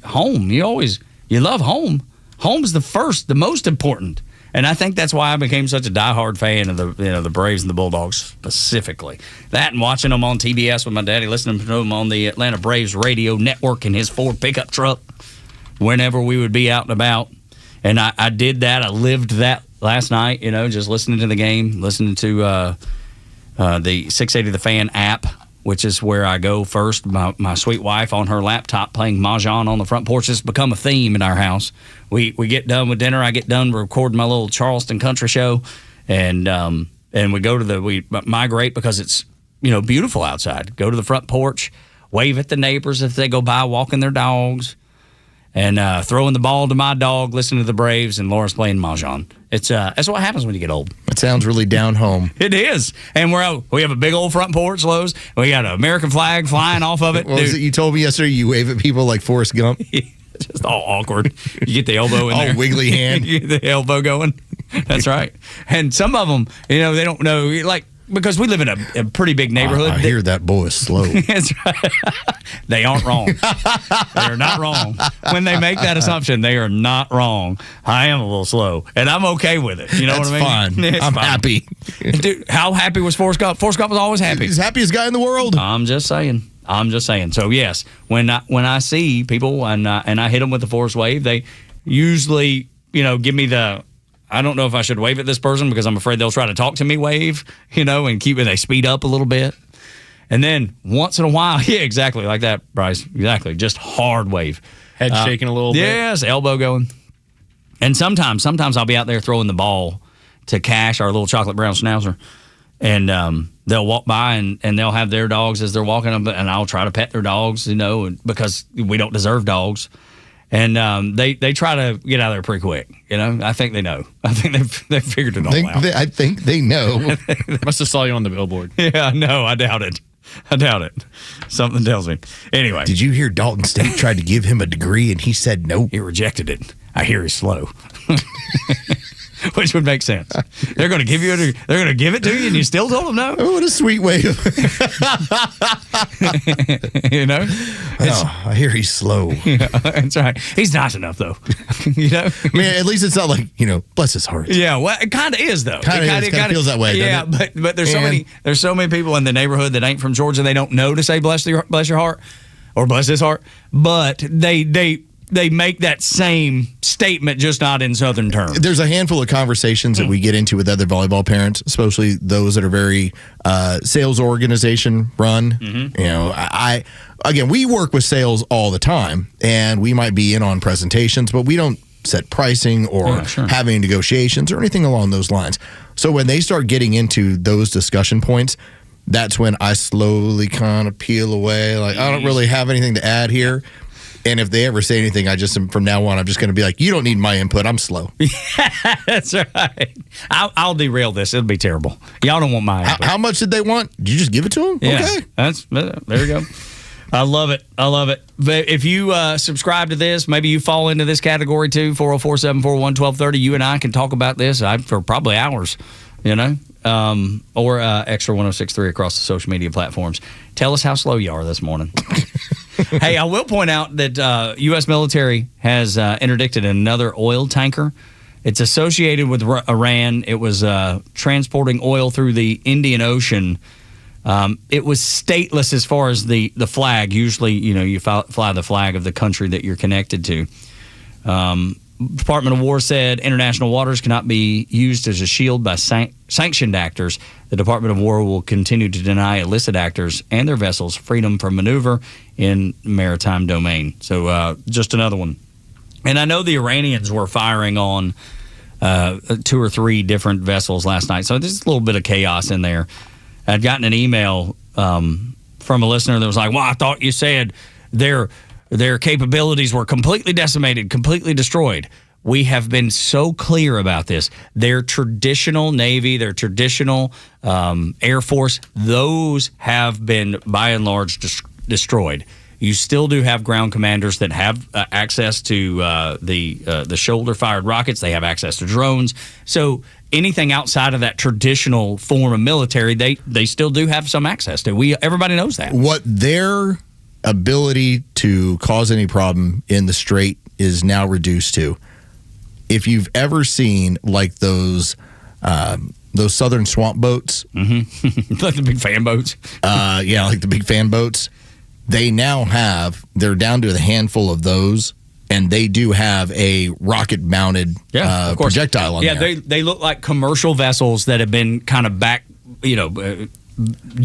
"Home. You love home. Home's the most important." And I think that's why I became such a diehard fan of the Braves and the Bulldogs specifically. That and watching them on TBS with my daddy, listening to them on the Atlanta Braves radio network in his Ford pickup truck whenever we would be out and about. And I did that. I lived that last night, just listening to the game, listening to the 680 The Fan app, which is where I go first. My sweet wife on her laptop playing Mahjong on the front porch. It's become a theme in our house. We get done with dinner. I get done recording my little Charleston country show, and we go to we migrate because it's beautiful outside. Go to the front porch, wave at the neighbors if they go by walking their dogs, and throwing the ball to my dog, listening to the Braves, and Laura's playing Mahjong. That's what happens when you get old. That sounds really down home. It is. And we have a big old front porch, Lowe's. We got an American flag flying off of it. What was it you told me yesterday? You wave at people like Forrest Gump? Just all awkward. You get the elbow in there. All wiggly hand. You get the elbow going. That's right. And some of them, they don't know, because we live in a pretty big neighborhood. I hear that boy is slow. That's right. They aren't wrong. They are not wrong. When they make that assumption, they are not wrong. I am a little slow, and I'm okay with it. You know what I mean? Fine. I'm happy. Dude, how happy was Forrest Gump? Forrest Gump was always happy. He's the happiest guy in the world. I'm just saying. So yes, when I see people and I hit them with the Forrest wave, they usually give me the, I don't know if I should wave at this person because I'm afraid they'll try to talk to me wave, and they speed up a little bit. And then once in a while, yeah, exactly like that, Bryce. Exactly. Just hard wave. Head shaking a little bit. Yes, elbow going. And sometimes I'll be out there throwing the ball to Cash, our little chocolate brown schnauzer. And they'll walk by and they'll have their dogs as they're walking them, and I'll try to pet their dogs, because we don't deserve dogs. And they try to get out of there pretty quick. I think they know. I think they've figured it all out. I think they know. Must have saw you on the billboard. Yeah, no, I doubt it. Something tells me. Anyway. Did you hear Dalton State tried to give him a degree and he said no? He rejected it. I hear he's slow. Which would make sense. They're going to give it to you, and you still told them no. Oh, what a sweet way of. I hear he's slow. Yeah, that's right. He's nice enough, though. I mean, at least it's not like bless his heart. Yeah, well, it kind of is though. Kind of feels that way. Yeah, but there's so many people in the neighborhood that ain't from Georgia. They don't know to say bless your heart or bless his heart, but they make that same statement, just not in Southern terms. There's a handful of conversations that we get into with other volleyball parents, especially those that are very sales organization run. Mm-hmm. We work with sales all the time, and we might be in on presentations, but we don't set pricing or have any negotiations or anything along those lines. So when they start getting into those discussion points, that's when I slowly kind of peel away. Like, I don't really have anything to add here. And if they ever say anything, from now on, I'm just going to be like, you don't need my input. I'm slow. That's right. I'll derail this. It'll be terrible. Y'all don't want my input. How much did they want? Did you just give it to them? Yeah, okay. There you go. I love it. But if you subscribe to this, maybe you fall into this category too, 404-741-1230. You and I can talk about this for probably hours, or Extra 106.3 across the social media platforms. Tell us how slow you are this morning. Hey, I will point out that U.S. military has interdicted another oil tanker. It's associated with Iran. It was transporting oil through the Indian Ocean. It was stateless as far as the flag. Usually, you fly the flag of the country that you're connected to. Department of War said international waters cannot be used as a shield by sanctioned actors. The Department of War will continue to deny illicit actors and their vessels freedom from maneuver in maritime domain. So just another one. And I know the Iranians were firing on 2 or 3 different vessels last night. So there's a little bit of chaos in there. I'd gotten an email from a listener that was like, well, I thought you said their capabilities were completely decimated, completely destroyed. we have been so clear about this. Their traditional Navy, their traditional Air Force, those have been by and large destroyed. You still do have ground commanders that have access to the shoulder-fired rockets. They have access to drones. So anything outside of that traditional form of military, they still do have some access to. Everybody knows that. What their ability to cause any problem in the Strait is now reduced to. If you've ever seen like those southern swamp boats, like the big fan boats, like the big fan boats, they're down to a handful of those, and they do have a rocket-mounted projectile on there. Yeah, they look like commercial vessels that have been kind of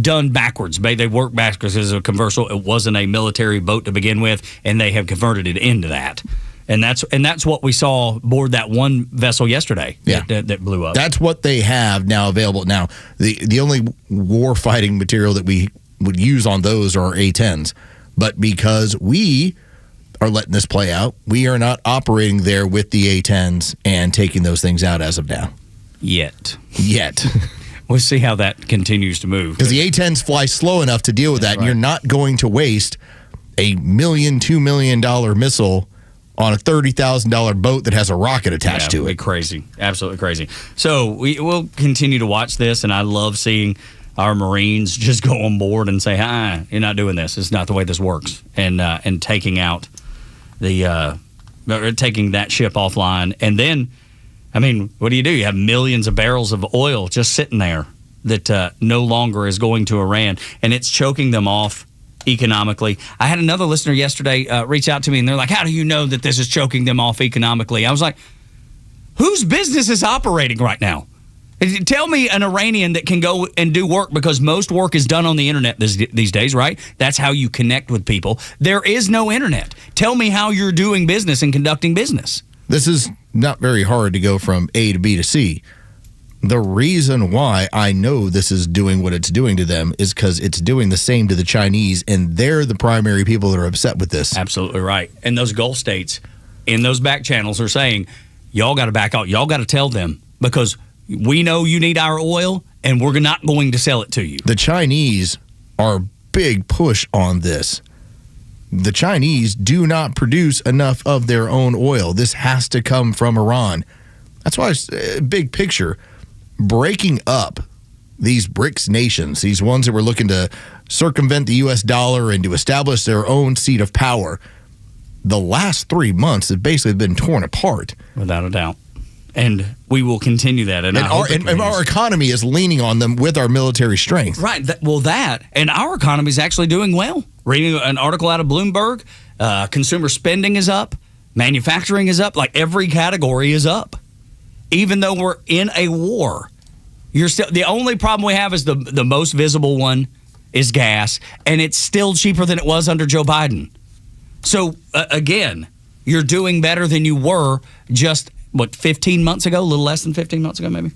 done backwards. They work backwards as a commercial. It wasn't a military boat to begin with, and they have converted it into that. And that's what we saw aboard that one vessel yesterday that blew up. That's what they have now available. Now, the only war fighting material that we would use on those are A-10s. But because we are letting this play out, we are not operating there with the A-10s and taking those things out as of now. Yet. We'll see how that continues to move. Because the A-10s fly slow enough to deal with that, and you're not going to waste $1 million, $2 million missile on a $30,000 boat that has a rocket attached to it. Crazy. Absolutely crazy. So we'll continue to watch this, and I love seeing our Marines just go on board and say, you're not doing this. It's not the way this works. And taking out taking that ship offline. And then, what do? You have millions of barrels of oil just sitting there that no longer is going to Iran, and it's choking them off economically. I had another listener yesterday reach out to me, and they're like, how do you know that this is choking them off economically? I was like, whose business is operating right now? Tell me an Iranian that can go and do work, because most work is done on the internet these days, right? That's how you connect with people. There is no internet. Tell me how you're doing business and conducting business. This is not very hard to go from A to B to C. The reason why I know this is doing what it's doing to them is because it's doing the same to the Chinese, and they're the primary people that are upset with this. Absolutely right. And those Gulf states in those back channels are saying, y'all got to back out. Y'all got to tell them, because we know you need our oil, and we're not going to sell it to you. The Chinese are big push on this. The Chinese do not produce enough of their own oil. This has to come from Iran. That's why it's big picture. Breaking up these BRICS nations, these ones that were looking to circumvent the U.S. dollar and to establish their own seat of power, the last 3 months have basically been torn apart. Without a doubt. And we will continue that. And our economy is leaning on them with our military strength. Right. And our economy is actually doing well. Reading an article out of Bloomberg, consumer spending is up, manufacturing is up, like every category is up. Even though we're in a war, the only problem we have is the most visible one is gas, and it's still cheaper than it was under Joe Biden. So, again, you're doing better than you were just, 15 months ago? A little less than 15 months ago, maybe?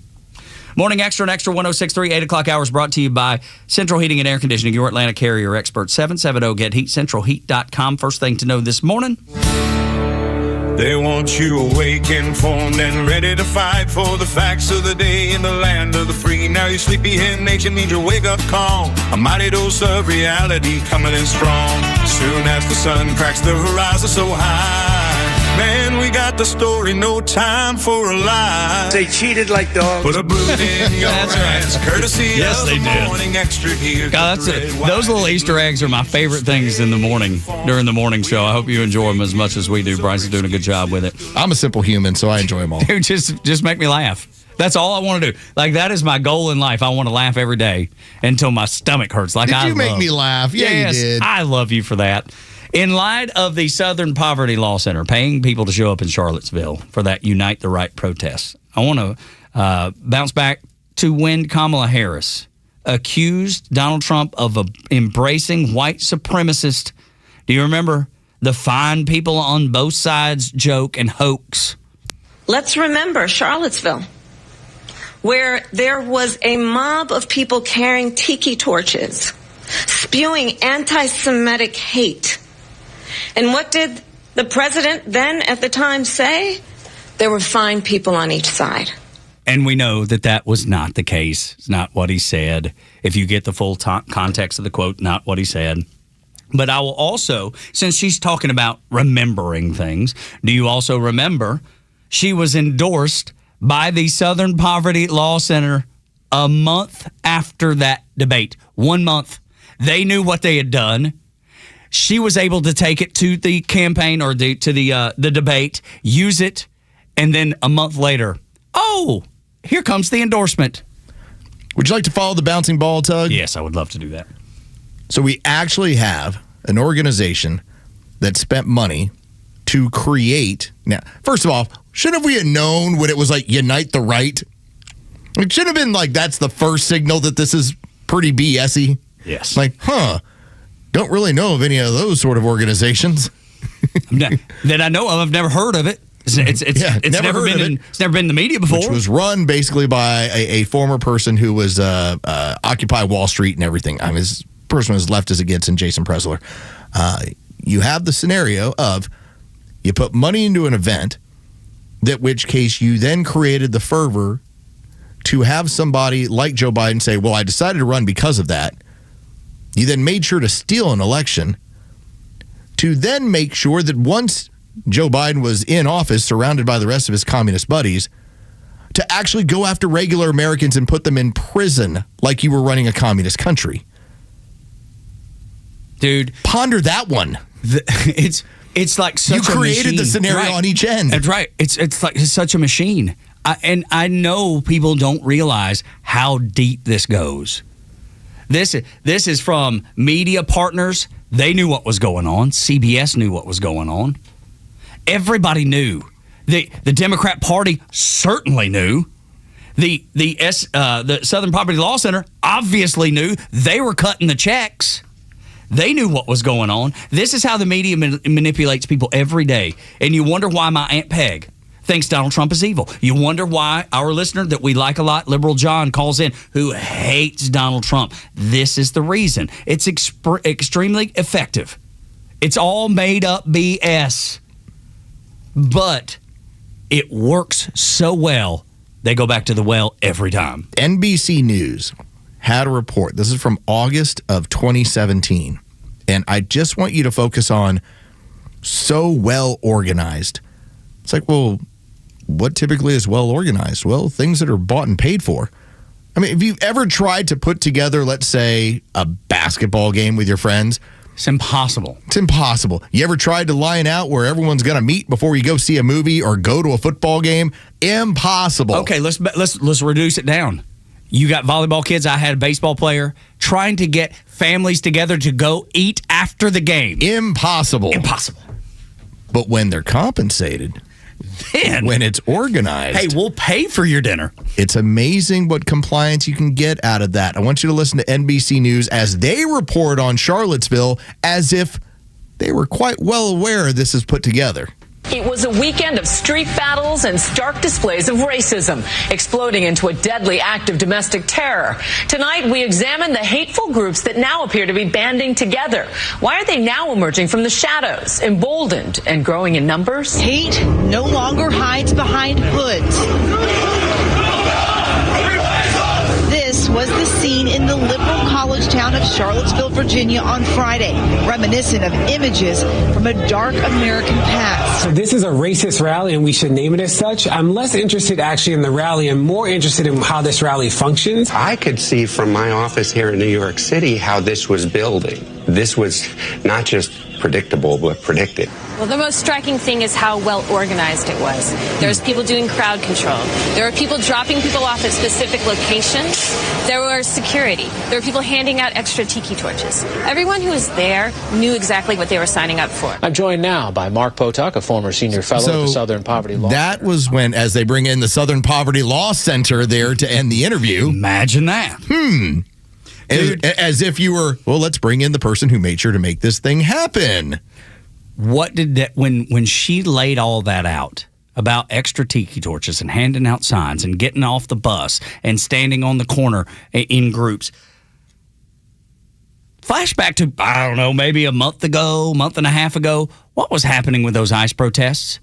Morning Extra and Extra 106.3, 8 o'clock hours brought to you by Central Heating and Air Conditioning, your Atlanta carrier expert, 770-GET-HEAT, centralheat.com. First thing to know this morning. They want you awake, informed, and ready to fight for the facts of the day in the land of the free. Now your sleepyhead nation needs your wake-up call. A mighty dose of reality coming in strong. Soon as the sun cracks the horizon so high. Man, we got the story, no time for a lie. They cheated like dogs. Put a boot in your hands, courtesy yes, of they the did. Morning Extra here. God, those little Easter eggs are my favorite things in the morning, during the morning show. I hope you enjoy them as much as we do. Bryce is doing a good job with it. I'm a simple human, so I enjoy them all. Dude, just make me laugh. That's all I want to do. Like, that is my goal in life. I want to laugh every day until my stomach hurts. Like, Did you make me laugh? Yeah, yes, you did. I love you for that. In light of the Southern Poverty Law Center paying people to show up in Charlottesville for that Unite the Right protest, I want to bounce back to when Kamala Harris accused Donald Trump of embracing white supremacist. Do you remember the fine people on both sides joke and hoax? Let's remember Charlottesville, where there was a mob of people carrying tiki torches, spewing anti-Semitic hate. And what did the president then at the time say? there were fine people on each side. And we know that that was not the case. It's not what he said. If you get the full context of the quote, not what he said. But I will also, since she's talking about remembering things, do you also remember she was endorsed by the Southern Poverty Law Center a month after that debate? 1 month. They knew what they had done. She was able to take it to the campaign or to the debate, use it, and then a month later, oh, here comes the endorsement. Would you like to follow the bouncing ball, Tug? Yes, I would love to do that. So we actually have an organization that spent money to create. Now, first of all, shouldn't we have known when it was like Unite the Right? It should have been like that's the first signal that this is pretty BS-y. Yes. Like, don't really know of any of those sort of organizations. That I know of. I've never heard of it. It's never been in the media before. Which was run basically by a former person who was Occupy Wall Street and everything. I mean, this person was left as it gets in Jason Presler. You have the scenario of you put money into an event, that which case you then created the fervor to have somebody like Joe Biden say, well, I decided to run because of that. You then made sure to steal an election to then make sure that once Joe Biden was in office, surrounded by the rest of his communist buddies, to actually go after regular Americans and put them in prison like you were running a communist country. Dude. Ponder that one. It's like such a machine. You created the scenario on each end. That's right. It's like such a machine. And I know people don't realize how deep this goes. This is from media partners. They knew what was going on. CBS knew what was going on. Everybody knew. The Democrat Party certainly knew. The Southern Poverty Law Center obviously knew. They were cutting the checks. They knew what was going on. This is how the media manipulates people every day. And you wonder why my Aunt Peg thinks Donald Trump is evil. You wonder why our listener that we like a lot, Liberal John, calls in who hates Donald Trump. This is the reason. It's extremely effective. It's all made up BS. But it works so well, they go back to the well every time. NBC News had a report. This is from August of 2017. And I just want you to focus on so well organized. It's like, well, what typically is well organized? Well, things that are bought and paid for. I mean, if you've ever tried to put together, let's say, a basketball game with your friends, it's impossible. It's impossible. You ever tried to line out where everyone's going to meet before you go see a movie or go to a football game? Impossible. Okay, let's reduce it down. You got volleyball kids. I had a baseball player trying to get families together to go eat after the game. Impossible. But when they're compensated, then when it's organized, hey, we'll pay for your dinner. It's amazing what compliance you can get out of that. I want you to listen to NBC News as they report on Charlottesville as if they were quite well aware this is put together. It was a weekend of street battles and stark displays of racism, exploding into a deadly act of domestic terror. Tonight, we examine the hateful groups that now appear to be banding together. Why are they now emerging from the shadows, emboldened and growing in numbers? Hate no longer hides behind hoods. This was the scene in the liberal college town of Charlottesville, Virginia on Friday, reminiscent of images from a dark American past. So this is a racist rally and we should name it as such. I'm less interested actually in the rally and more interested in how this rally functions. I could see from my office here in New York City how this was building. This was not just predictable, but predicted. Well, the most striking thing is how well organized it was. There's people doing crowd control. There were people dropping people off at specific locations. There was security. There were people handing out extra tiki torches. Everyone who was there knew exactly what they were signing up for. I'm joined now by Mark Potok, a former senior fellow at the Southern Poverty Law Center. That was when, as they bring in the Southern Poverty Law Center there to end the interview. Imagine that. As if you were, well, let's bring in the person who made sure to make this thing happen. What did that, when she laid all that out about extra tiki torches and handing out signs and getting off the bus and standing on the corner in groups, flashback to, I don't know, maybe a month and a half ago, what was happening with those ICE protests?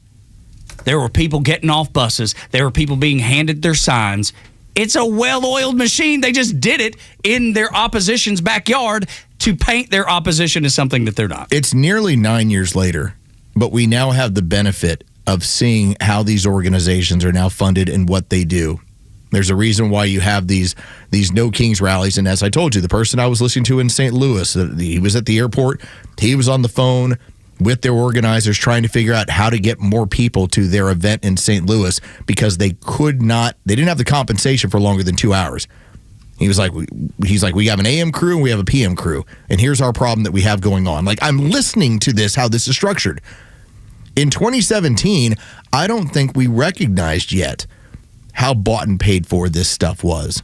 There were people getting off buses. There were people being handed their signs. It's a well-oiled machine. They just did it in their opposition's backyard to paint their opposition as something that they're not. It's nearly 9 years later, but we now have the benefit of seeing how these organizations are now funded and what they do. There's a reason why you have these No Kings rallies. And as I told you, the person I was listening to in St. Louis, he was at the airport. He was on the phone with their organizers trying to figure out how to get more people to their event in St. Louis because they didn't have the compensation for longer than 2 hours. He's like, we have an AM crew and we have a PM crew. And here's our problem that we have going on. Like, I'm listening to this, how this is structured. In 2017, I don't think we recognized yet how bought and paid for this stuff was.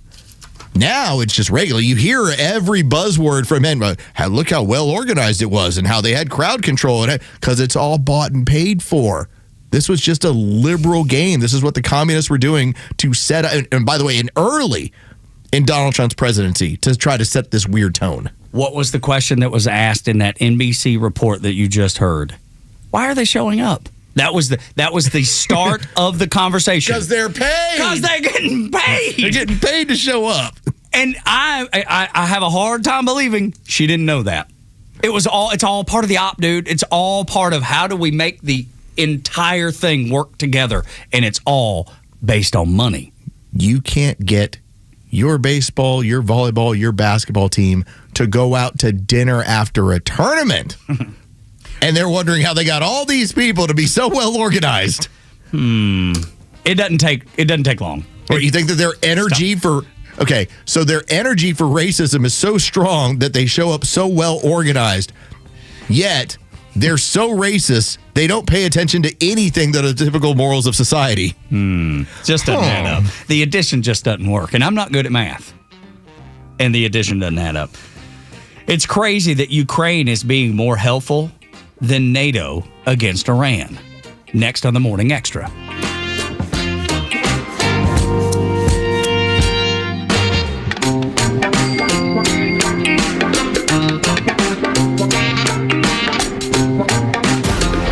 Now it's just regular. You hear every buzzword from him. Look how well organized it was and how they had crowd control in it because it's all bought and paid for. This was just a liberal game. This is what the communists were doing to set up. And by the way, early in Donald Trump's presidency to try to set this weird tone. What was the question that was asked in that NBC report that you just heard? Why are they showing up? That was the start of the conversation. Because they're paid. Because they're getting paid. They're getting paid to show up. And I have a hard time believing she didn't know that. It's all part of the op, dude. It's all part of how do we make the entire thing work together. And it's all based on money. You can't get your baseball, your volleyball, your basketball team to go out to dinner after a tournament. And they're wondering how they got all these people to be so well organized. It doesn't take long. Or you think that their energy for racism is so strong that they show up so well organized, yet they're so racist they don't pay attention to anything that are the typical morals of society. Just doesn't add up. The addition just doesn't work. And I'm not good at math. And the addition doesn't add up. It's crazy that Ukraine is being more helpful than NATO against Iran. Next on the Morning Extra.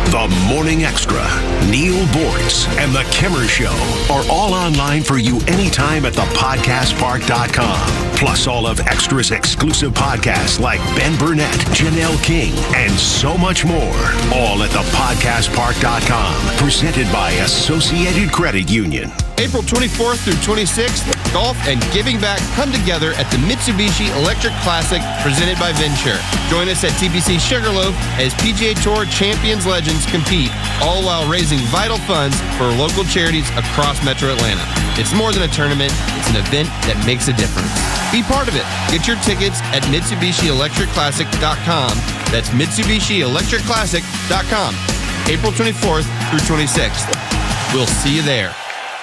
The Morning Extra, Neil Bortz, and The Kimmer Show are all online for you anytime at thepodcastpark.com. Plus all of Extra's exclusive podcasts like Ben Burnett, Janelle King, and so much more. All at thepodcastpark.com. Presented by Associated Credit Union. April 24th through 26th, golf and giving back come together at the Mitsubishi Electric Classic presented by Venture. Join us at TPC Sugarloaf as PGA Tour champions legends compete, all while raising vital funds for local charities across Metro Atlanta. It's more than a tournament, it's an event that makes a difference. Be part of it. Get your tickets at MitsubishiElectricClassic.com. That's MitsubishiElectricClassic.com. April 24th through 26th. We'll see you there.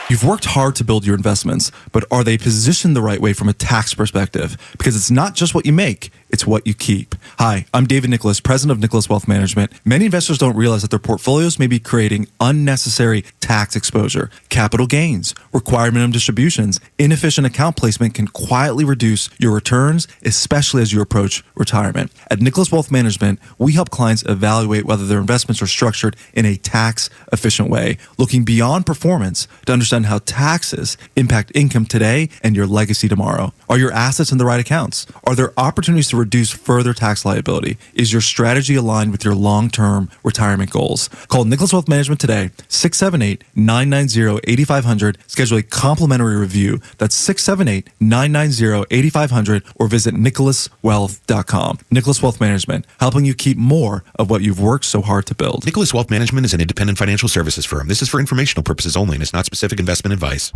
You've worked hard to build your investments, but are they positioned the right way from a tax perspective? Because it's not just what you make, it's what you keep. Hi, I'm David Nicholas, president of Nicholas Wealth Management. Many investors don't realize that their portfolios may be creating unnecessary tax exposure. Capital gains, required minimum distributions, inefficient account placement can quietly reduce your returns, especially as you approach retirement. At Nicholas Wealth Management, we help clients evaluate whether their investments are structured in a tax-efficient way, looking beyond performance to understand how taxes impact income today and your legacy tomorrow. Are your assets in the right accounts? Are there opportunities to reduce further tax liability? Is your strategy aligned with your long-term retirement goals? Call Nicholas Wealth Management today, 678-990-8500. Schedule a complimentary review. That's 678-990-8500 or visit nicholaswealth.com. Nicholas Wealth Management, helping you keep more of what you've worked so hard to build. Nicholas Wealth Management is an independent financial services firm. This is for informational purposes only and is not specific investment advice.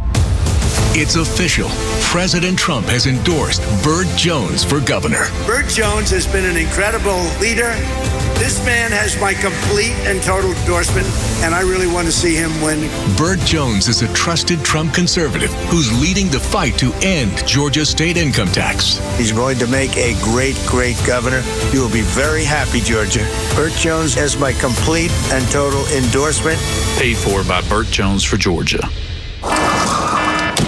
It's official. President Trump has endorsed Burt Jones for governor. Burt Jones has been an incredible leader. This man has my complete and total endorsement, and I really want to see him win. Burt Jones is a trusted Trump conservative who's leading the fight to end Georgia's state income tax. He's going to make a great, great governor. You will be very happy, Georgia. Burt Jones has my complete and total endorsement. Paid for by Burt Jones for Georgia.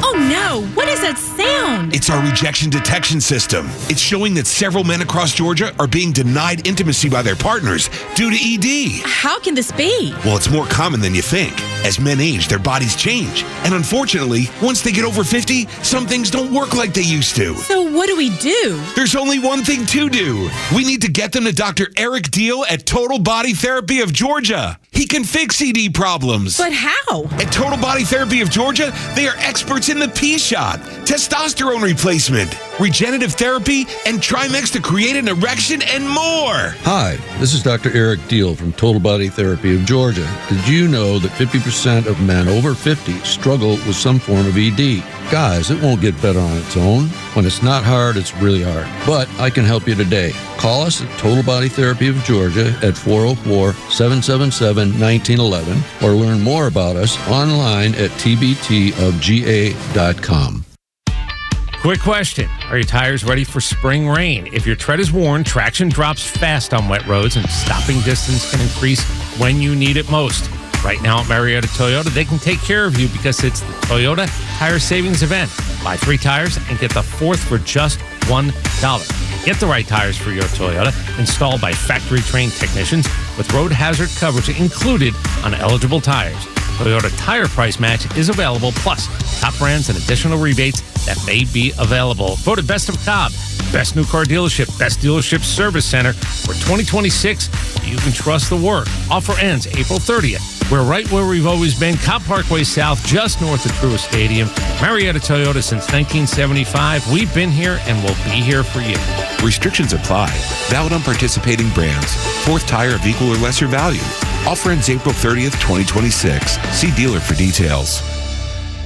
Oh no, what is that sound? phone? It's our rejection detection system. It's showing that several men across Georgia are being denied intimacy by their partners due to ED. How can this be? Well, it's more common than you think. As men age, their bodies change. And unfortunately, once they get over 50, some things don't work like they used to. So what do we do? There's only one thing to do. We need to get them to Dr. Eric Deal at Total Body Therapy of Georgia. He can fix ED problems. But how? At Total Body Therapy of Georgia, they are experts in the P-shot, testosterone replacement, regenerative therapy, and Trimex to create an erection and more. Hi, this is Dr. Eric Deal from Total Body Therapy of Georgia. Did you know that 50% of men over 50 struggle with some form of ED? Guys, it won't get better on its own. When it's not hard, it's really hard. But I can help you today. Call us at Total Body Therapy of Georgia at 404-777-1911 or learn more about us online at tbtofga.com. Quick question. Are your tires ready for spring rain? If your tread is worn, traction drops fast on wet roads and stopping distance can increase when you need it most. Right now at Marietta Toyota, they can take care of you because it's the Toyota Tire Savings Event. Buy 3 tires and get the 4th for just $1. Get the right tires for your Toyota, installed by factory-trained technicians with road hazard coverage included on eligible tires. Toyota Tire Price Match is available, plus top brands and additional rebates that may be available. Voted Best of Cobb, Best New Car Dealership, Best Dealership Service Center for 2026. You can trust the work. Offer ends April 30th. We're right where we've always been, Cobb Parkway South, just north of Truist Stadium. Marietta Toyota since 1975. We've been here and we'll be here for you. Restrictions apply. Valid on participating brands. 4th tire of equal or lesser value. Offer ends April 30th, 2026. See dealer for details.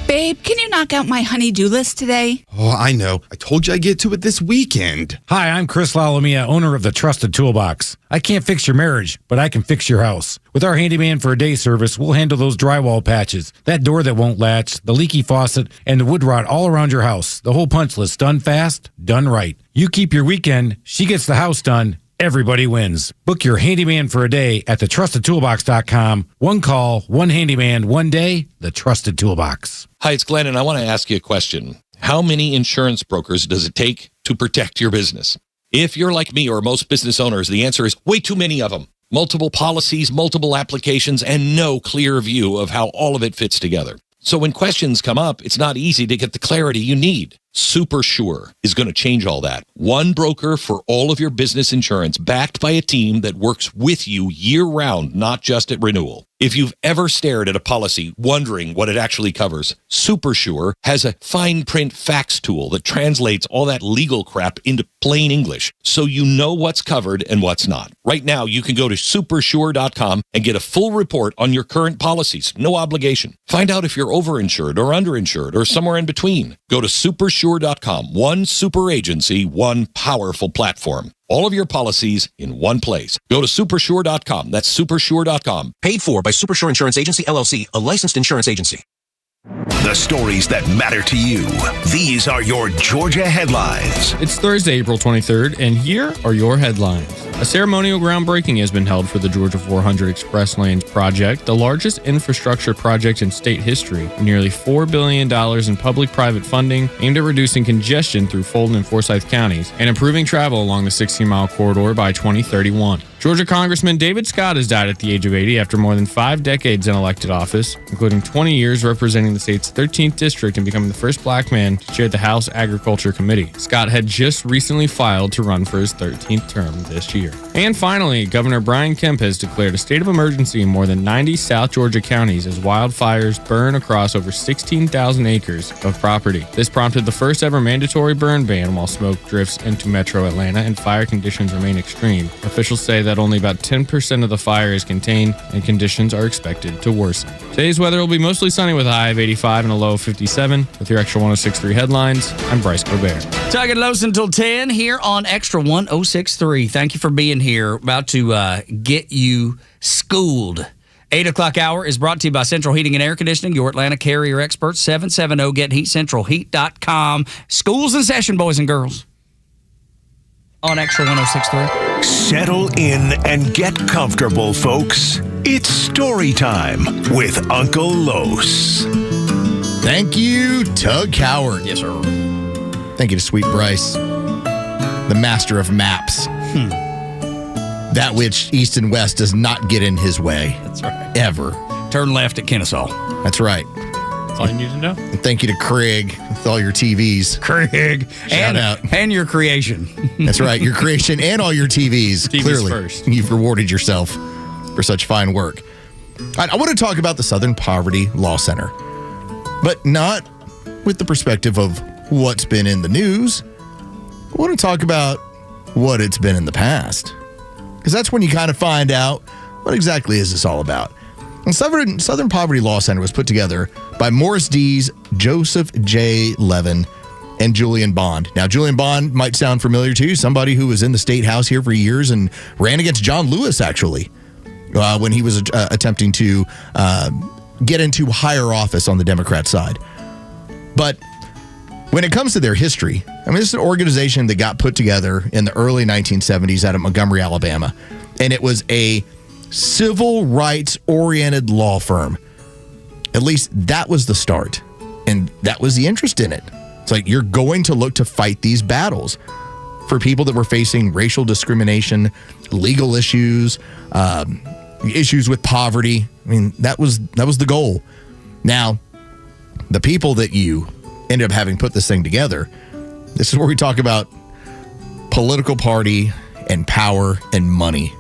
Babe, can you knock out my honey-do list today? Oh, I know. I told you I'd get to it this weekend. Hi, I'm Chris Lalomia, owner of the Trusted Toolbox. I can't fix your marriage, but I can fix your house. With our handyman for a day service, we'll handle those drywall patches, that door that won't latch, the leaky faucet, and the wood rot all around your house. The whole punch list, done fast, done right. You keep your weekend, she gets the house done. Everybody wins. Book your handyman for a day at thetrustedtoolbox.com. One call, one handyman, one day, the Trusted Toolbox. Hi, it's Glenn, and I want to ask you a question. How many insurance brokers does it take to protect your business? If you're like me or most business owners, the answer is way too many of them. Multiple policies, multiple applications, and no clear view of how all of it fits together. So when questions come up, it's not easy to get the clarity you need. Super Sure is going to change all that. One broker for all of your business insurance, backed by a team that works with you year-round, not just at renewal. If you've ever stared at a policy wondering what it actually covers, Super Sure has a fine print facts tool that translates all that legal crap into plain English, so you know what's covered and what's not. Right now, you can go to supersure.com and get a full report on your current policies, no obligation. Find out if you're overinsured or underinsured or somewhere in between. Go to supersure.com. One super agency, one powerful platform. All of your policies in one place. Go to supersure.com. That's supersure.com. Paid for by Supersure Insurance Agency, LLC, a licensed insurance agency. The stories that matter to you. These are your Georgia headlines. It's Thursday, April 23rd, and here are your headlines. A ceremonial groundbreaking has been held for the Georgia 400 Express Lanes project, the largest infrastructure project in state history, with nearly $4 billion in public-private funding aimed at reducing congestion through Fulton and Forsyth counties and improving travel along the 16-mile corridor by 2031. Georgia Congressman David Scott has died at the age of 80 after more than 5 decades in elected office, including 20 years representing the state's 13th district and becoming the first black man to chair the House Agriculture Committee. Scott had just recently filed to run for his 13th term this year. And finally, Governor Brian Kemp has declared a state of emergency in more than 90 South Georgia counties as wildfires burn across over 16,000 acres of property. This prompted the first ever mandatory burn ban while smoke drifts into metro Atlanta and fire conditions remain extreme. Officials say that only about 10% of the fire is contained and conditions are expected to worsen. Today's weather will be mostly sunny with a high of 85 and a low of 57. With your Extra 106.3 headlines, I'm Bryce Gobert. Tug and Los until 10 here on Extra 106.3. Thank you for being here. About to get you schooled. 8 o'clock hour is brought to you by Central Heating and Air Conditioning, your Atlanta carrier experts, 770-GET-HEAT, centralheat.com. School's in session, boys and girls. On Extra 106.3. Settle in and get comfortable, folks. It's story time with Uncle Los. Thank you, Tug Howard. Yes, sir. Thank you to Sweet Bryce, the master of maps. That which east and west does not get in his way. That's right. Ever. Turn left at Kennesaw. That's right. That's all you need to know. And thank you to Craig with all your TVs. Craig. Shout out. And your creation. That's right. Your creation and all your TVs. TVs Clearly, first. You've rewarded yourself for such fine work. I want to talk about the Southern Poverty Law Center, but not with the perspective of what's been in the news. I want to talk about what it's been in the past, because that's when you kind of find out what exactly is this all about. And Southern Poverty Law Center was put together by Morris Dees, Joseph J. Levin, and Julian Bond. Now, Julian Bond might sound familiar to you, somebody who was in the state house here for years and ran against John Lewis, actually, when he was attempting to get into higher office on the Democrat side. But when it comes to their history, I mean, this is an organization that got put together in the early 1970s out of Montgomery, Alabama, and it was a civil rights-oriented law firm. At least that was the start, and that was the interest in it. It's like you're going to look to fight these battles for people that were facing racial discrimination, legal issues, issues with poverty. I mean, that was the goal. Now, the people that you ended up having put this thing together, this is where we talk about political party and power and money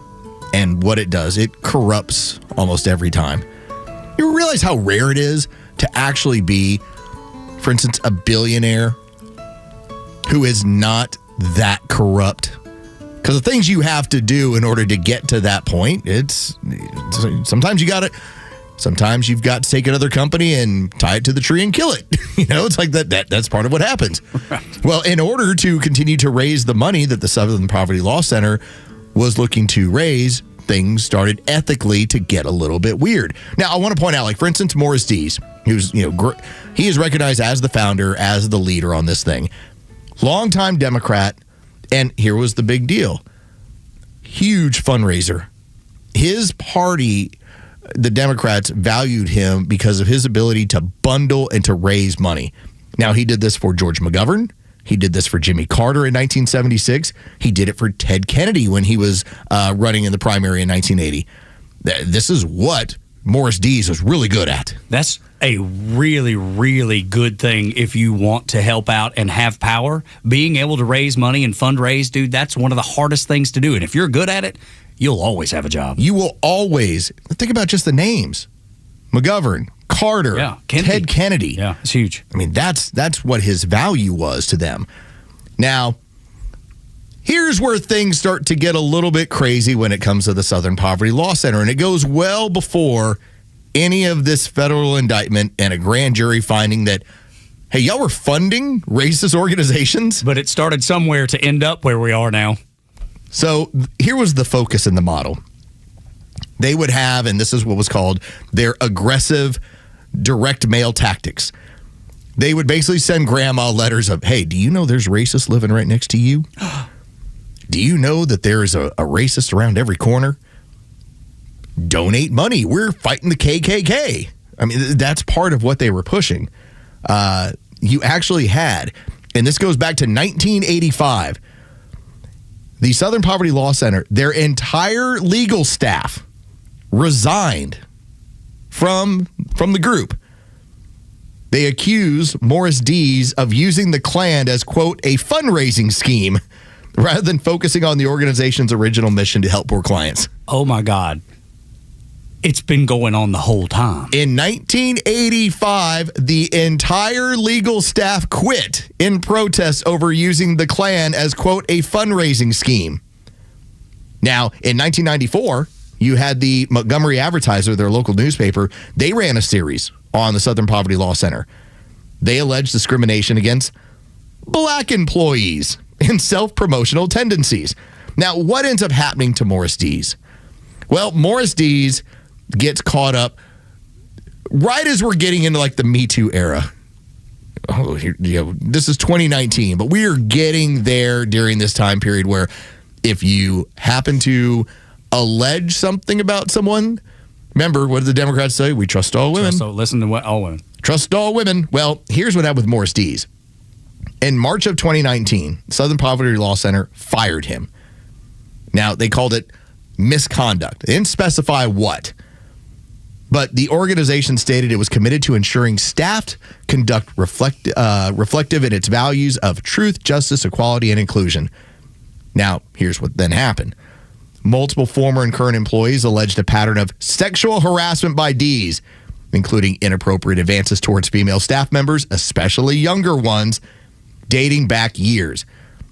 and what it does. It corrupts almost every time. You realize how rare it is to actually be, for instance, a billionaire who is not that corrupt. Because the things you have to do in order to get to that point, it's sometimes you've got to take another company and tie it to the tree and kill it. It's like that's part of what happens. Right. Well, in order to continue to raise the money that the Southern Poverty Law Center was looking to raise, things started ethically to get a little bit weird. Now, I want to point out, like, for instance, Morris Dees, who's, he is recognized as the founder, as the leader on this thing. Longtime Democrat, and here was the big deal. Huge fundraiser. His party, the Democrats, valued him because of his ability to bundle and to raise money. Now, he did this for George McGovern. He did this for Jimmy Carter in 1976. He did it for Ted Kennedy when he was running in the primary in 1980. This is what Morris Dees was really good at. That's a really, really good thing if you want to help out and have power. Being able to raise money and fundraise, dude, that's one of the hardest things to do. And if you're good at it, you'll always have a job. You will always. Think about just the names. McGovern, Carter, Ted Kennedy. Yeah, it's huge. I mean, that's what his value was to them. Now, here's where things start to get a little bit crazy when it comes to the Southern Poverty Law Center, and it goes well before any of this federal indictment and a grand jury finding that, hey, y'all were funding racist organizations? But it started somewhere to end up where we are now. So here was the focus in the model. They would have, and this is what was called their aggressive direct mail tactics. They would basically send grandma letters of, hey, do you know there's racists living right next to you? Do you know that there is a racist around every corner? Donate money. We're fighting the KKK. I mean, that's part of what they were pushing. You actually had, and this goes back to 1985, the Southern Poverty Law Center, their entire legal staff resigned from the group. They accuse Morris Dees of using the Klan as, quote, a fundraising scheme rather than focusing on the organization's original mission to help poor clients. Oh, my God. It's been going on the whole time. In 1985, the entire legal staff quit in protest over using the Klan as, quote, a fundraising scheme. Now, in 1994, you had the Montgomery Advertiser, their local newspaper. They ran a series on the Southern Poverty Law Center. They alleged discrimination against black employees and self-promotional tendencies. Now, what ends up happening to Morris Dees? Well, Morris Dees gets caught up right as we're getting into like the Me Too era. Oh, this is 2019, but we are getting there during this time period where if you happen to allege something about someone, remember, what did the Democrats say? We trust all women. Listen to what all women. Trust all women. Well, here's what happened with Morris Dees. In March of 2019, Southern Poverty Law Center fired him. Now, they called it misconduct. They didn't specify what. But the organization stated it was committed to ensuring staff conduct reflective in its values of truth, justice, equality, and inclusion. Now, here's what then happened. Multiple former and current employees alleged a pattern of sexual harassment by D's, including inappropriate advances towards female staff members, especially younger ones, dating back years.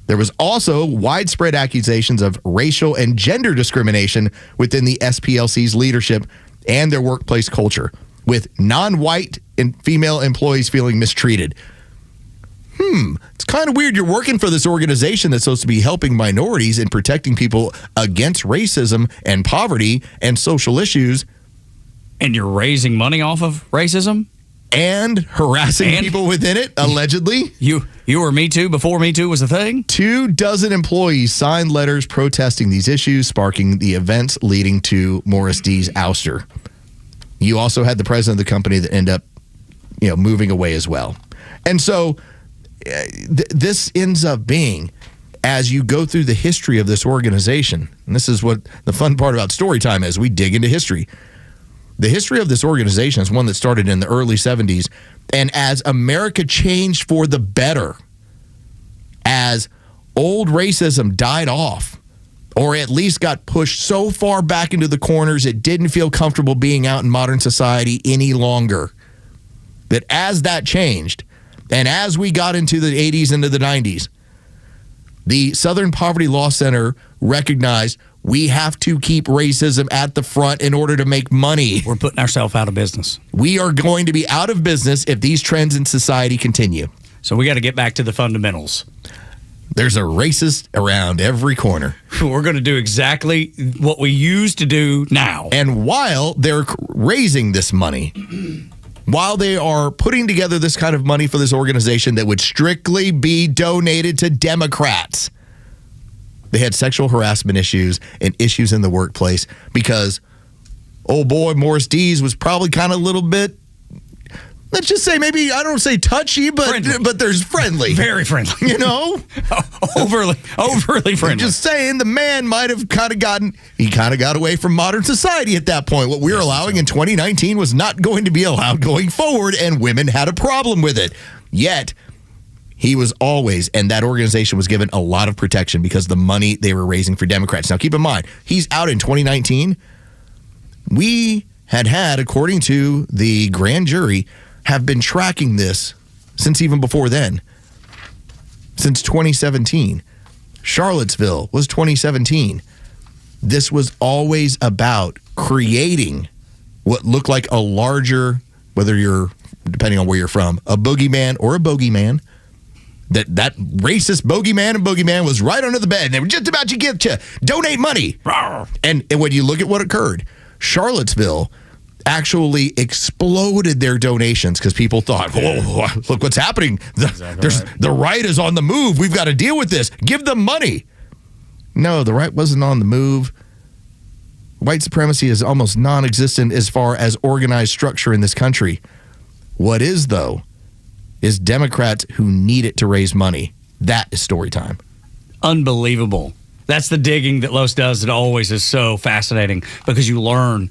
There was also widespread accusations of racial and gender discrimination within the SPLC's leadership and their workplace culture, with non-white and female employees feeling mistreated. It's kind of weird. You're working for this organization that's supposed to be helping minorities and protecting people against racism and poverty and social issues. And you're raising money off of racism? And harassing people within it, allegedly. You were Me Too before Me Too was a thing? 24 employees signed letters protesting these issues, sparking the events leading to Morris D's ouster. You also had the president of the company that ended up, moving away as well. And so this ends up being, as you go through the history of this organization, and this is what the fun part about Storytime is, we dig into history. The history of this organization is one that started in the early 70s, and as America changed for the better, as old racism died off, or at least got pushed so far back into the corners it didn't feel comfortable being out in modern society any longer, that as that changed, and as we got into the 80s into the 90s, the Southern Poverty Law Center recognized we have to keep racism at the front in order to make money. We're putting ourselves out of business. We are going to be out of business if these trends in society continue. So we got to get back to the fundamentals. There's a racist around every corner. We're going to do exactly what we used to do now. And while they're raising this money, while they are putting together this kind of money for this organization that would strictly be donated to Democrats, they had sexual harassment issues and issues in the workplace because, oh boy, Morris D's was probably kind of a little bit, let's just say maybe, I don't say touchy, but there's friendly. Very friendly. Overly friendly. I'm just saying the man might have kind of got away from modern society at that point. What we were allowing in 2019 was not going to be allowed going forward, and women had a problem with it. Yet, he was always, and that organization was given a lot of protection because of the money they were raising for Democrats. Now, keep in mind, he's out in 2019. We had, according to the grand jury, have been tracking this since even before then, since 2017. Charlottesville was 2017. This was always about creating what looked like a larger, whether you're, depending on where you're from, a boogeyman or a bogeyman. That racist bogeyman was right under the bed. And they were just about to get you. Donate money. And when you look at what occurred, Charlottesville actually exploded their donations because people thought, whoa, look what's happening. The right is on the move. We've got to deal with this. Give them money. No, the right wasn't on the move. White supremacy is almost non-existent as far as organized structure in this country. What is, though, is Democrats who need it to raise money. That is Storytime. Unbelievable. That's the digging that Los does. It always is so fascinating because you learn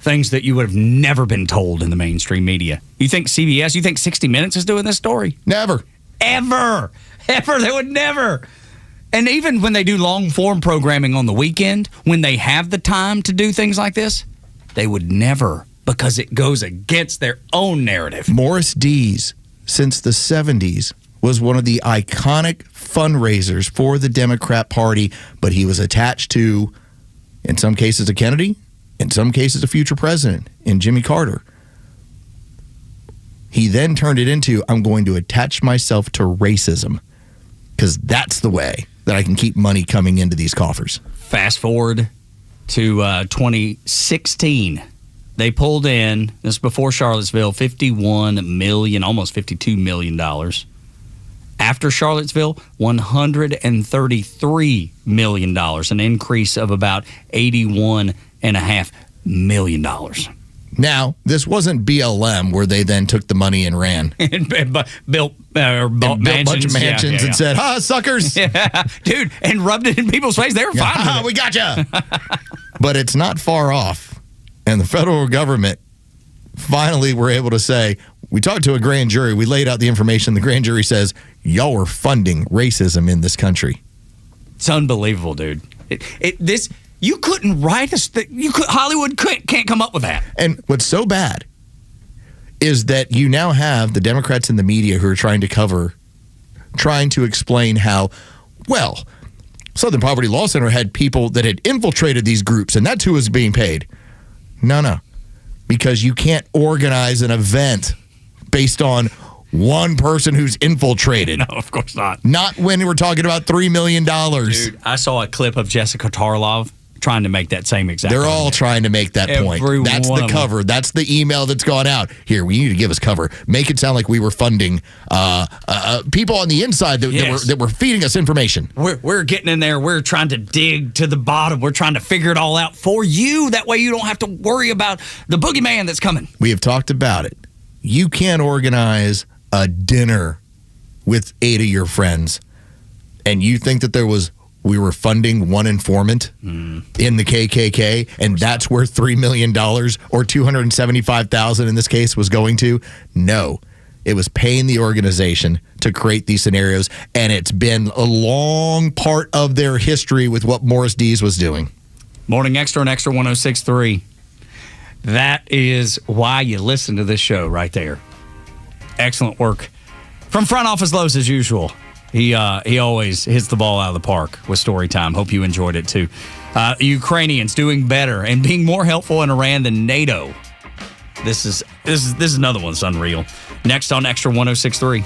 things that you would have never been told in the mainstream media. You think CBS, you think 60 Minutes is doing this story? Never. Ever. They would never. And even when they do long-form programming on the weekend, when they have the time to do things like this, they would never, because it goes against their own narrative. Morris D's, since the 70s, was one of the iconic fundraisers for the Democrat Party, but he was attached to, in some cases, a Kennedy, in some cases, a future president, in Jimmy Carter. He then turned it into, I'm going to attach myself to racism, because that's the way that I can keep money coming into these coffers. Fast forward to 2016. They pulled in, this is before Charlottesville, $51 million, almost $52 million. After Charlottesville, $133 million, an increase of about $81.5 million. Now, this wasn't BLM where they then took the money and ran. and built a bunch of mansions and said, "Ha, suckers." Yeah, dude, and rubbed it in people's face. They were fine with it. We got you. But it's not far off. And the federal government finally were able to say, we talked to a grand jury. We laid out the information. The grand jury says, y'all are funding racism in this country. It's unbelievable, dude. You couldn't write Hollywood can't come up with that. And what's so bad is that you now have the Democrats in the media who are trying to explain how, well, Southern Poverty Law Center had people that had infiltrated these groups, and that's who was being paid. No. Because you can't organize an event based on one person who's infiltrated. No, of course not. Not when we're talking about $3 million. Dude, I saw a clip of Jessica Tarlov trying to make that same exact They're point. all trying to make that point. That's the cover. That's the email that's gone out. Here, we need to give us cover. Make it sound like we were funding people on the inside that were feeding us information. We're getting in there. We're trying to dig to the bottom. We're trying to figure it all out for you. That way you don't have to worry about the boogeyman that's coming. We have talked about it. You can't organize a dinner with 8 of your friends, and you think that we were funding one informant in the KKK, and that's where $3 million or $275,000 in this case was going to? No. It was paying the organization to create these scenarios, and it's been a long part of their history with what Morris Dees was doing. Morning Xtra and Xtra 106.3. That is why you listen to this show right there. Excellent work from Front Office Los as usual. He always hits the ball out of the park with Storytime. Hope you enjoyed it too. Ukrainians doing better and being more helpful in Iran than NATO. This is another one that's unreal. Next on Xtra 106.3.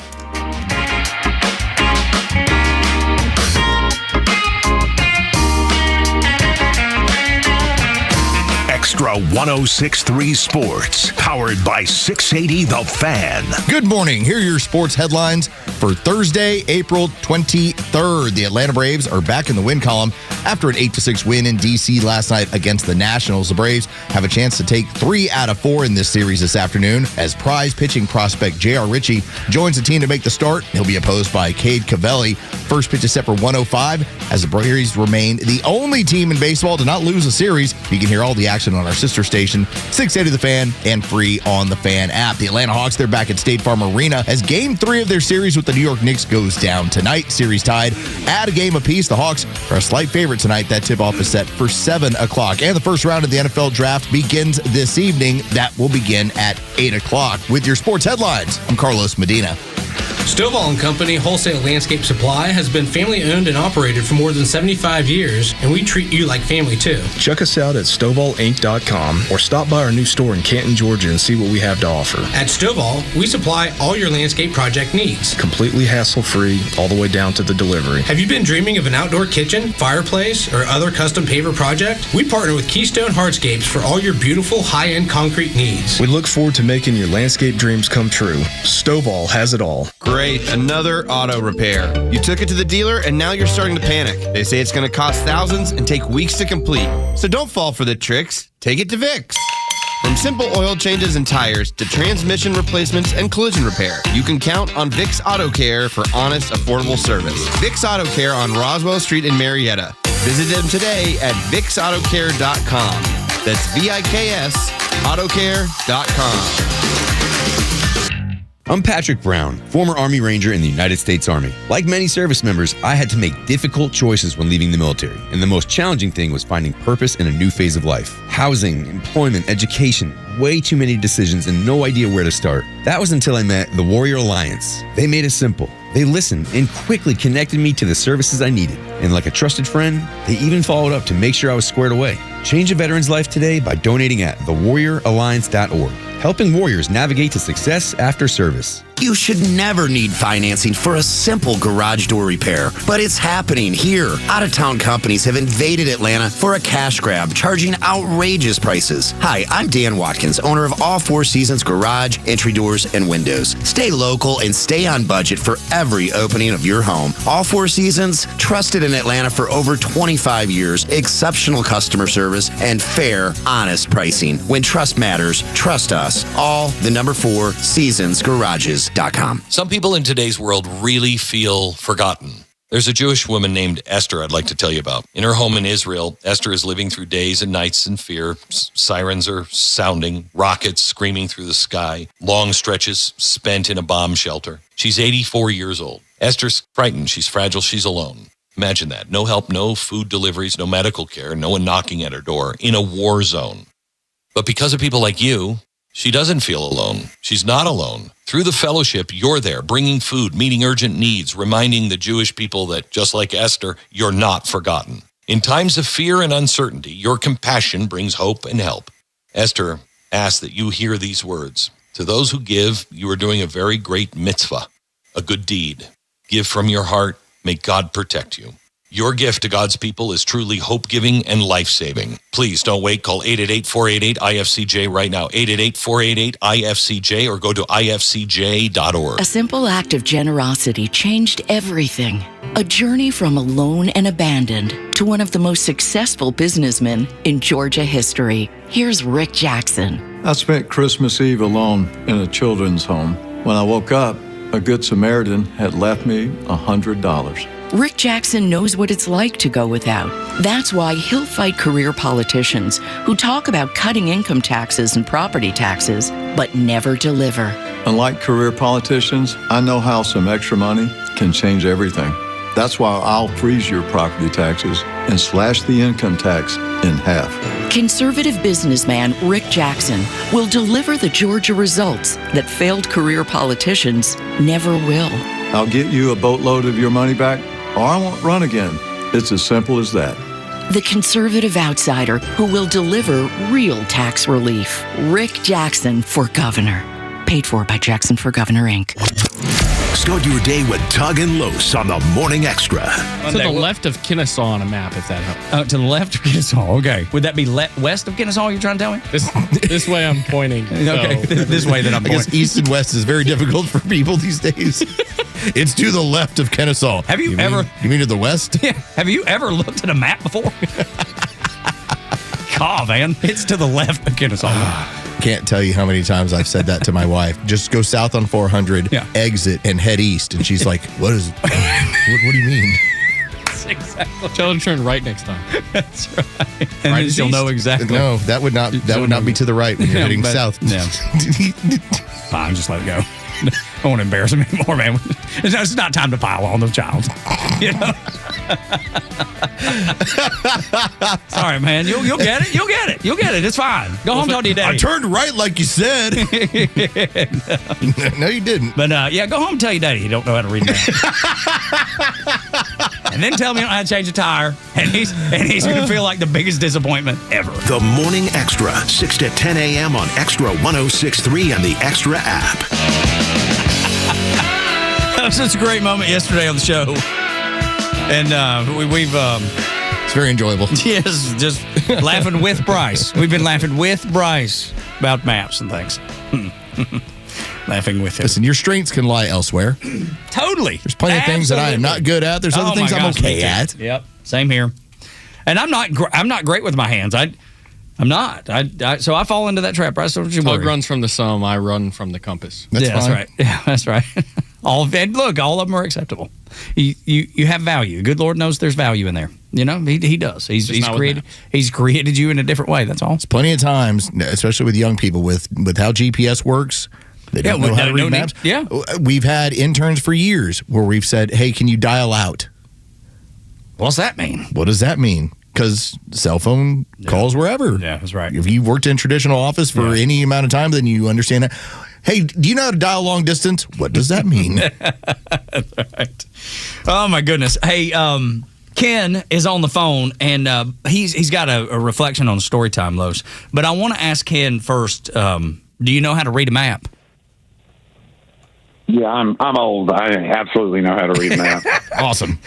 Xtra 106.3 Sports, powered by 680 The Fan. Good morning. Here are your sports headlines for Thursday, April 23rd. The Atlanta Braves are back in the win column after an 8-6 win in D.C. last night against the Nationals. The Braves have a chance to take 3 out of 4 in this series this afternoon as prize pitching prospect J.R. Ritchie joins the team to make the start. He'll be opposed by Cade Cavelli. First pitch is set for 105 as the Braves remain the only team in baseball to not lose a series. You can hear all the action on our sister station, 680 The Fan, and free on the Fan app. The Atlanta Hawks, they're back at State Farm Arena as Game 3 of their series with the New York Knicks goes down tonight. Series tied at a game apiece. The Hawks are a slight favorite tonight. That tip-off is set for 7 o'clock. And the first round of the NFL Draft begins this evening. That will begin at 8 o'clock. With your sports headlines, I'm Carlos Medina. Stovall & Company Wholesale Landscape Supply has been family-owned and operated for more than 75 years, and we treat you like family, too. Check us out at StovallInc.com or stop by our new store in Canton, Georgia and see what we have to offer. At Stovall, we supply all your landscape project needs. Completely hassle-free, all the way down to the delivery. Have you been dreaming of an outdoor kitchen, fireplace, or other custom paver project? We partner with Keystone Hardscapes for all your beautiful high-end concrete needs. We look forward to making your landscape dreams come true. Stovall has it all. Great, another auto repair. You took it to the dealer and now you're starting to panic. They say it's going to cost thousands and take weeks to complete. So don't fall for the tricks. Take it to Vicks. From simple oil changes and tires to transmission replacements and collision repair, you can count on Vicks Auto Care for honest, affordable service. Vicks Auto Care on Roswell Street in Marietta. Visit them today at VicksAutoCare.com. That's VIKS Autocare.com. I'm Patrick Brown, former Army Ranger in the United States Army. Like many service members, I had to make difficult choices when leaving the military, and the most challenging thing was finding purpose in a new phase of life. Housing, employment, education, way too many decisions and no idea where to start. That was until I met the Warrior Alliance. They made it simple. They listened and quickly connected me to the services I needed. And like a trusted friend, they even followed up to make sure I was squared away. Change a veteran's life today by donating at thewarrioralliance.org, helping warriors navigate to success after service. You should never need financing for a simple garage door repair, but it's happening here. Out-of-town companies have invaded Atlanta for a cash grab, charging outrageous prices. Hi, I'm Dan Watkins, owner of All Four Seasons Garage, Entry Doors, and Windows. Stay local and stay on budget for every opening of your home. All Four Seasons, trusted and in Atlanta for over 25 years, exceptional customer service, and fair, honest pricing. When trust matters, trust us. All the number 4 seasonsgarages.com. Some people in today's world really feel forgotten. There's a Jewish woman named Esther I'd like to tell you about. In her home in Israel, Esther is living through days and nights in fear. Sirens are sounding, rockets screaming through the sky, long stretches spent in a bomb shelter. She's 84 years old. Esther's frightened. She's fragile. She's alone. Imagine that. No help, no food deliveries, no medical care, no one knocking at her door in a war zone. But because of people like you, she doesn't feel alone. She's not alone. Through the fellowship, you're there, bringing food, meeting urgent needs, reminding the Jewish people that, just like Esther, you're not forgotten. In times of fear and uncertainty, your compassion brings hope and help. Esther asks that you hear these words. To those who give, you are doing a very great mitzvah, a good deed. Give from your heart. May God protect you. Your gift to God's people is truly hope-giving and life-saving. Please don't wait. Call 888-488-IFCJ right now. 888-488-IFCJ or go to ifcj.org. A simple act of generosity changed everything. A journey from alone and abandoned to one of the most successful businessmen in Georgia history. Here's Rick Jackson. I spent Christmas Eve alone in a children's home. When I woke up, a Good Samaritan had left me $100. Rick Jackson knows what it's like to go without. That's why he'll fight career politicians who talk about cutting income taxes and property taxes, but never deliver. Unlike career politicians, I know how some extra money can change everything. That's why I'll freeze your property taxes and slash the income tax in half. Conservative businessman Rick Jackson will deliver the Georgia results that failed career politicians never will. I'll get you a boatload of your money back, or I won't run again. It's as simple as that. The conservative outsider who will deliver real tax relief. Rick Jackson for governor. Paid for by Jackson for Governor, Inc. Start your day with Tug and Los on the Morning Extra. To the left of Kennesaw on a map, if that helps. To the left of Kennesaw, okay. Would that be west of Kennesaw you're trying to tell me? This way I'm pointing. Okay, this way that I'm pointing. I guess east and west is very difficult for people these days. It's to the left of Kennesaw. Have you ever... You mean to the west? Yeah. Have you ever looked at a map before? God, man. It's to the left of Kennesaw. Can't tell you how many times I've said that to my wife. Just go south on 400, exit, and head east. And she's like, what is it? What do you mean? That's exactly. Tell her to turn right next time. That's right. And then she'll know exactly. No, that would not be to the right when you're heading south. Yeah. Fine, just let it go. I won't embarrass him anymore, man. It's not time to pile on the child. You know? Sorry, man. You'll get it. You'll get it. You'll get it. It's fine. Go home, talk to your daddy. I turned right like you said. No, you didn't. But yeah, go home and tell your daddy you don't know how to read math. And then tell me you don't know how to change a tire. And he's going to feel like the biggest disappointment ever. The Morning Extra, 6 to 10 a.m. on Extra 106.3 and the Extra app. That was such a great moment yesterday on the show. And we've... it's very enjoyable. Yes, just laughing with Bryce. We've been laughing with Bryce about maps and things. Laughing with him. Listen, your strengths can lie elsewhere. Totally. There's plenty of things that I am not good at. There's other things I'm okay at. Yep, same here. And I'm not great with my hands. I'm not. So I fall into that trap. Right? So Tug runs from the sum. I run from the compass. That's right. Yeah, that's right. All of them are acceptable. You have value. Good Lord knows there's value in there. You know, he does. He's created you in a different way. That's all. It's plenty of times, especially with young people, with how GPS works. They don't know how to read maps. Yeah. We've had interns for years where we've said, hey, can you dial out? What's that mean? What does that mean? Because cell phone calls wherever. Yeah, that's right. If you worked in traditional office for any amount of time, then you understand that. Hey, do you know how to dial long distance? What does that mean? That's right. Oh, my goodness. Hey, Ken is on the phone, and he's got a reflection on Storytime, Los. But I want to ask Ken first, do you know how to read a map? Yeah, I'm old. I absolutely know how to read maps. Awesome.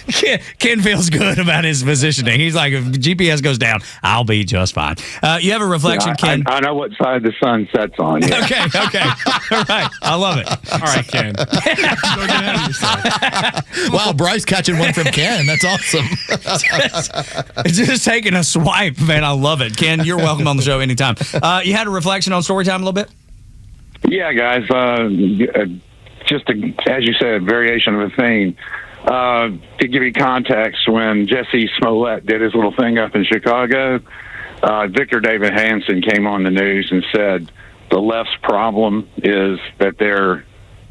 Ken feels good about his positioning. He's like, if GPS goes down, I'll be just fine. You have a reflection, Yeah, Ken? I know what side the sun sets on. Yeah. Okay. All right. I love it. All right, Ken. Go get out of yourself. Wow, Bryce catching one from Ken. That's awesome. Just taking a swipe, man. I love it. Ken, you're welcome on the show anytime. You had a reflection on Storytime a little bit? Yeah, guys. Just as you said, variation of a theme. To give you context, when Jesse Smollett did his little thing up in Chicago, Victor David Hansen came on the news and said the left's problem is that their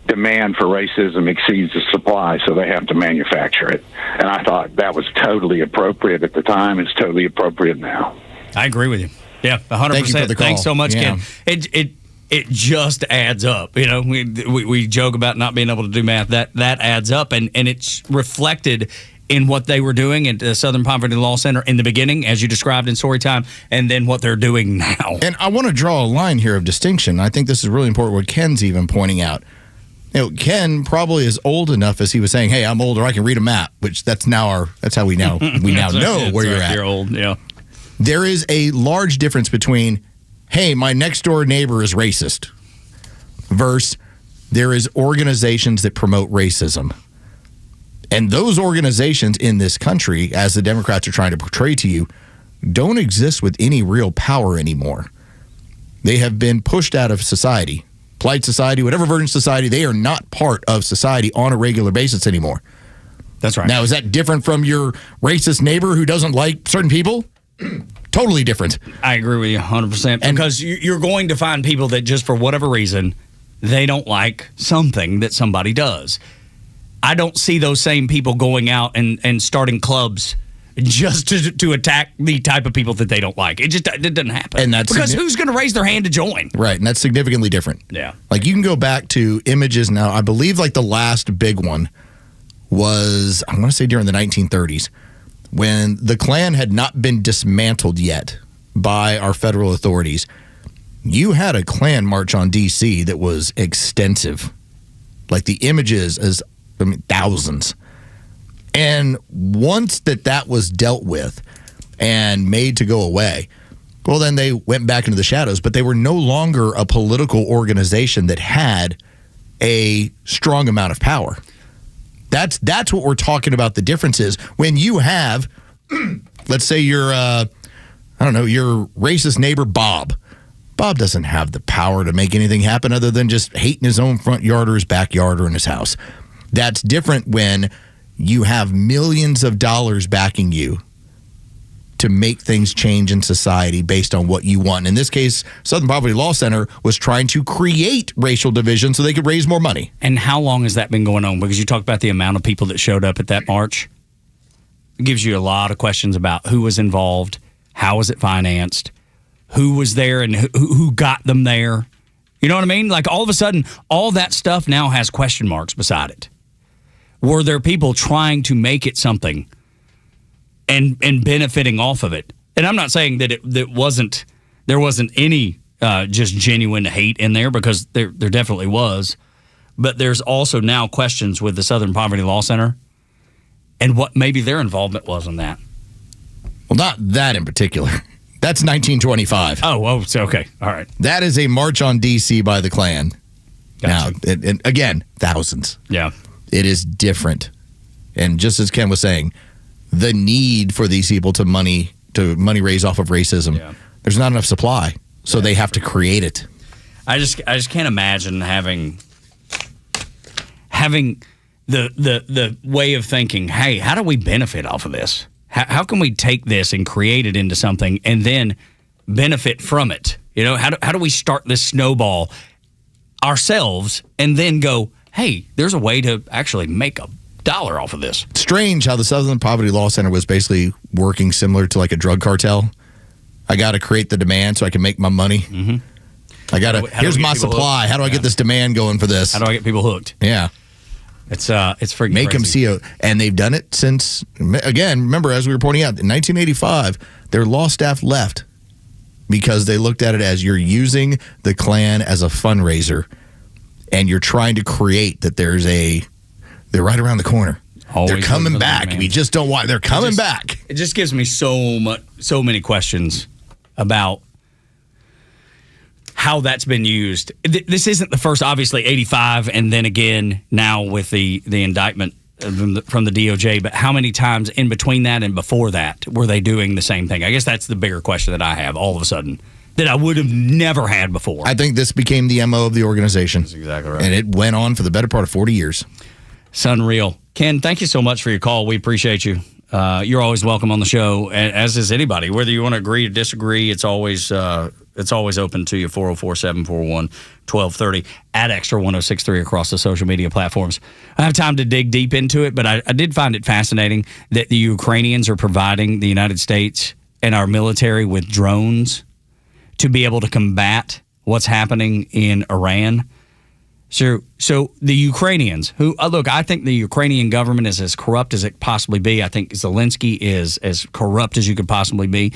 demand for racism exceeds the supply, so they have to manufacture it. And I thought that was totally appropriate at the time. It's totally appropriate now. I agree with you. Yeah, 100%. Thank you for the call. Thanks so much, Yeah. Ken. It just adds up. You know, we joke about not being able to do math. That adds up, and it's reflected in what they were doing at the Southern Poverty Law Center in the beginning, as you described in Storytime, and then what they're doing now. And I want to draw a line here of distinction. I think this is really important what Ken's even pointing out. You know, Ken probably is old enough, as he was saying, hey, I'm older, I can read a map, which that's how we now know where you're at. You're old, yeah. There is a large difference between, hey, my next door neighbor is racist, versus there is organizations that promote racism. And those organizations in this country, as the Democrats are trying to portray to you, don't exist with any real power anymore. They have been pushed out of society. Polite society, whatever version of society, they are not part of society on a regular basis anymore. That's right. Now, is that different from your racist neighbor who doesn't like certain people? Totally different. I agree with you 100%. Because you're going to find people that just for whatever reason, they don't like something that somebody does. I don't see those same people going out and starting clubs just to attack the type of people that they don't like. It doesn't happen. And that's because who's going to raise their hand to join? Right, and that's significantly different. Yeah. Like you can go back to images now. I believe like the last big one was, I want to say during the 1930s, when the Klan had not been dismantled yet by our federal authorities. You had a Klan march on D.C. that was extensive. Like the images is, thousands. And once that was dealt with and made to go away, well, then they went back into the shadows, but they were no longer a political organization that had a strong amount of power. That's what we're talking about. The difference is when you have, let's say your racist neighbor, Bob. Bob doesn't have the power to make anything happen other than just hating his own front yard or his backyard or in his house. That's different when you have millions of dollars backing you to make things change in society based on what you want. In this case, Southern Poverty Law Center was trying to create racial division so they could raise more money. And how long has that been going on? Because you talked about the amount of people that showed up at that march. It gives you a lot of questions about who was involved, how was it financed, who was there and who got them there. You know what I mean? Like all of a sudden, all that stuff now has question marks beside it. Were there people trying to make it something and benefiting off of it? And I'm not saying that there wasn't any just genuine hate in there, because there definitely was. But there's also now questions with the Southern Poverty Law Center and what maybe their involvement was in that. Well, not that in particular. That's 1925. Oh, it's okay. All right. That is a march on D.C. by the Klan. Gotcha. Now, and again, thousands. Yeah. It is different. And just as Ken was saying, the need for these people to money raise off of racism, there's not enough supply, so they have to create it. I just can't imagine having the way of thinking, hey, how do we benefit off of this? How can we take this and create it into something and then benefit from it? You know, how do we start this snowball ourselves and then go, hey, there's a way to actually make $1 off of this? Strange how the Southern Poverty Law Center was basically working similar to like a drug cartel. I got to create the demand so I can make my money. Mm-hmm. Here's my supply. How do I get this demand going for this? How do I get people hooked? Yeah. It's freaking make crazy. them see and they've done it since, again, remember, as we were pointing out, in 1985, their law staff left because they looked at it as you're using the Klan as a fundraiser. and you're trying to create that they're right around the corner. They're coming back. We just don't want. They're coming back. It just gives me so many questions about how that's been used. This isn't the first, obviously, 85, and then again now with the indictment from the DOJ, but how many times in between that and before that were they doing the same thing? I guess that's the bigger question that I have all of a sudden that I would have never had before. I think this became the MO of the organization. That's exactly right. And it went on for the better part of 40 years. It's unreal. Ken, thank you so much for your call. We appreciate you. You're always welcome on the show, as is anybody. Whether you want to agree or disagree, it's always open to you. 404-741-1230 at Xtra1063 across the social media platforms. I have time to dig deep into it, but I did find it fascinating that the Ukrainians are providing the United States and our military with drones to be able to combat what's happening in Iran. So the Ukrainians, who, look, I think the Ukrainian government is as corrupt as it possibly be. I think Zelensky is as corrupt as you could possibly be.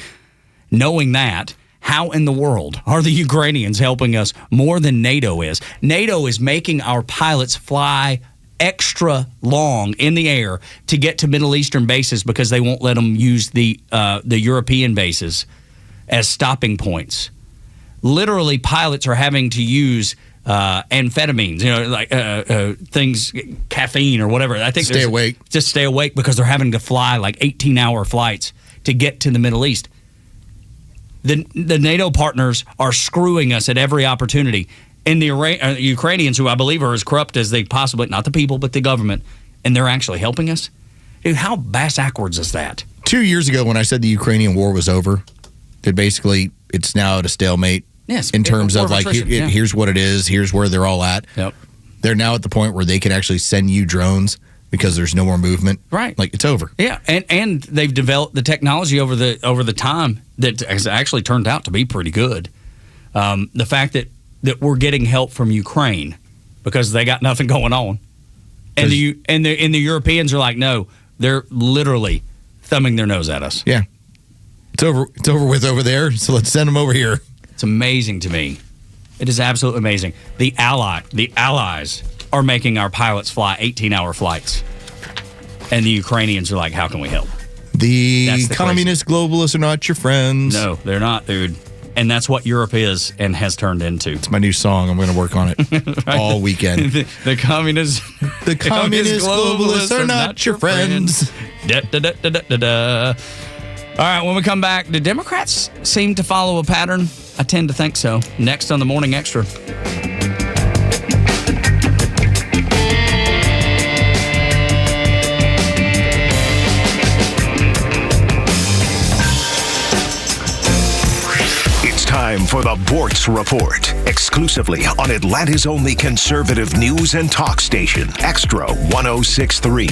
Knowing that, how in the world are the Ukrainians helping us more than NATO is? NATO is making our pilots fly extra long in the air to get to Middle Eastern bases because they won't let them use the European bases as stopping points. Literally, pilots are having to use amphetamines, like things, caffeine or whatever. I think stay awake. Just stay awake because they're having to fly like 18-hour flights to get to the Middle East. The NATO partners are screwing us at every opportunity. And the Ukrainians, who I believe are as corrupt as they possibly, not the people, but the government, and they're actually helping us. Dude, how backwards is that? 2 years ago when I said the Ukrainian war was over, it's now at a stalemate. Yes, in terms of like, here's what it is, here's where they're all at. Yep. They're now at the point where they can actually send you drones because there's no more movement. Right. Like, it's over. Yeah, and they've developed the technology over the time that has actually turned out to be pretty good. The fact that we're getting help from Ukraine because they got nothing going on, and the Europeans are like, no, they're literally thumbing their nose at us. Yeah, it's over with over there. So let's send them over here. It's amazing to me. It is absolutely amazing. The allies are making our pilots fly 18-hour flights, and the Ukrainians are like, how can we help? The communist globalists are not your friends. No, they're not, dude. And that's what Europe is and has turned into. It's my new song. I'm going to work on it right? All weekend. The communist globalists are not your friends. Da, da, da, da, da, da. All right, when we come back, do Democrats seem to follow a pattern? I tend to think so. Next on the Morning Extra. Time for the Bortz Report, exclusively on Atlanta's only conservative news and talk station, Xtra 1063.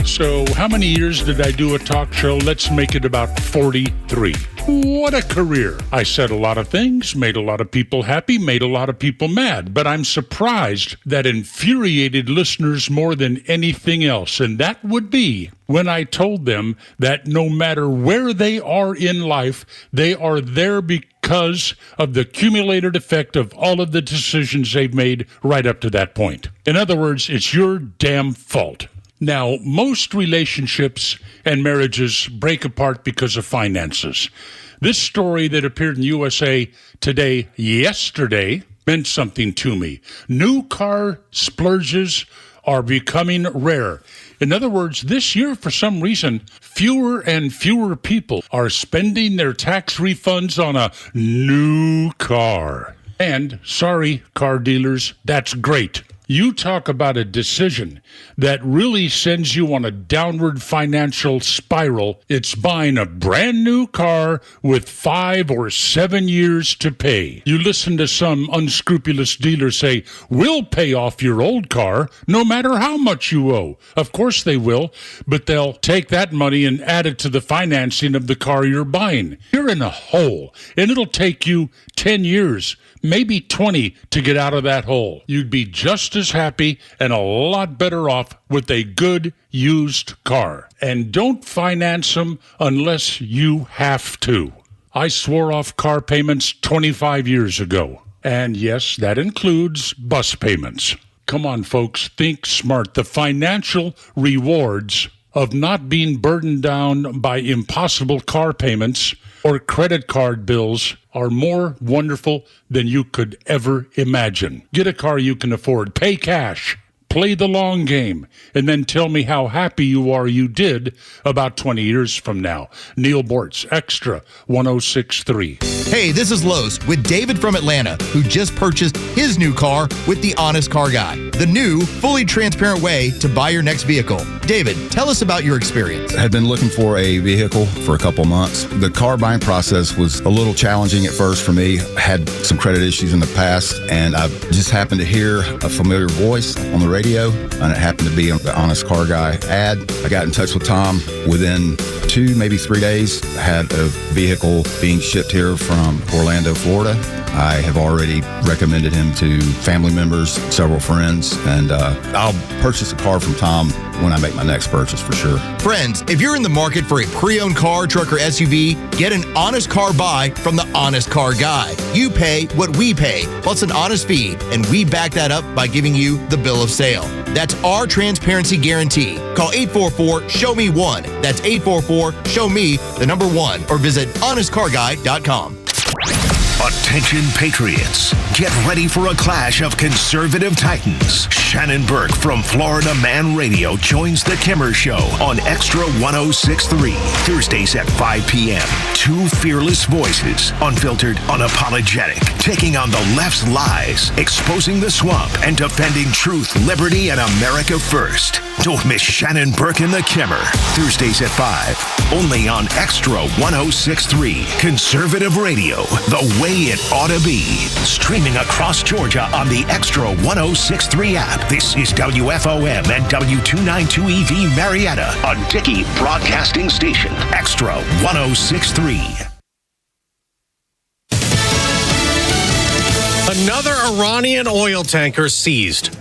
So, how many years did I do a talk show? Let's make it about 43. What a career. I said a lot of things, made a lot of people happy, made a lot of people mad, but I'm surprised that infuriated listeners more than anything else, and that would be when I told them that no matter where they are in life, they are there because of the cumulated effect of all of the decisions they've made right up to that point. In other words, it's your damn fault. Now, most relationships and marriages break apart because of finances. This story that appeared in USA Today yesterday meant something to me. New car splurges are becoming rare. In other words, this year, for some reason, fewer and fewer people are spending their tax refunds on a new car. And, sorry, car dealers, that's great. You talk about a decision that really sends you on a downward financial spiral. It's buying a brand new car with 5 or 7 years to pay. You listen to some unscrupulous dealer say, we'll pay off your old car no matter how much you owe. Of course they will, but they'll take that money and add it to the financing of the car you're buying. You're in a hole, and it'll take you 10 years, maybe 20 to get out of that hole. You'd be just as happy and a lot better off with a good used car. And don't finance them unless you have to. I swore off car payments 25 years ago. And yes, that includes bus payments. Come on, folks, think smart. The financial rewards of not being burdened down by impossible car payments or credit card bills are more wonderful than you could ever imagine. Get a car you can afford. Pay cash. Play the long game, and then tell me how happy you are you did about 20 years from now. Neil Bortz, Extra 106.3. Hey, this is Los with David from Atlanta, who just purchased his new car with the Honest Car Guy, the new, fully transparent way to buy your next vehicle. David, tell us about your experience. I had been looking for a vehicle for a couple months. The car buying process was a little challenging at first for me. I had some credit issues in the past, and I just happened to hear a familiar voice on the radio, and it happened to be the Honest Car Guy ad. I got in touch with Tom. Within 2, maybe 3 days, I had a vehicle being shipped here from Orlando, Florida. I have already recommended him to family members, several friends, and I'll purchase a car from Tom when I make my next purchase for sure. Friends, if you're in the market for a pre-owned car, truck, or SUV, get an honest car buy from the Honest Car Guy. You pay what we pay, plus an honest fee, and we back that up by giving you the bill of sale. That's our transparency guarantee. Call 844-SHOW-ME-1. That's 844-SHOW-ME, the number 1, or visit honestcarguy.com. Attention Patriots, get ready for a clash of conservative titans. Shannon Burke from Florida Man Radio joins the Kimmer Show on Extra 106.3, Thursdays at 5 p.m. 2 fearless voices, unfiltered, unapologetic, taking on the left's lies, exposing the swamp, and defending truth, liberty, and America first. Don't miss Shannon Burke and the Kimmer, Thursdays at 5, only on Extra 106.3, Conservative Radio, the way it ought to be. Streaming across Georgia on the Extra 106.3 app. This is WFOM and W292EV Marietta, a Dickey broadcasting station. Extra 106.3. Another Iranian oil tanker seized.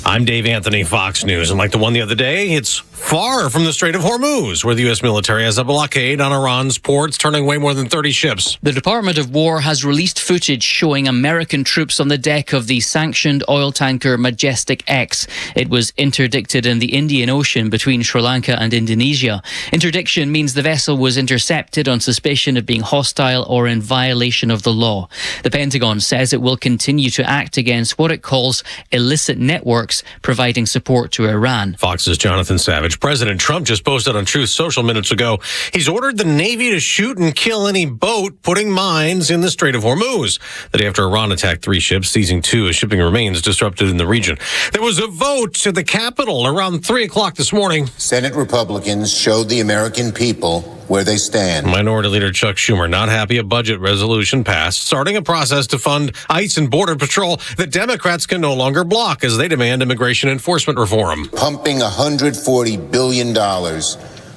I'm Dave Anthony, Fox News, and like the one the other day, it's far from the Strait of Hormuz, where the U.S. military has a blockade on Iran's ports, turning away more than 30 ships. The Department of War has released footage showing American troops on the deck of the sanctioned oil tanker Majestic X. It was interdicted in the Indian Ocean between Sri Lanka and Indonesia. Interdiction means the vessel was intercepted on suspicion of being hostile or in violation of the law. The Pentagon says it will continue to act against what it calls illicit networks providing support to Iran. Fox's Jonathan Savage. President Trump just posted on Truth Social minutes ago. He's ordered the Navy to shoot and kill any boat putting mines in the Strait of Hormuz. The day after Iran attacked 3 ships, seizing 2 as shipping remains disrupted in the region. There was a vote at the Capitol around 3 o'clock this morning. Senate Republicans showed the American people where they stand. Minority Leader Chuck Schumer not happy a budget resolution passed, starting a process to fund ICE and Border Patrol that Democrats can no longer block as they demand immigration enforcement reform. Pumping $140 billion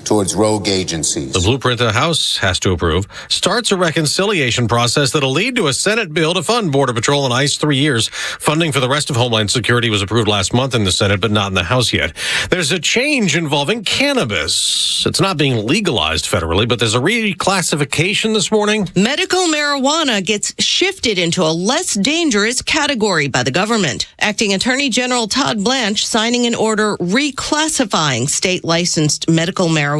towards rogue agencies. The blueprint the House has to approve starts a reconciliation process that'll lead to a Senate bill to fund Border Patrol and ICE 3 years. Funding for the rest of Homeland Security was approved last month in the Senate, but not in the House yet. There's a change involving cannabis. It's not being legalized federally, but there's a reclassification this morning. Medical marijuana gets shifted into a less dangerous category by the government. Acting Attorney General Todd Blanche signing an order reclassifying state-licensed medical marijuana,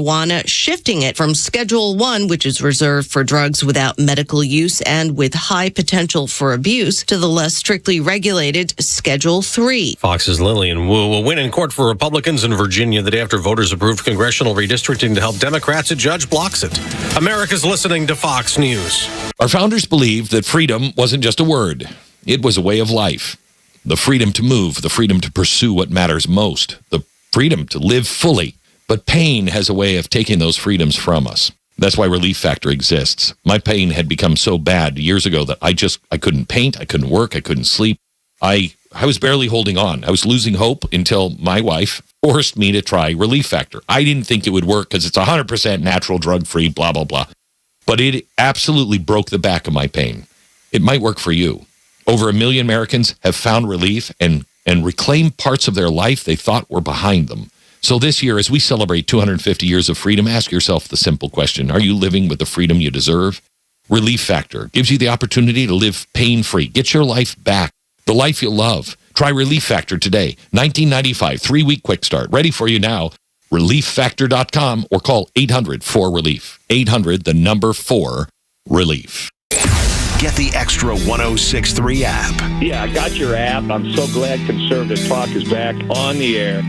shifting it from Schedule 1, which is reserved for drugs without medical use and with high potential for abuse, to the less strictly regulated Schedule 3. Fox's Lillian Wu will win in court for Republicans in Virginia the day after voters approved congressional redistricting to help Democrats. A judge blocks it. America's listening to Fox News. Our founders believed that freedom wasn't just a word. It was a way of life. The freedom to move, the freedom to pursue what matters most, the freedom to live fully. But pain has a way of taking those freedoms from us. That's why Relief Factor exists. My pain had become so bad years ago that I couldn't paint, I couldn't work, I couldn't sleep. I was barely holding on. I was losing hope until my wife forced me to try Relief Factor. I didn't think it would work because it's 100% natural, drug-free, blah, blah, blah. But it absolutely broke the back of my pain. It might work for you. Over 1 million Americans have found relief and reclaimed parts of their life they thought were behind them. So this year, as we celebrate 250 years of freedom, ask yourself the simple question, are you living with the freedom you deserve? Relief Factor gives you the opportunity to live pain-free. Get your life back, the life you love. Try Relief Factor today. $19.95, 3-week quick start. Ready for you now. ReliefFactor.com or call 800-4RELIEF. 800-4-RELIEF. Get the Extra 106.3 app. Yeah, I got your app. I'm so glad Conservative Talk is back on the air.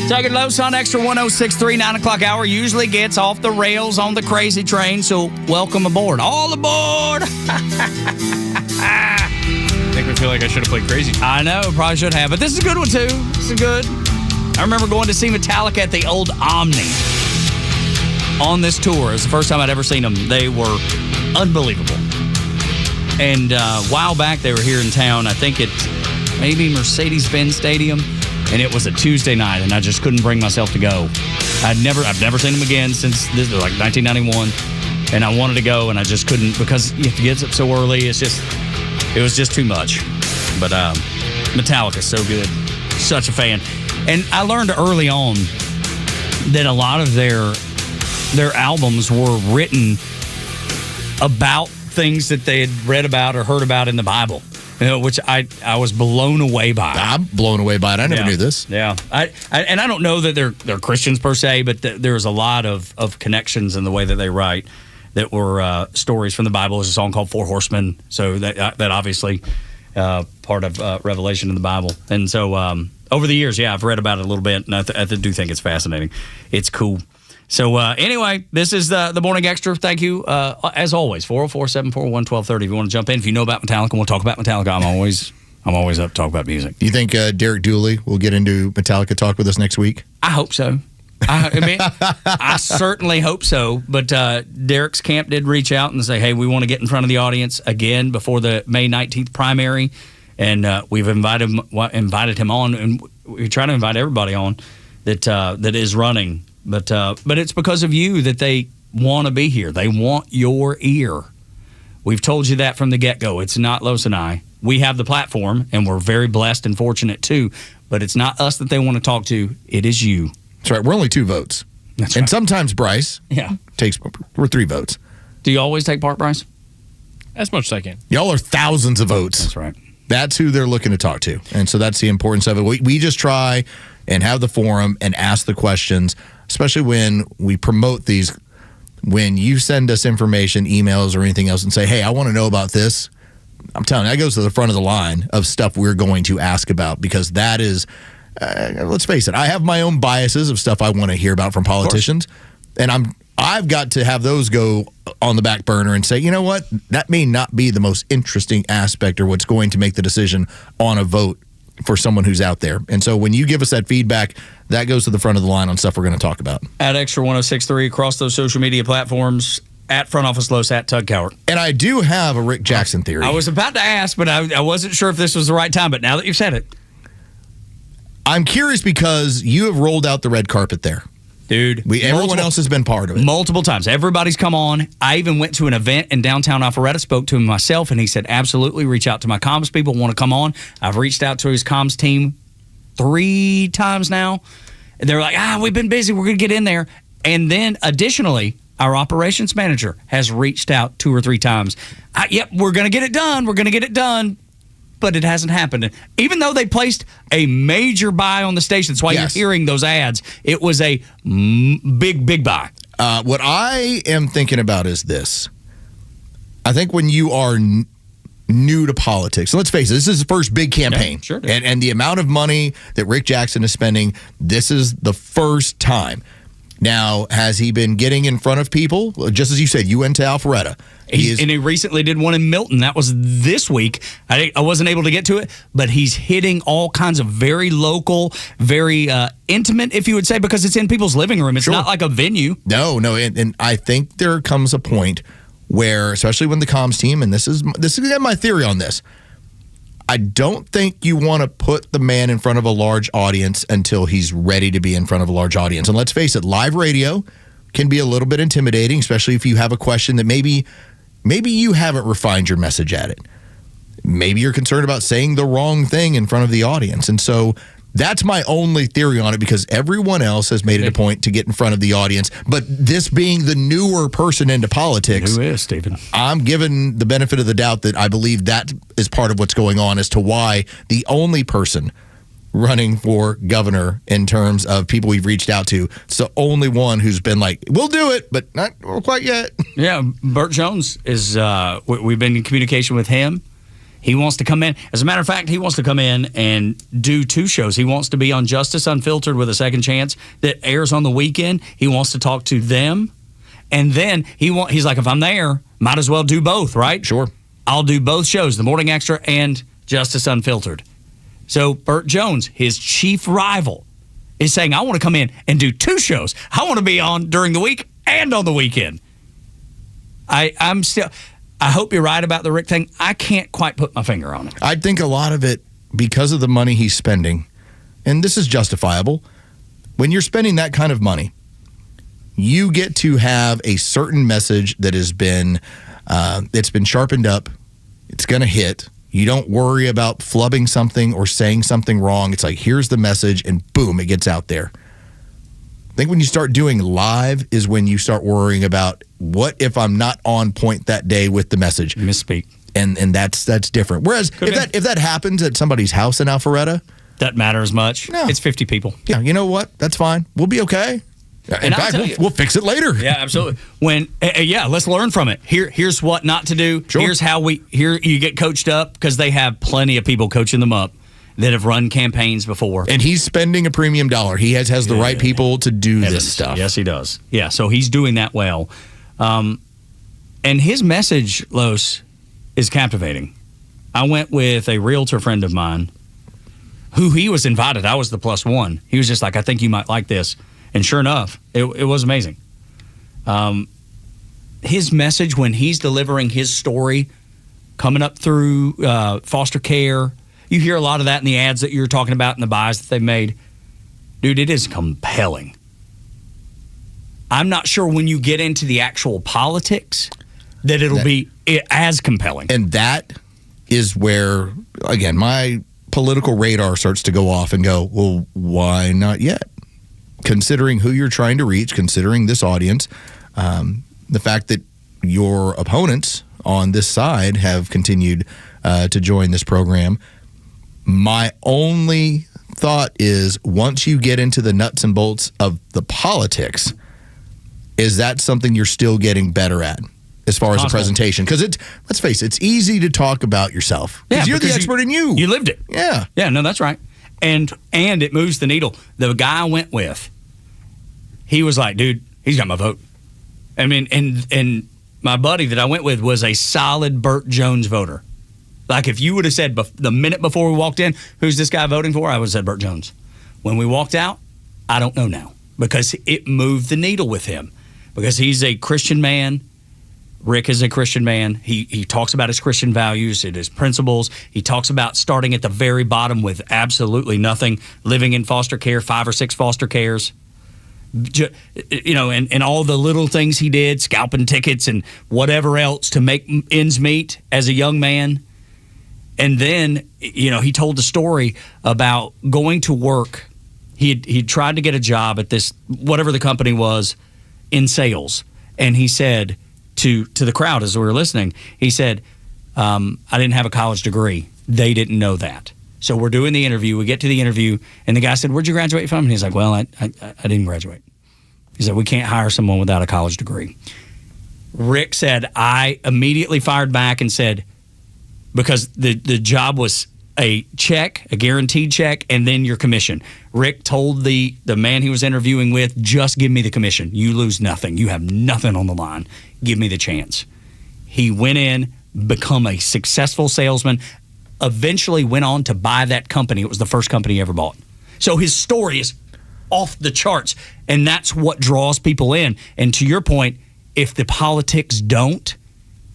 Tug and Los on Extra 106.3, 9 o'clock hour usually gets off the rails on the crazy train, so welcome aboard. All aboard! Make me feel like I should have played Crazy. I know, probably should have, but this is a good one too. This is good. I remember going to see Metallica at the old Omni on this tour. It was the first time I'd ever seen them. They were unbelievable. And a while back, they were here in town. I think it's maybe Mercedes-Benz Stadium. And it was a Tuesday night, and I just couldn't bring myself to go. I've never seen them again since this was like 1991, and I wanted to go, and I just couldn't because you have to get up so early. It was just too much. But Metallica's so good, such a fan, and I learned early on that a lot of their albums were written about things that they had read about or heard about in the Bible. Which I was blown away by. I'm blown away by it. I never knew this. Yeah, I don't know that they're Christians per se, but there's a lot of connections in the way that they write that were stories from the Bible. There's a song called Four Horsemen, so that obviously part of Revelation in the Bible. And so over the years, I've read about it a little bit, and I do think it's fascinating. It's cool. So anyway, this is the Morning Extra. Thank you, as always, 404-741-1230. If you want to jump in, if you know about Metallica, we'll talk about Metallica. I'm always up to talk about music. You think Derek Dooley will get into Metallica talk with us next week? I hope so. I mean, I certainly hope so. But Derek's camp did reach out and say, hey, we want to get in front of the audience again before the May 19th primary. And we've invited him on, and we try to invite everybody on that is running. But it's because of you that they want to be here. They want your ear. We've told you that from the get-go. It's not Los and I. We have the platform, and we're very blessed and fortunate too. But it's not us that they want to talk to. It is you. That's right. We're only 2 votes. That's and right. sometimes Bryce we're 3 votes. Do you always take part, Bryce? As much as I can. Y'all are thousands of votes. That's right. That's who they're looking to talk to. And so that's the importance of it. We just try and have the forum and ask the questions, especially when we promote these. When you send us information, emails, or anything else and say, hey, I want to know about this, I'm telling you, that goes to the front of the line of stuff we're going to ask about, because that is, let's face it, I have my own biases of stuff I want to hear about from politicians, and I've got to have those go on the back burner and say, you know what, that may not be the most interesting aspect or what's going to make the decision on a vote for someone who's out there. And so when you give us that feedback, that goes to the front of the line on stuff we're going to talk about. At Extra 106.3 across those social media platforms, at Front Office Los, at Tug Cowart. And I do have a Rick Jackson theory. I was about to ask, but I wasn't sure if this was the right time. But now that you've said it, I'm curious because you have rolled out the red carpet there. Dude, everyone else has been part of it. Multiple times. Everybody's come on. I even went to an event in downtown Alpharetta, spoke to him myself, and he said, absolutely, reach out to my comms people, want to come on. I've reached out to his comms team 3 times now. They're like, we've been busy. We're going to get in there. And then additionally, our operations manager has reached out 2 or 3 times. Yep, we're going to get it done. We're going to get it done. But it hasn't happened. Even though they placed a major buy on the station, that's why you're hearing those ads. It was a big buy. What I am thinking about is this. I think when you are new to politics, and let's face it, this is the first big campaign. Yeah, sure. And the amount of money that Rick Jackson is spending, this is the first time. Now, has he been getting in front of people? Just as you said, you went to Alpharetta. And he recently did one in Milton. That was this week. I wasn't able to get to it, but he's hitting all kinds of very local, very intimate, if you would say, because it's in people's living room. It's not like a venue. No. And I think there comes a point where, especially when the comms team, and this is my theory on this, I don't think you want to put the man in front of a large audience until he's ready to be in front of a large audience. And let's face it, live radio can be a little bit intimidating, especially if you have a question that maybe you haven't refined your message at it. Maybe you're concerned about saying the wrong thing in front of the audience. And so That's my only theory on it, because everyone else has made it a point to get in front of the audience. But this being the newer person into politics, who is Stephen? I'm given the benefit of the doubt that I believe that is part of what's going on as to why the only person running for governor in terms of people we've reached out to, it's the only one who's been like, we'll do it, but not quite yet. Yeah, Burt Jones is, we've been in communication with him. He wants to come in. As a matter of fact, he wants to come in and do 2 shows. He wants to be on Justice Unfiltered with a Second Chance that airs on the weekend. He wants to talk to them. And then he's like, if I'm there, might as well do both, right? Sure. I'll do both shows, the Morning Xtra and Justice Unfiltered. So Burt Jones, his chief rival, is saying, I want to come in and do 2 shows. I want to be on during the week and on the weekend. I hope you're right about the Rick thing. I can't quite put my finger on it. I think a lot of it, because of the money he's spending, and this is justifiable, when you're spending that kind of money, you get to have a certain message that has been, it's been sharpened up. It's going to hit. You don't worry about flubbing something or saying something wrong. It's like, here's the message, and boom, it gets out there. I think when you start doing live is when you start worrying about, what if I'm not on point that day with the message? Misspeak. And that's different. Whereas if that happens at somebody's house in Alpharetta, doesn't matter as much. No. It's 50 people. Yeah, you know what? That's fine. We'll be okay. In fact, we'll fix it later. Yeah, absolutely. Let's learn from it. Here's what not to do. Sure. Here's how you get coached up, because they have plenty of people coaching them up that have run campaigns before. And he's spending a premium dollar. He has the right people to do this stuff. Yes, he does. Yeah, so he's doing that well. And his message, Los, is captivating. I went with a realtor friend of mine who he was invited. I was the +1. He was just like, I think you might like this. And sure enough, it was amazing. His message when he's delivering his story, coming up through foster care, you hear a lot of that in the ads that you're talking about and the buys that they've made. Dude, it is compelling. I'm not sure when you get into the actual politics that it'll be as compelling. And that is where, again, my political radar starts to go off and go, well, why not yet? Considering who you're trying to reach, considering this audience, the fact that your opponents on this side have continued to join this program, my only thought is, once you get into the nuts and bolts of the politics, is that something you're still getting better at as far as the presentation? Because let's face it, it's easy to talk about yourself. Because you're the expert in you. You lived it. Yeah. Yeah, no, that's right. And it moves the needle. The guy I went with, he was like, dude, he's got my vote. I mean, and my buddy that I went with was a solid Burt Jones voter. Like, if you would have said the minute before we walked in, who's this guy voting for? I would have said Burt Jones. When we walked out, I don't know now, because it moved the needle with him. Because he's a Christian man. Rick is a Christian man. He talks about his Christian values and his principles. He talks about starting at the very bottom with absolutely nothing, living in foster care, 5 or 6 foster cares. And all the little things he did, scalping tickets and whatever else to make ends meet as a young man. And then, he told the story about going to work. He tried to get a job at this, whatever the company was, in sales. And he said to the crowd as we were listening, he said, I didn't have a college degree. They didn't know that. So we're doing the interview. We get to the interview, and the guy said, where'd you graduate from? And he's like, well, I didn't graduate. He said, we can't hire someone without a college degree. Rick said, I immediately fired back and said, because the job was a check, a guaranteed check, and then your commission. Rick told the man he was interviewing with, just give me the commission. You lose nothing. You have nothing on the line. Give me the chance. He went in, become a successful salesman, eventually went on to buy that company. It was the first company he ever bought. So his story is off the charts, and that's what draws people in. And to your point, if the politics don't,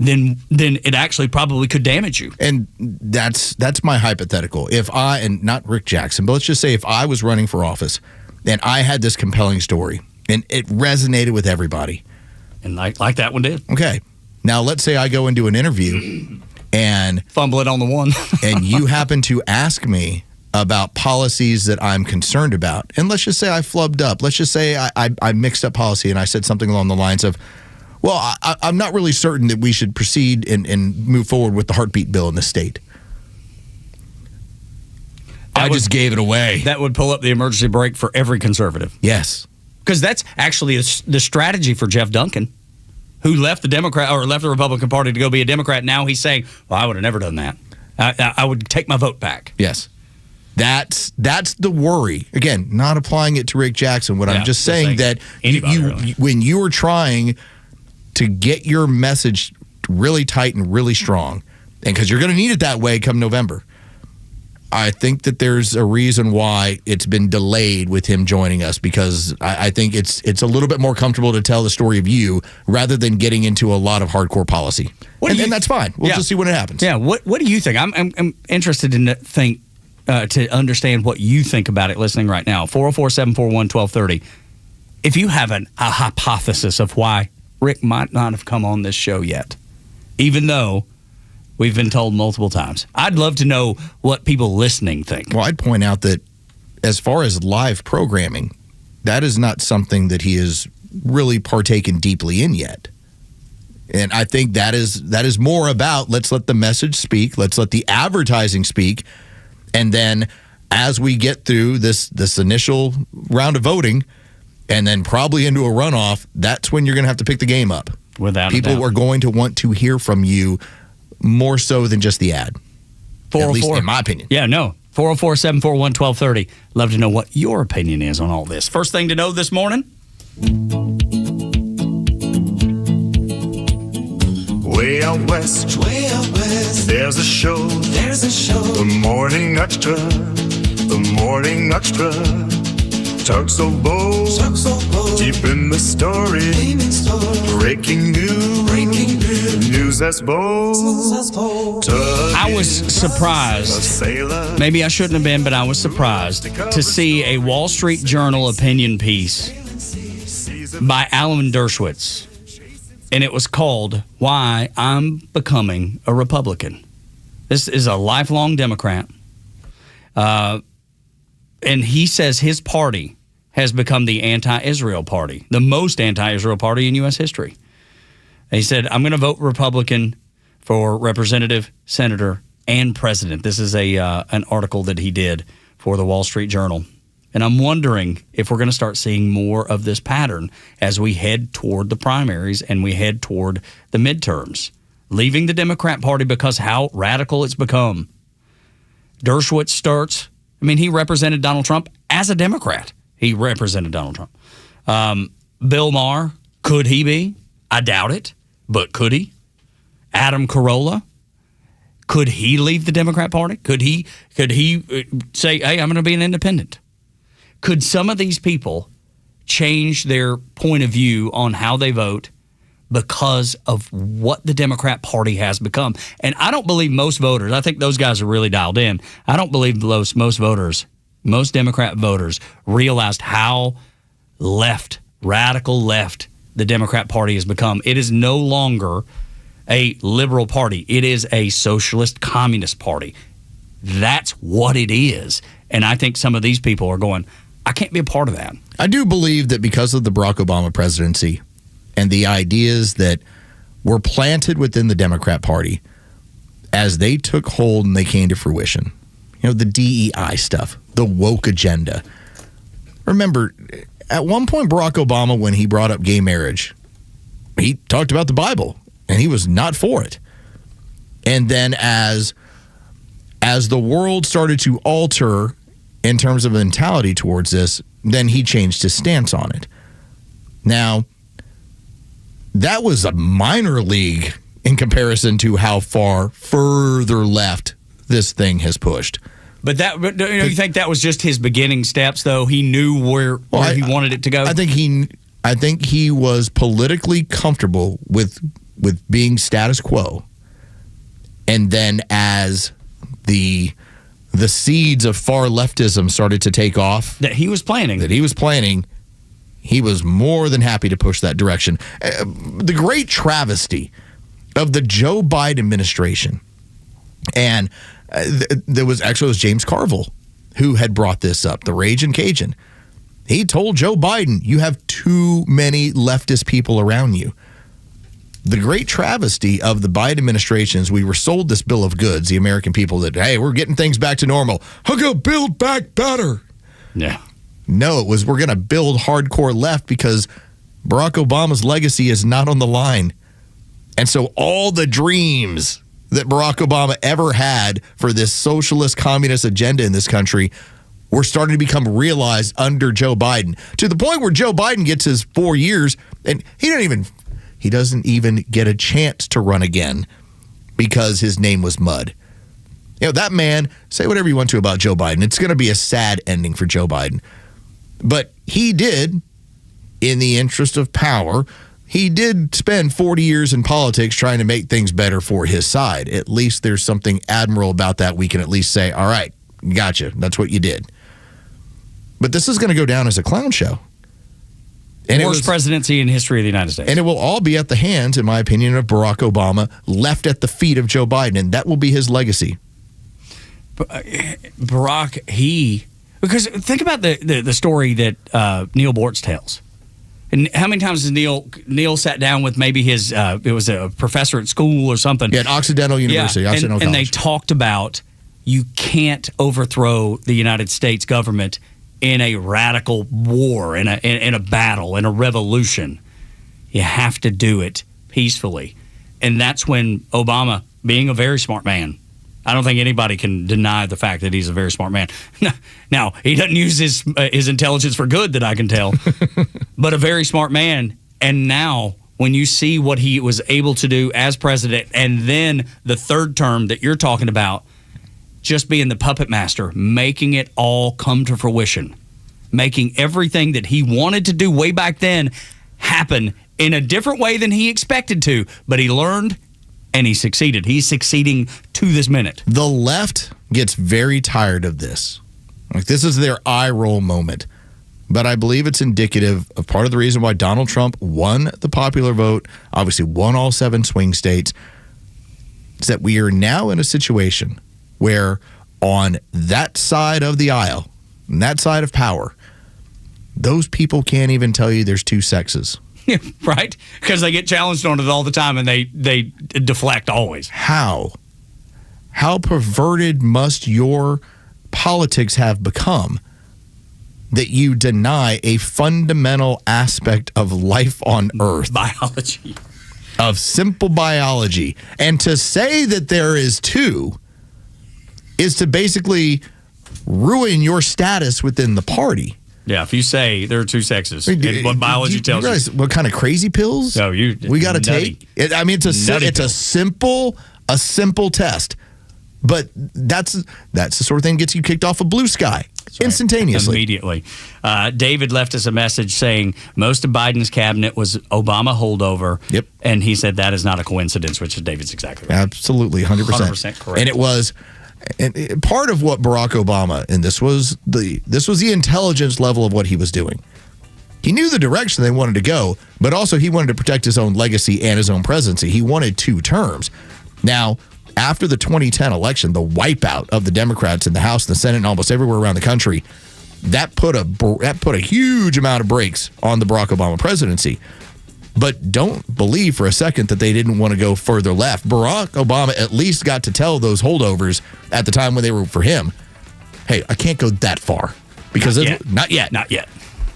then it actually probably could damage you. And that's my hypothetical. If I, and not Rick Jackson, but let's just say if I was running for office and I had this compelling story and it resonated with everybody. And like that one did. Okay. Now let's say I go into an interview and fumble it on the one. and you happen to ask me about policies that I'm concerned about, and let's just say I flubbed up. Let's just say I mixed up policy and I said something along the lines of, well, I'm not really certain that we should proceed and move forward with the heartbeat bill in the state. I just gave it away. That would pull up the emergency brake for every conservative. Yes. Because that's actually the strategy for Jeff Duncan, who left the Republican Party to go be a Democrat. Now he's saying, well, I would have never done that. I would take my vote back. Yes. That's the worry. Again, not applying it to Rick Jackson. What I'm just saying that when you are trying to get your message really tight and really strong, and because you're going to need it that way come November, I think that there's a reason why it's been delayed with him joining us, because I think it's a little bit more comfortable to tell the story of you rather than getting into a lot of hardcore policy. And that's fine. We'll just see when it happens. Yeah. What do you think? I'm interested in to understand what you think about it listening right now. 404-741-1230. If you have a hypothesis of why Rick might not have come on this show yet, even though we've been told multiple times, I'd love to know what people listening think. Well, I'd point out that as far as live programming, that is not something that he has really partaken deeply in yet. And I think that is more about, let's let the message speak, let's let the advertising speak, and then as we get through this initial round of voting, and then probably into a runoff, that's when you're going to have to pick the game up. Without people are going to want to hear from you more so than just the ad. At least in my opinion. Yeah, no. 404-741-1230. Love to know what your opinion is on all this. First thing to know this morning. Way out west, there's a show, the Morning Xtra, Tug so bold, deep in the story, breaking news that's bold. I was surprised, maybe I shouldn't have been, but I was surprised to see a Wall Street Journal opinion piece by Alan Dershowitz. And it was called Why I'm Becoming a Republican. This is a lifelong Democrat. And he says his party has become the anti-Israel party, the most anti-Israel party in U.S. history. And he said, I'm going to vote Republican for representative, senator, and president. This is an article that he did for the Wall Street Journal. And I'm wondering if we're going to start seeing more of this pattern as we head toward the primaries and we head toward the midterms, leaving the Democrat Party because how radical it's become. Dershowitz starts, he represented Donald Trump as a Democrat. He represented Donald Trump. Bill Maher, could he be? I doubt it, but could he? Adam Carolla, could he leave the Democrat Party? Could he say, hey, I'm going to be an independent? Could some of these people change their point of view on how they vote because of what the Democrat Party has become? And I don't believe most voters, I think those guys are really dialed in. I don't believe most Democrat voters realized how radical left the Democrat Party has become. It is no longer a liberal party. It is a socialist communist party. That's what it is. And I think some of these people are going, I can't be a part of that. I do believe that because of the Barack Obama presidency and the ideas that were planted within the Democrat Party, as they took hold and they came to fruition, the DEI stuff, the woke agenda. Remember, at one point, Barack Obama, when he brought up gay marriage, he talked about the Bible, and he was not for it. And then as the world started to alter in terms of mentality towards this, then he changed his stance on it. Now, that was a minor league in comparison to how far further left this thing has pushed. But you think that was just his beginning steps, though? He knew where he wanted it to go? I think he was politically comfortable with being status quo. And then as the seeds of far leftism started to take off, that he was planning, he was more than happy to push that direction. The great travesty of the Joe Biden administration, and it was James Carville who had brought this up, the Ragin' Cajun. He told Joe Biden, you have too many leftist people around you. The great travesty of the Biden administration is we were sold this bill of goods, the American people, that, hey, we're getting things back to normal. We're going to build back better. Yeah. No, it was we're going to build hardcore left because Barack Obama's legacy is not on the line. And so all the dreams that Barack Obama ever had for this socialist communist agenda in this country were starting to become realized under Joe Biden, to the point where Joe Biden gets his 4 years and he doesn't even get a chance to run again because his name was mud. You know, that man, say whatever you want to about Joe Biden. It's going to be a sad ending for Joe Biden. But he did, in the interest of power, he did spend 40 years in politics trying to make things better for his side. At least there's something admirable about that. We can at least say, all right, gotcha. That's what you did. But this is going to go down as a clown show. And worst presidency in history of the United States. And it will all be at the hands, in my opinion, of Barack Obama, left at the feet of Joe Biden. And that will be his legacy. Barack, because think about the story that Neil Bortz tells. And how many times has Neil sat down with maybe his, it was a professor at school or something. Yeah, at Occidental University. Yeah, Occidental and they talked about you can't overthrow the United States government in a radical war, in a battle, in a revolution. You have to do it peacefully. And that's when Obama, being a very smart man, I don't think anybody can deny the fact that he's a very smart man. Now, he doesn't use his intelligence for good, that I can tell, but a very smart man. And now, when you see what he was able to do as president, and then the third term that you're talking about, just being the puppet master, making it all come to fruition, making everything that he wanted to do way back then happen in a different way than he expected to, but he learned and he succeeded. He's succeeding to this minute. The left gets very tired of this. Like, this is their eye roll moment. But I believe it's indicative of part of the reason why Donald Trump won the popular vote, obviously won all 7 swing states, is that we are now in a situation where on that side of the aisle, on that side of power, those people can't even tell you there's 2 sexes. Right? Because they get challenged on it all the time and they deflect always. How perverted must your politics have become that you deny a fundamental aspect of life on Earth? Biology. Of simple biology. And to say that there is 2 is to basically ruin your status within the party. Yeah, if you say there are 2 sexes, what biology tells you. Realize what kind of crazy pills we got to take? I mean, it's a simple test. But that's the sort of thing that gets you kicked off of Blue Sky instantaneously. Immediately. David left us a message saying most of Biden's cabinet was Obama holdover. Yep. And he said that is not a coincidence, which is David's exactly right. Absolutely, 100%. 100% correct. And it was... And part of what Barack Obama, and this was the intelligence level of what he was doing. He knew the direction they wanted to go, but also he wanted to protect his own legacy and his own presidency. He wanted 2 terms. Now, after the 2010 election, the wipeout of the Democrats in the House and the Senate and almost everywhere around the country, that put a huge amount of brakes on the Barack Obama presidency. But don't believe for a second that they didn't want to go further left. Barack Obama at least got to tell those holdovers at the time when they were for him, hey, I can't go that far. Because not yet.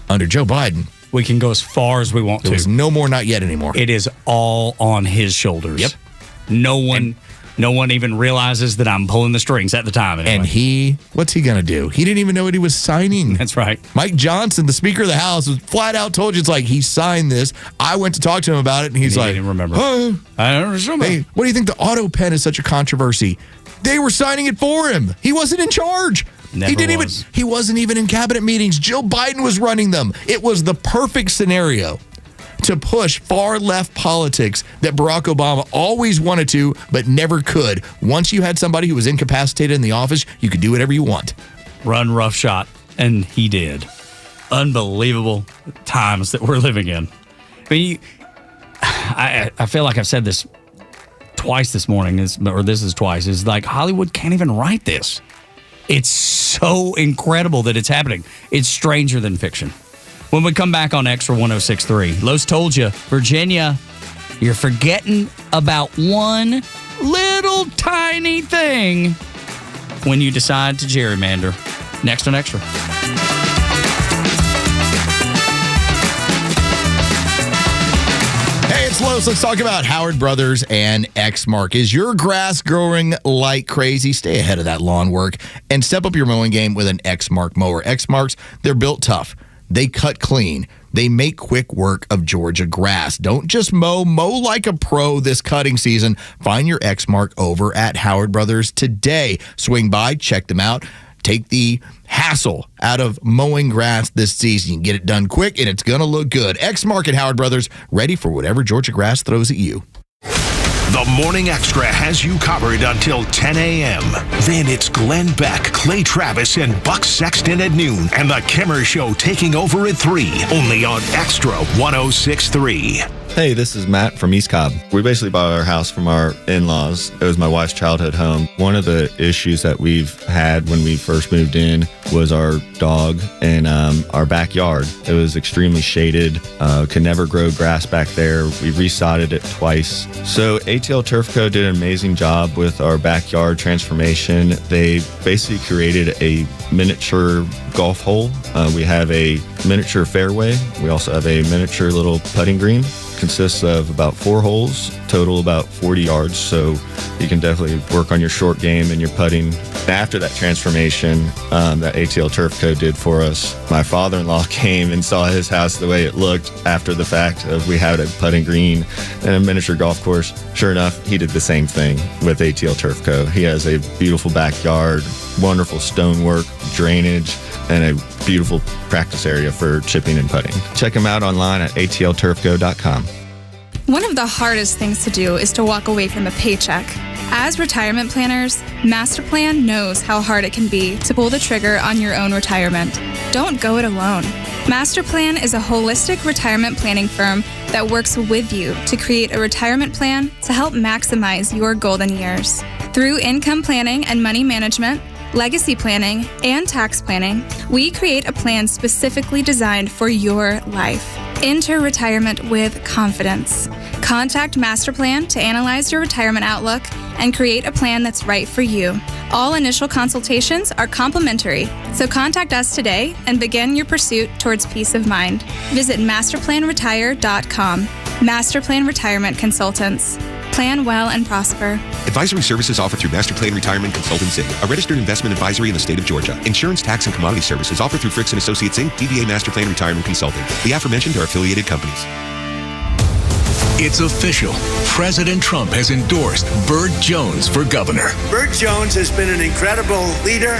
Under Joe Biden, we can go as far as we want to. There's no more not yet anymore. It is all on his shoulders. Yep. No one even realizes that I'm pulling the strings at the time. Anyway. And what's he going to do? He didn't even know what he was signing. That's right. Mike Johnson, the Speaker of the House, was flat out told you, it's like, he signed this. I went to talk to him about it, and he's like, I didn't remember. I don't remember. Hey, what do you think the auto pen is such a controversy? They were signing it for him. He wasn't in charge. He wasn't even in cabinet meetings. Joe Biden was running them. It was the perfect scenario to push far left politics that Barack Obama always wanted to, but never could. Once you had somebody who was incapacitated in the office, you could do whatever you want. Run roughshod. And he did. Unbelievable times that we're living in. I mean, I feel like I've said this twice this morning, or this is twice, is like Hollywood can't even write this. It's so incredible that it's happening. It's stranger than fiction. When we come back on Extra 106.3, Los told you, Virginia, you're forgetting about one little tiny thing when you decide to gerrymander. Next on Extra. Hey, it's Los. Let's talk about Howard Brothers and Exmark. Is your grass growing like crazy? Stay ahead of that lawn work and step up your mowing game with an Exmark mower. Exmarks, they're built tough. They cut clean. They make quick work of Georgia grass. Don't just mow like a pro this cutting season. Find your Exmark over at Howard Brothers today. Swing by, check them out. Take the hassle out of mowing grass this season. You can get it done quick, and it's going to look good. Exmark at Howard Brothers, ready for whatever Georgia grass throws at you. The Morning Extra has you covered until 10 a.m. Then it's Glenn Beck, Clay Travis, and Buck Sexton at noon, and The Kimmer Show taking over at 3, only on Extra 106.3. Hey, this is Matt from East Cobb. We basically bought our house from our in-laws. It was my wife's childhood home. One of the issues that we've had when we first moved in was our dog in our backyard. It was extremely shaded, could never grow grass back there. We resodded it twice. So ATL Turf Co. did an amazing job with our backyard transformation. They basically created a miniature golf hole. We have a miniature fairway. We also have a miniature little putting green. Consists of about 4 holes, total about 40 yards, so you can definitely work on your short game and your putting. After that transformation that ATL Turf Co. did for us, my father-in-law came and saw his house the way it looked after the fact of we had a putting green and a miniature golf course. Sure enough, he did the same thing with ATL Turf Co. He has a beautiful backyard, wonderful stonework, drainage, and a beautiful practice area for chipping and putting. Check him out online at atlturfco.com. One of the hardest things to do is to walk away from a paycheck. As retirement planners, Masterplan knows how hard it can be to pull the trigger on your own retirement. Don't go it alone. Masterplan is a holistic retirement planning firm that works with you to create a retirement plan to help maximize your golden years. Through income planning and money management, legacy planning, and tax planning, we create a plan specifically designed for your life. Enter retirement with confidence. Contact Masterplan to analyze your retirement outlook and create a plan that's right for you. All initial consultations are complimentary, so contact us today and begin your pursuit towards peace of mind. Visit masterplanretire.com. Masterplan Retirement Consultants. Plan well and prosper. Advisory services offered through Masterplan Retirement Consultants Inc., a registered investment advisory in the state of Georgia. Insurance, tax, and commodity services offered through Fricks & Associates Inc., DBA Masterplan Retirement Consulting. The aforementioned are affiliated companies. It's official. President Trump has endorsed Burt Jones for governor. Burt Jones has been an incredible leader.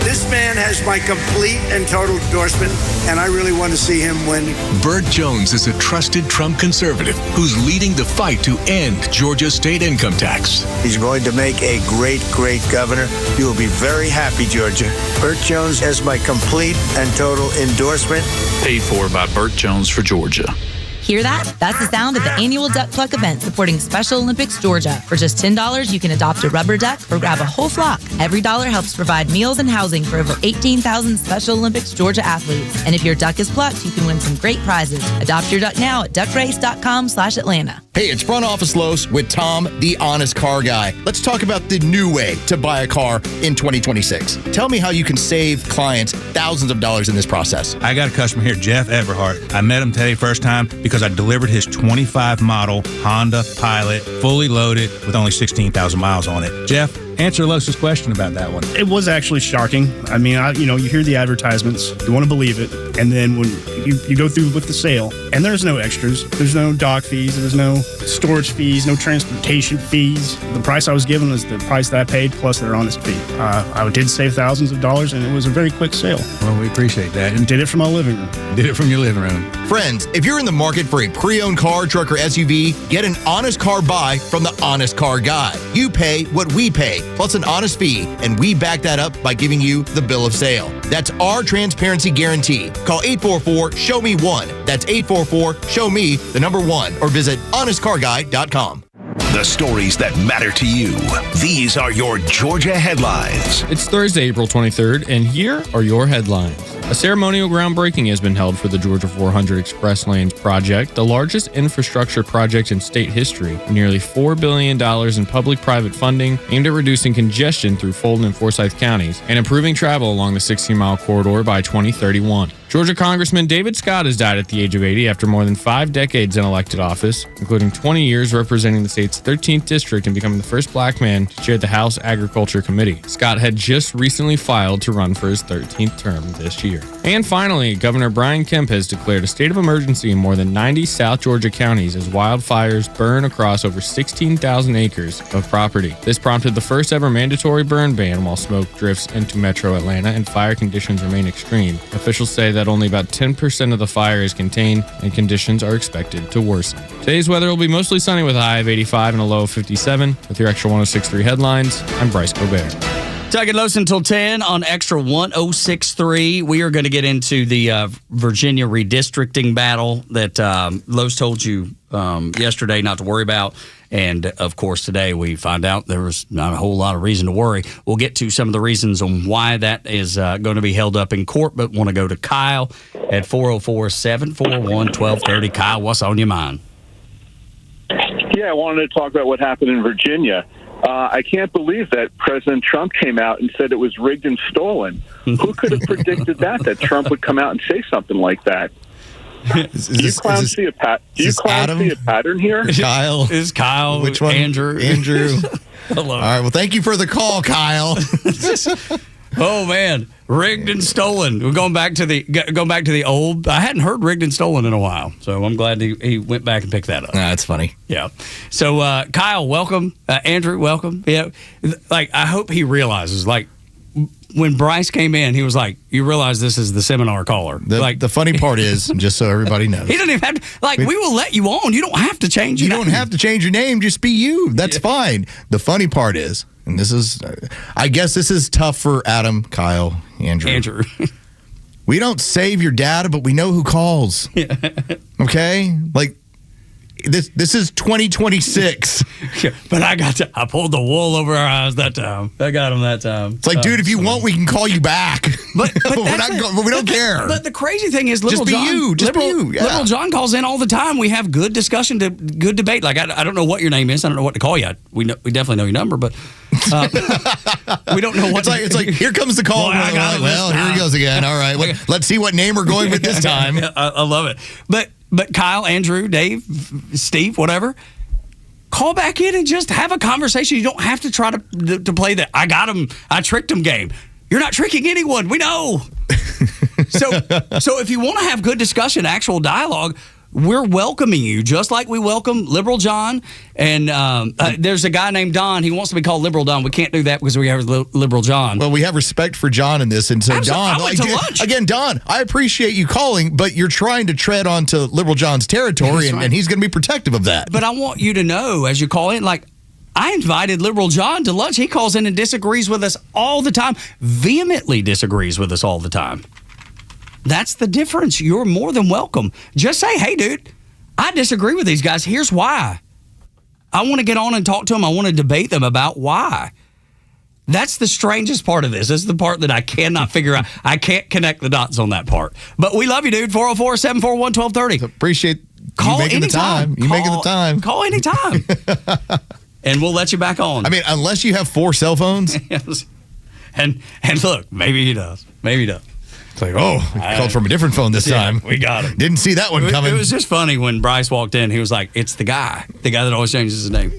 This man has my complete and total endorsement, and I really want to see him win. Burt Jones is a trusted Trump conservative who's leading the fight to end Georgia's state income tax. He's going to make a great, great governor. You will be very happy, Georgia. Burt Jones has my complete and total endorsement. Paid for by Burt Jones for Georgia. Hear that? That's the sound of the annual Duck Pluck event supporting Special Olympics Georgia. For just $10, you can adopt a rubber duck or grab a whole flock. Every dollar helps provide meals and housing for over 18,000 Special Olympics Georgia athletes. And if your duck is plucked, you can win some great prizes. Adopt your duck now at duckrace.com/Atlanta. Hey, it's Front Office Los with Tom, the honest car guy. Let's talk about the new way to buy a car in 2026. Tell me how you can save clients thousands of dollars in this process. I got a customer here, Jeff Everhart. I met him today first time because I delivered his 25 model Honda Pilot, fully loaded with only 16,000 miles on it. Jeff, answer Los's question about that one. It was actually shocking. I mean, you hear the advertisements, you want to believe it, and then when you go through with the sale, and there's no extras, there's no dock fees, there's no storage fees, no transportation fees. The price I was given was the price that I paid plus their honest fee. I did save thousands of dollars, and it was a very quick sale. Well, we appreciate that. And did it from my living room. Did it from your living room. Friends, if you're in the market for a pre-owned car, truck, or SUV, get an honest car buy from the Honest Car Guy. You pay what we pay, plus an honest fee, and we back that up by giving you the bill of sale. That's our transparency guarantee. Call 844-SHOW-ME-1. That's 844-SHOW-ME, the number 1, or visit honestcarguy.com. The stories that matter to you. These are your Georgia headlines. It's Thursday, April 23rd, and here are your headlines. A ceremonial groundbreaking has been held for the Georgia 400 Express Lanes project, the largest infrastructure project in state history. Nearly $4 billion in public-private funding aimed at reducing congestion through Fulton and Forsyth counties and improving travel along the 16-mile corridor by 2031. Georgia Congressman David Scott has died at the age of 80 after more than 5 decades in elected office, including 20 years representing the state's 13th district and becoming the first black man to chair the House Agriculture Committee. Scott had just recently filed to run for his 13th term this year. And finally, Governor Brian Kemp has declared a state of emergency in more than 90 South Georgia counties as wildfires burn across over 16,000 acres of property. This prompted the first ever mandatory burn ban while smoke drifts into metro Atlanta and fire conditions remain extreme. Officials say that only about 10% of the fire is contained and conditions are expected to worsen. Today's weather will be mostly sunny with a high of 85 and a low of 57. With your Extra 106.3 headlines, I'm Bryce Gobert. Tug and Los until 10 on Extra 106.3. We are going to get into the Virginia redistricting battle that Los told you yesterday not to worry about. And, of course, today we find out there was not a whole lot of reason to worry. We'll get to some of the reasons on why that is going to be held up in court, but want to go to Kyle at 404-741-1230. Kyle, what's on your mind? Yeah, I wanted to talk about what happened in Virginia. I can't believe that President Trump came out and said it was rigged and stolen. Who could have predicted that Trump would come out and say something like that? Do you clowns see a pattern here? Kyle? Is Kyle? Which one? Andrew. Hello. All right, well, thank you for the call, Kyle. Oh, man. Rigged and stolen. We're going back to the old. I hadn't heard rigged and stolen in a while, so I'm glad he went back and picked that up. That's funny. Yeah. So, Kyle, welcome. Andrew, welcome. Yeah. I hope he realizes, when Bryce came in, he was like, you realize this is the seminar caller. The funny part is, just so everybody knows. He doesn't even have to, we will let you on. You don't have to change your name. You don't have to change your name. Just be you. That's fine. The funny part is, and this is, I guess this is tough for Adam, Kyle, Andrew. We don't save your data, but we know who calls. Yeah. Okay? This is 2026. But I pulled the wool over our eyes that time. I got him that time. It's dude, if you want, we can call you back. But we don't care. But the crazy thing is, Liberal John calls in all the time. We have good discussion, good debate. I don't know what your name is. I don't know what to call you. We definitely know your number, but we don't know what. It's like here comes the call. Well, here he goes again. All right, let's see what name we're going with this time. I love it. But Kyle, Andrew, Dave, Steve, whatever, call back in and just have a conversation. You don't have to try to play the I got him, I tricked him game. You're not tricking anyone. We know. So if you want to have good discussion, actual dialogue, we're welcoming you, just like we welcome Liberal John. And there's a guy named Don. He wants to be called Liberal Don. We can't do that because we have Liberal John. Well, we have respect for John in this. And so, Don, again, Don, I appreciate you calling, but you're trying to tread onto Liberal John's territory, and he's going to be protective of that. But I want you to know, as you call in, I invited Liberal John to lunch. He calls in and disagrees with us all the time, vehemently disagrees with us all the time. That's the difference. You're more than welcome. Just say, hey, dude, I disagree with these guys. Here's why. I want to get on and talk to them. I want to debate them about why. That's the strangest part of this. This is the part that I cannot figure out. I can't connect the dots on that part. But we love you, dude. 404-741-1230. Appreciate you making the time. Making the time. Call anytime. And we'll let you back on. I mean, unless you have 4 cell phones. Yes. And look, maybe he does. Maybe he does. It's like, he called from a different phone this time. We got him. Didn't see that one coming. It was just funny when Bryce walked in. He was like, it's the guy that always changes his name.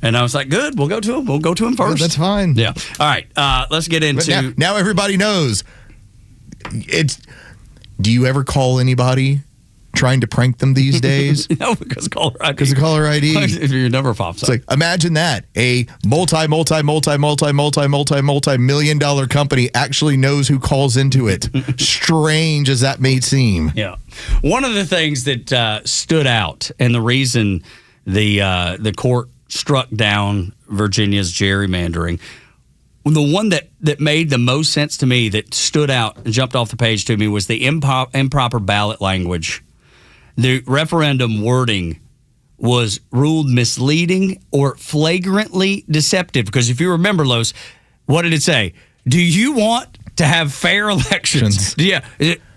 And I was like, good, we'll go to him. We'll go to him first. That's fine. Yeah. All right, let's get into... Now everybody knows. Do you ever call anybody trying to prank them these days? No, because caller ID. Because of caller ID. If your number pops up. It's like, imagine that. A multi-million dollar company actually knows who calls into it. Strange as that may seem. Yeah. One of the things that stood out, and the reason the court struck down Virginia's gerrymandering, the one that made the most sense to me, that stood out and jumped off the page to me, was the improper ballot language. The referendum wording was ruled misleading or flagrantly deceptive. Because if you remember, Los, what did it say? Do you want to have fair elections? Yeah.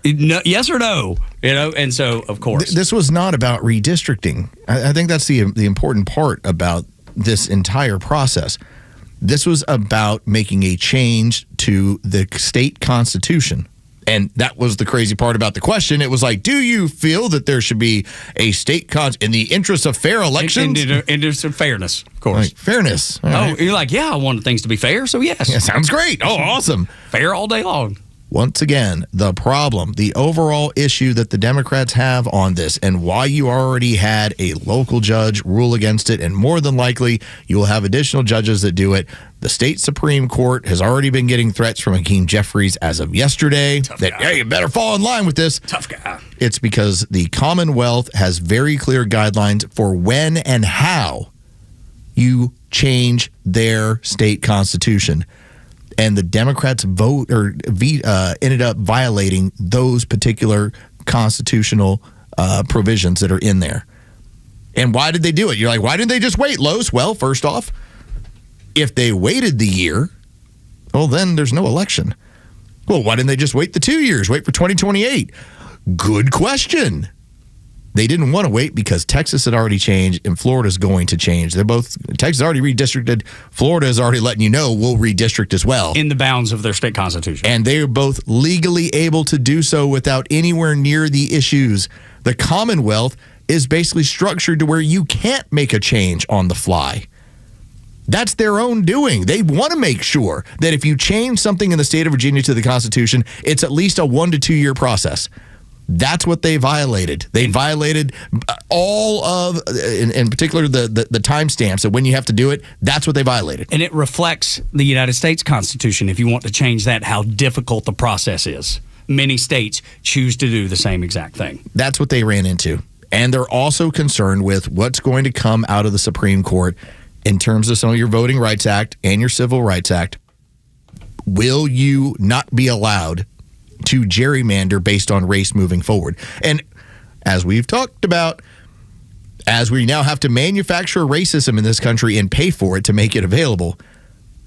No, yes or no? And so, of course. This was not about redistricting. I think that's the important part about this entire process. This was about making a change to the state constitution. And that was the crazy part about the question. It was like, do you feel that there should be a state in the interest of fair elections? In the interest of fairness, of course. Like, fairness. You're like, yeah, I wanted things to be fair, so yes. Yeah, sounds great. Oh, awesome. Fair all day long. Once again, the problem, the overall issue that the Democrats have on this, and why you already had a local judge rule against it, and more than likely you will have additional judges that do it. The state Supreme Court has already been getting threats from Hakeem Jeffries as of yesterday hey, you better fall in line with this. Tough guy. It's because the Commonwealth has very clear guidelines for when and how you change their state constitution. And the Democrats ended up violating those particular constitutional provisions that are in there. And why did they do it? You're like, why didn't they just wait, Los? Well, first off, if they waited the year, well, then there's no election. Well, why didn't they just wait the 2 years? Wait for 2028? Good question. They didn't want to wait because Texas had already changed and Florida's going to change. Texas already redistricted. Florida is already letting you know we'll redistrict as well. In the bounds of their state constitution. And they are both legally able to do so without anywhere near the issues. The Commonwealth is basically structured to where you can't make a change on the fly. That's their own doing. They want to make sure that if you change something in the state of Virginia to the Constitution, it's at least a 1 to 2 year process. That's what they violated. They violated all of, in particular, the timestamps of when you have to do it. That's what they violated. And it reflects the United States Constitution. If you want to change that, how difficult the process is. Many states choose to do the same exact thing. That's what they ran into. And they're also concerned with what's going to come out of the Supreme Court in terms of some of your Voting Rights Act and your Civil Rights Act. Will you not be allowed to gerrymander based on race moving forward? And as we've talked about, as we now have to manufacture racism in this country and pay for it to make it available,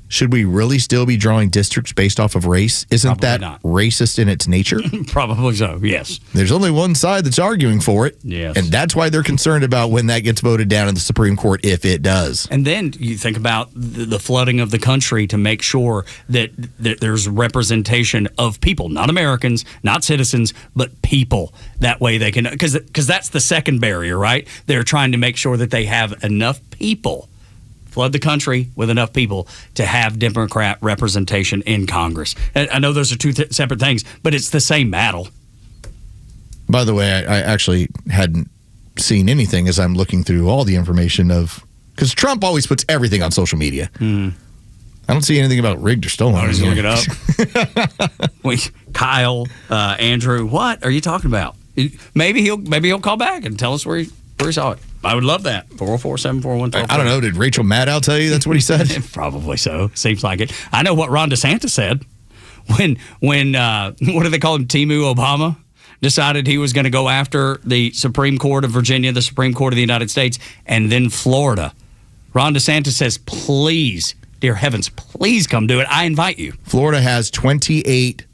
should we really still be drawing districts based off of race? Isn't Probably that not. Racist in its nature? Probably so, yes. There's only one side that's arguing for it. Yes. And that's why they're concerned about when that gets voted down in the Supreme Court, if it does. And then you think about the flooding of the country to make sure that there's representation of people, not Americans, not citizens, but people. That way they can, because that's the second barrier, right? They're trying to make sure that they have enough people, flood the country with enough people to have Democrat representation in Congress. And I know those are two separate things, but it's the same battle. By the way, I actually hadn't seen anything as I'm looking through all the information of, because Trump always puts everything on social media. I don't see anything about rigged or stolen. I'll just look it up. Kyle, Andrew, what are you talking about? Maybe he'll call back and tell us where he saw it. I would love that. 404-741-1240. I don't know. Did Rachel Maddow tell you that's what he said? Probably so. Seems like it. I know what Ron DeSantis said when what do they call him? Timu Obama decided he was going to go after the Supreme Court of Virginia, the Supreme Court of the United States, and then Florida. Ron DeSantis says, please, dear heavens, please come do it. I invite you. Florida has 28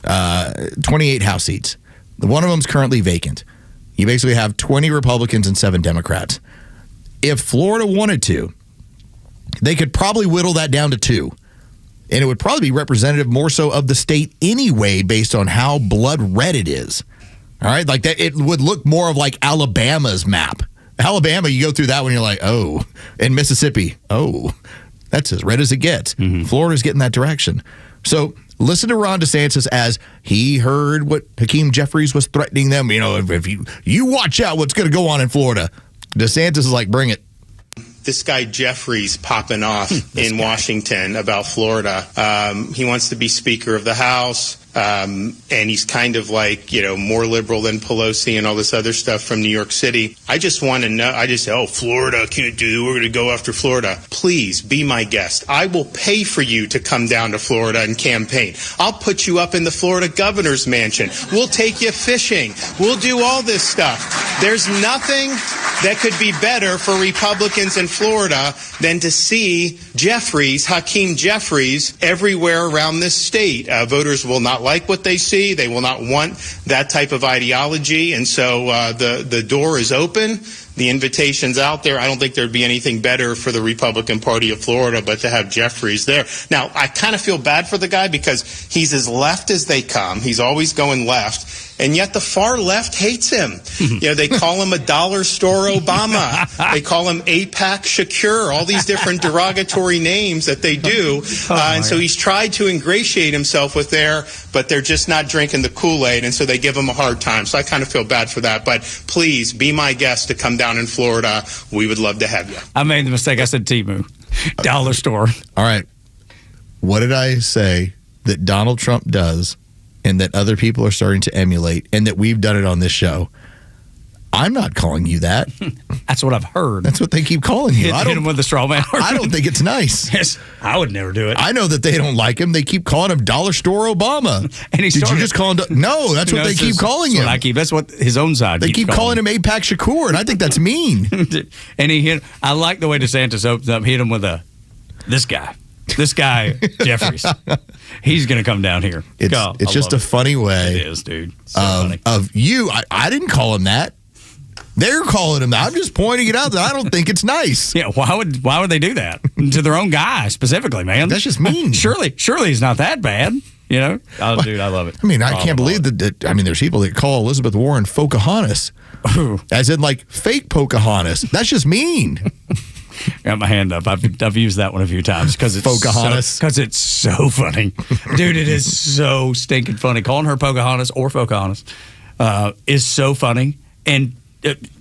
House seats. One of them's currently vacant. You basically have 20 Republicans and 7 Democrats. If Florida wanted to, they could probably whittle that down to 2. And it would probably be representative more so of the state anyway, based on how blood red it is. All right? Like that, it would look more of like Alabama's map. Alabama, you go through that one, you're like, oh. And Mississippi, oh, that's as red as it gets. Florida's getting that direction. So listen to Ron DeSantis as he heard what Hakeem Jeffries was threatening them. You know, if you watch out what's going to go on in Florida. DeSantis is like, bring it. This guy Jeffries popping off in Washington about Florida. He wants to be Speaker of the House. And he's kind of like, more liberal than Pelosi and all this other stuff from New York City. I just want to know, Florida can't do, we're going to go after Florida. Please be my guest. I will pay for you to come down to Florida and campaign. I'll put you up in the Florida governor's mansion. We'll take you fishing. We'll do all this stuff. There's nothing that could be better for Republicans in Florida than to see Hakeem Jeffries, everywhere around this state. Voters will not like what they see. They will not want that type of ideology. And so the door is open. The invitation's out there. I don't think there'd be anything better for the Republican Party of Florida but to have Jeffries there. Now, I kind of feel bad for the guy because he's as left as they come. He's always going left. And yet the far left hates him. They call him a dollar store Obama. They call him AIPAC Shakur, all these different derogatory names that they do. And so he's tried to ingratiate himself with but they're just not drinking the Kool-Aid, and so they give him a hard time. So I kind of feel bad for that. But please be my guest to come down in Florida. We would love to have you. I made the mistake. I said Temu. Dollar store. All right. What did I say that Donald Trump does and that other people are starting to emulate and that we've done it on this show? I'm not calling you that. That's what I've heard. That's what they keep calling you. Hit him with the straw man. I don't think it's nice. Yes, I would never do it. I know that they don't like him. They keep calling him Dollar Store Obama. And Did you just call him? No, that's what they keep calling him. That's what his own side. They keep calling him AIPAC Shakur, and I think that's mean. And he hit. I like the way DeSantis opens up. Hit him with this guy, Jeffries. He's going to come down here. It's just a funny way. It is, dude. So funny. Of you. I didn't call him that. They're calling him that. I'm just pointing it out that I don't think it's nice. Yeah, why would they do that to their own guy specifically, man? That's just mean. Surely he's not that bad. Oh, dude, I love it. I mean, I can't believe that. I mean, there's people that call Elizabeth Warren Pocahontas, as in like fake Pocahontas. That's just mean. Got my hand up. I've used that one a few times because it's Pocahontas. Because it's so funny, dude. It is so stinking funny. Calling her Pocahontas or Pocahontas is so funny. And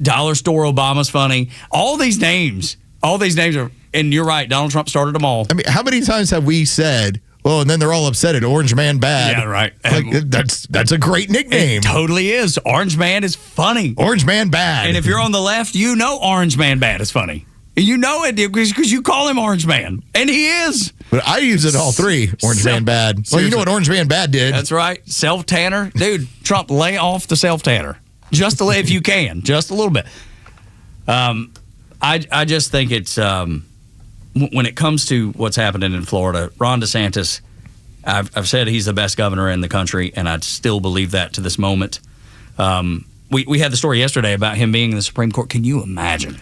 Dollar Store Obama's funny. All these names are. And you're right. Donald Trump started them all. I mean, how many times have we said? Well, and then they're all upset at Orange Man Bad. Yeah, right. Like, that's a great nickname. It totally is. Orange Man is funny. Orange Man Bad. And if you're on the left, you know Orange Man Bad is funny. You know it because you call him Orange Man. And he is. But I use it all three. Orange Man Bad. Well, you know what Orange Man Bad did. That's right. Self-tanner. Dude, Trump, lay off the self-tanner. Just to if you can. Just a little bit. I just think it's... when it comes to what's happening in Florida, Ron DeSantis, I've said he's the best governor in the country, and I still believe that to this moment. We had the story yesterday about him being in the Supreme Court. Can you imagine?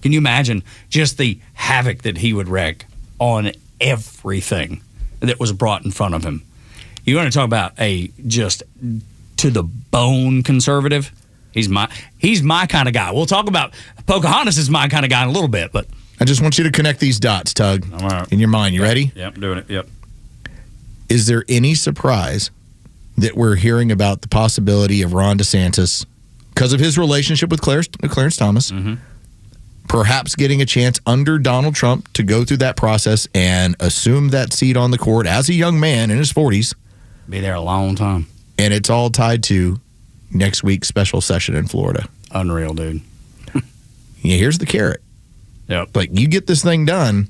Can you imagine just the havoc that he would wreak on everything that was brought in front of him? You want to talk about a just to the bone conservative? He's my kind of guy. We'll talk about Pocahontas is my kind of guy in a little bit, but I just want you to connect these dots, Tug, in your mind. You ready? Yep, doing it. Yep. Is there any surprise that we're hearing about the possibility of Ron DeSantis, because of his relationship with Clarence Thomas, perhaps getting a chance under Donald Trump to go through that process and assume that seat on the court as a young man in his 40s? Be there a long time. And it's all tied to next week's special session in Florida. Unreal, dude. Yeah, here's the carrot. Yep. Like, you get this thing done,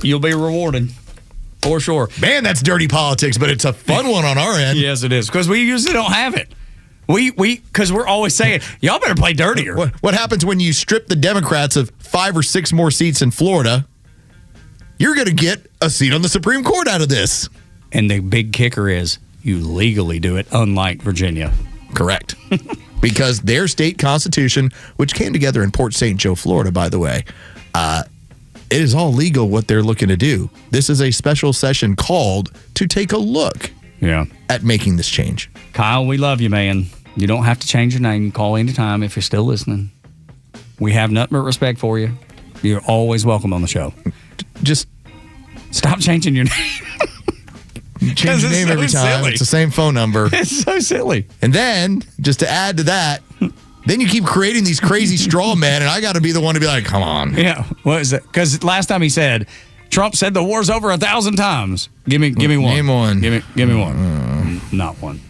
you'll be rewarded. For sure. Man, that's dirty politics, but it's a fun one on our end. Yes, it is. Because we usually don't have it. Because we're always saying, y'all better play dirtier. What happens when you strip the Democrats of 5 or 6 more seats in Florida? You're going to get a seat on the Supreme Court out of this. And the big kicker is you legally do it, unlike Virginia. Correct. Because their state constitution, which came together in Port St. Joe, Florida, by the way, it is all legal what they're looking to do. This is a special session called to take a look at making this change. Kyle, we love you, man. You don't have to change your name. You call anytime if you're still listening. We have nothing but respect for you. You're always welcome on the show. Just stop changing your name. You change your name every time. Silly. It's the same phone number. It's so silly. And then, just to add to that, then you keep creating these crazy straw men, and I got to be the one to be like, come on. Yeah. What is it? Because last time he said, Trump said the war's over 1,000 times. Give me one. Name one. Give me one. Not one.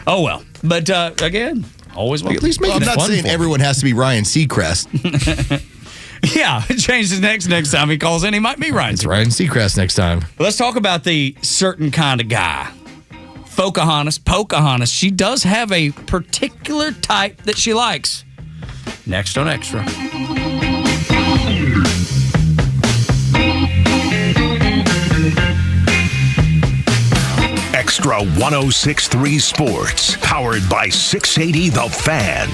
Oh, well. But, again, always welcome. At least make it fun. I'm not saying everyone has to be Ryan Seacrest. Yeah, change his next time he calls in. He might be Ryan. It's Ryan Seacrest next time. Let's talk about the certain kind of guy. Pocahontas, she does have a particular type that she likes. Next on Extra. Extra 106.3 Sports, powered by 680 The Fan.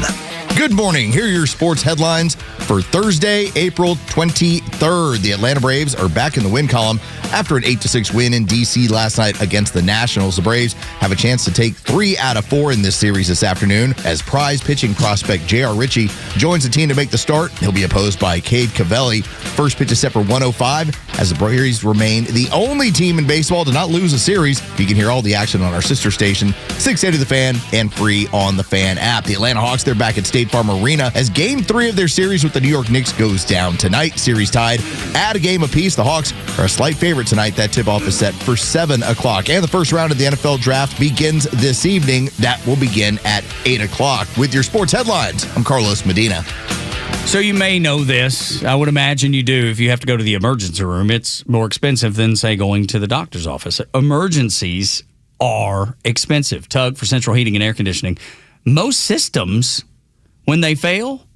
Good morning. Here are your sports headlines for Thursday, April 23rd. The Atlanta Braves are back in the win column after an 8-6 win in D.C. last night against the Nationals. The Braves have a chance to take 3 out of 4 in this series this afternoon as prize pitching prospect J.R. Ritchie joins the team to make the start. He'll be opposed by Cade Cavelli. First pitch is set for 105 as the Braves remain the only team in baseball to not lose a series. You can hear all the action on our sister station, 680 The Fan, and free on the Fan app. The Atlanta Hawks, they're back at State Farm Arena as Game 3 of their series with the New York Knicks goes down tonight. Series tied at a game apiece. The Hawks are a slight favorite tonight. That tip-off is set for 7 o'clock. And the first round of the NFL Draft begins this evening. That will begin at 8 o'clock. With your sports headlines, I'm Carlos Medina. So you may know this. I would imagine you do. If you have to go to the emergency room, it's more expensive than, say, going to the doctor's office. Emergencies are expensive. Tug for central heating and air conditioning. Most systems, when they fail,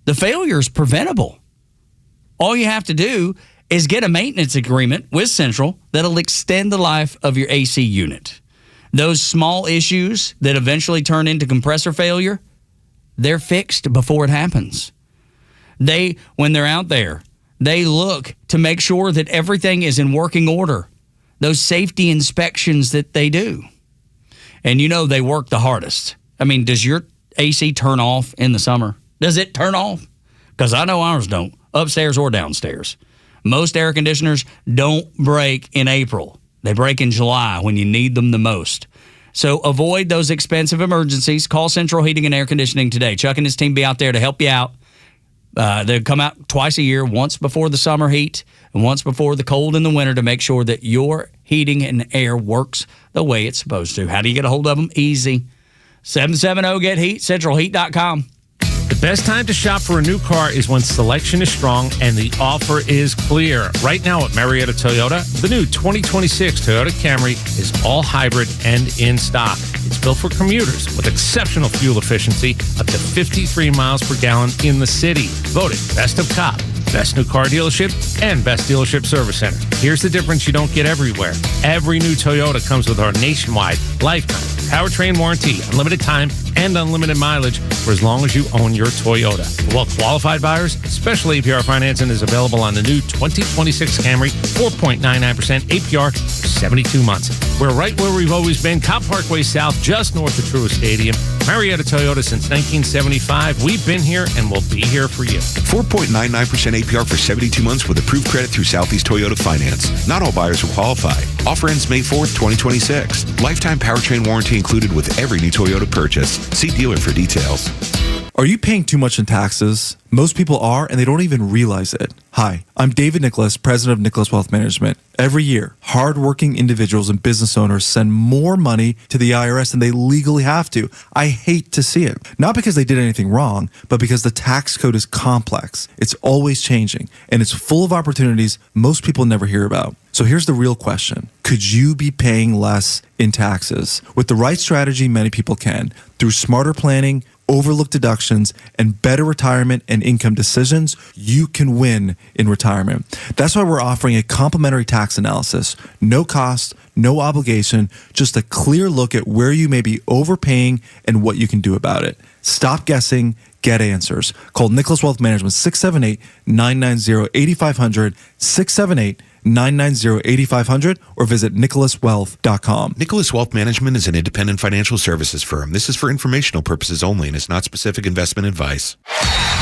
the failure is preventable. All you have to do is get a maintenance agreement with Central that'll extend the life of your AC unit. Those small issues that eventually turn into compressor failure, they're fixed before it happens. When they're out there, they look to make sure that everything is in working order. Those safety inspections that they do. And you know they work the hardest. I mean, does your AC turn off in the summer? Does it turn off? Because I know ours don't, upstairs or downstairs. Most air conditioners don't break in April. They break in July when you need them the most. So avoid those expensive emergencies. Call Central Heating and Air Conditioning today. Chuck and his team be out there to help you out. They come out twice a year, once before the summer heat and once before the cold in the winter to make sure that your heating and air works the way it's supposed to. How do you get a hold of them? Easy. 770-GET-HEAT, centralheat.com. The best time to shop for a new car is when selection is strong and the offer is clear. Right now at Marietta Toyota, the new 2026 Toyota Camry is all hybrid and in stock. It's built for commuters with exceptional fuel efficiency, up to 53 miles per gallon in the city. Voted Best of Cop, Best New Car Dealership, and Best Dealership Service Center. Here's the difference you don't get everywhere. Every new Toyota comes with our nationwide lifetime powertrain warranty, unlimited time, and unlimited mileage for as long as you own your Toyota. For well-qualified buyers, special APR financing is available on the new 2026 Camry, 4.99% APR for 72 months. We're right where we've always been, Cobb Parkway South, just north of Truist Stadium. Marietta Toyota since 1975. We've been here and we'll be here for you. 4.99% APR for 72 months with approved credit through Southeast Toyota Finance. Not all buyers will qualify. Offer ends May 4th, 2026. Lifetime powertrain warranty included with every new Toyota purchase. See dealer for details. Are you paying too much in taxes? Most people are, and they don't even realize it. Hi, I'm David Nicholas, president of Nicholas Wealth Management. Every year, hardworking individuals and business owners send more money to the IRS than they legally have to. I hate to see it. Not because they did anything wrong, but because the tax code is complex. It's always changing, and it's full of opportunities most people never hear about. So here's the real question. Could you be paying less in taxes? With the right strategy, many people can. Through smarter planning, overlooked deductions, and better retirement and income decisions, you can win in retirement. That's why we're offering a complimentary tax analysis. No cost, no obligation, just a clear look at where you may be overpaying and what you can do about it. Stop guessing, get answers. Call Nicholas Wealth Management 678-990-8500, 678-990-8500, or visit nicholaswealth.com. Nicholas Wealth Management is an independent financial services firm. This is for informational purposes only and is not specific investment advice.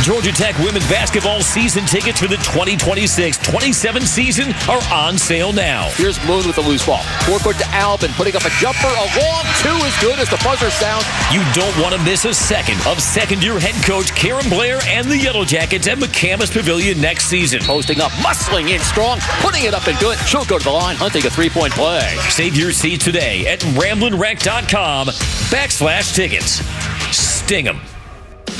Georgia Tech women's basketball season tickets for the 2026-27 season are on sale now. Here's Moon with the loose ball. Forecourt to Albin, putting up a jumper. A long two is good as the buzzer sounds. You don't want to miss a second of second-year head coach Karen Blair and the Yellow Jackets at McCamus Pavilion next season. Posting up, muscling in strong, putting it up and good. She'll go to the line, hunting a three-point play. Save your seat today at ramblinrec.com/tickets. Sting 'em.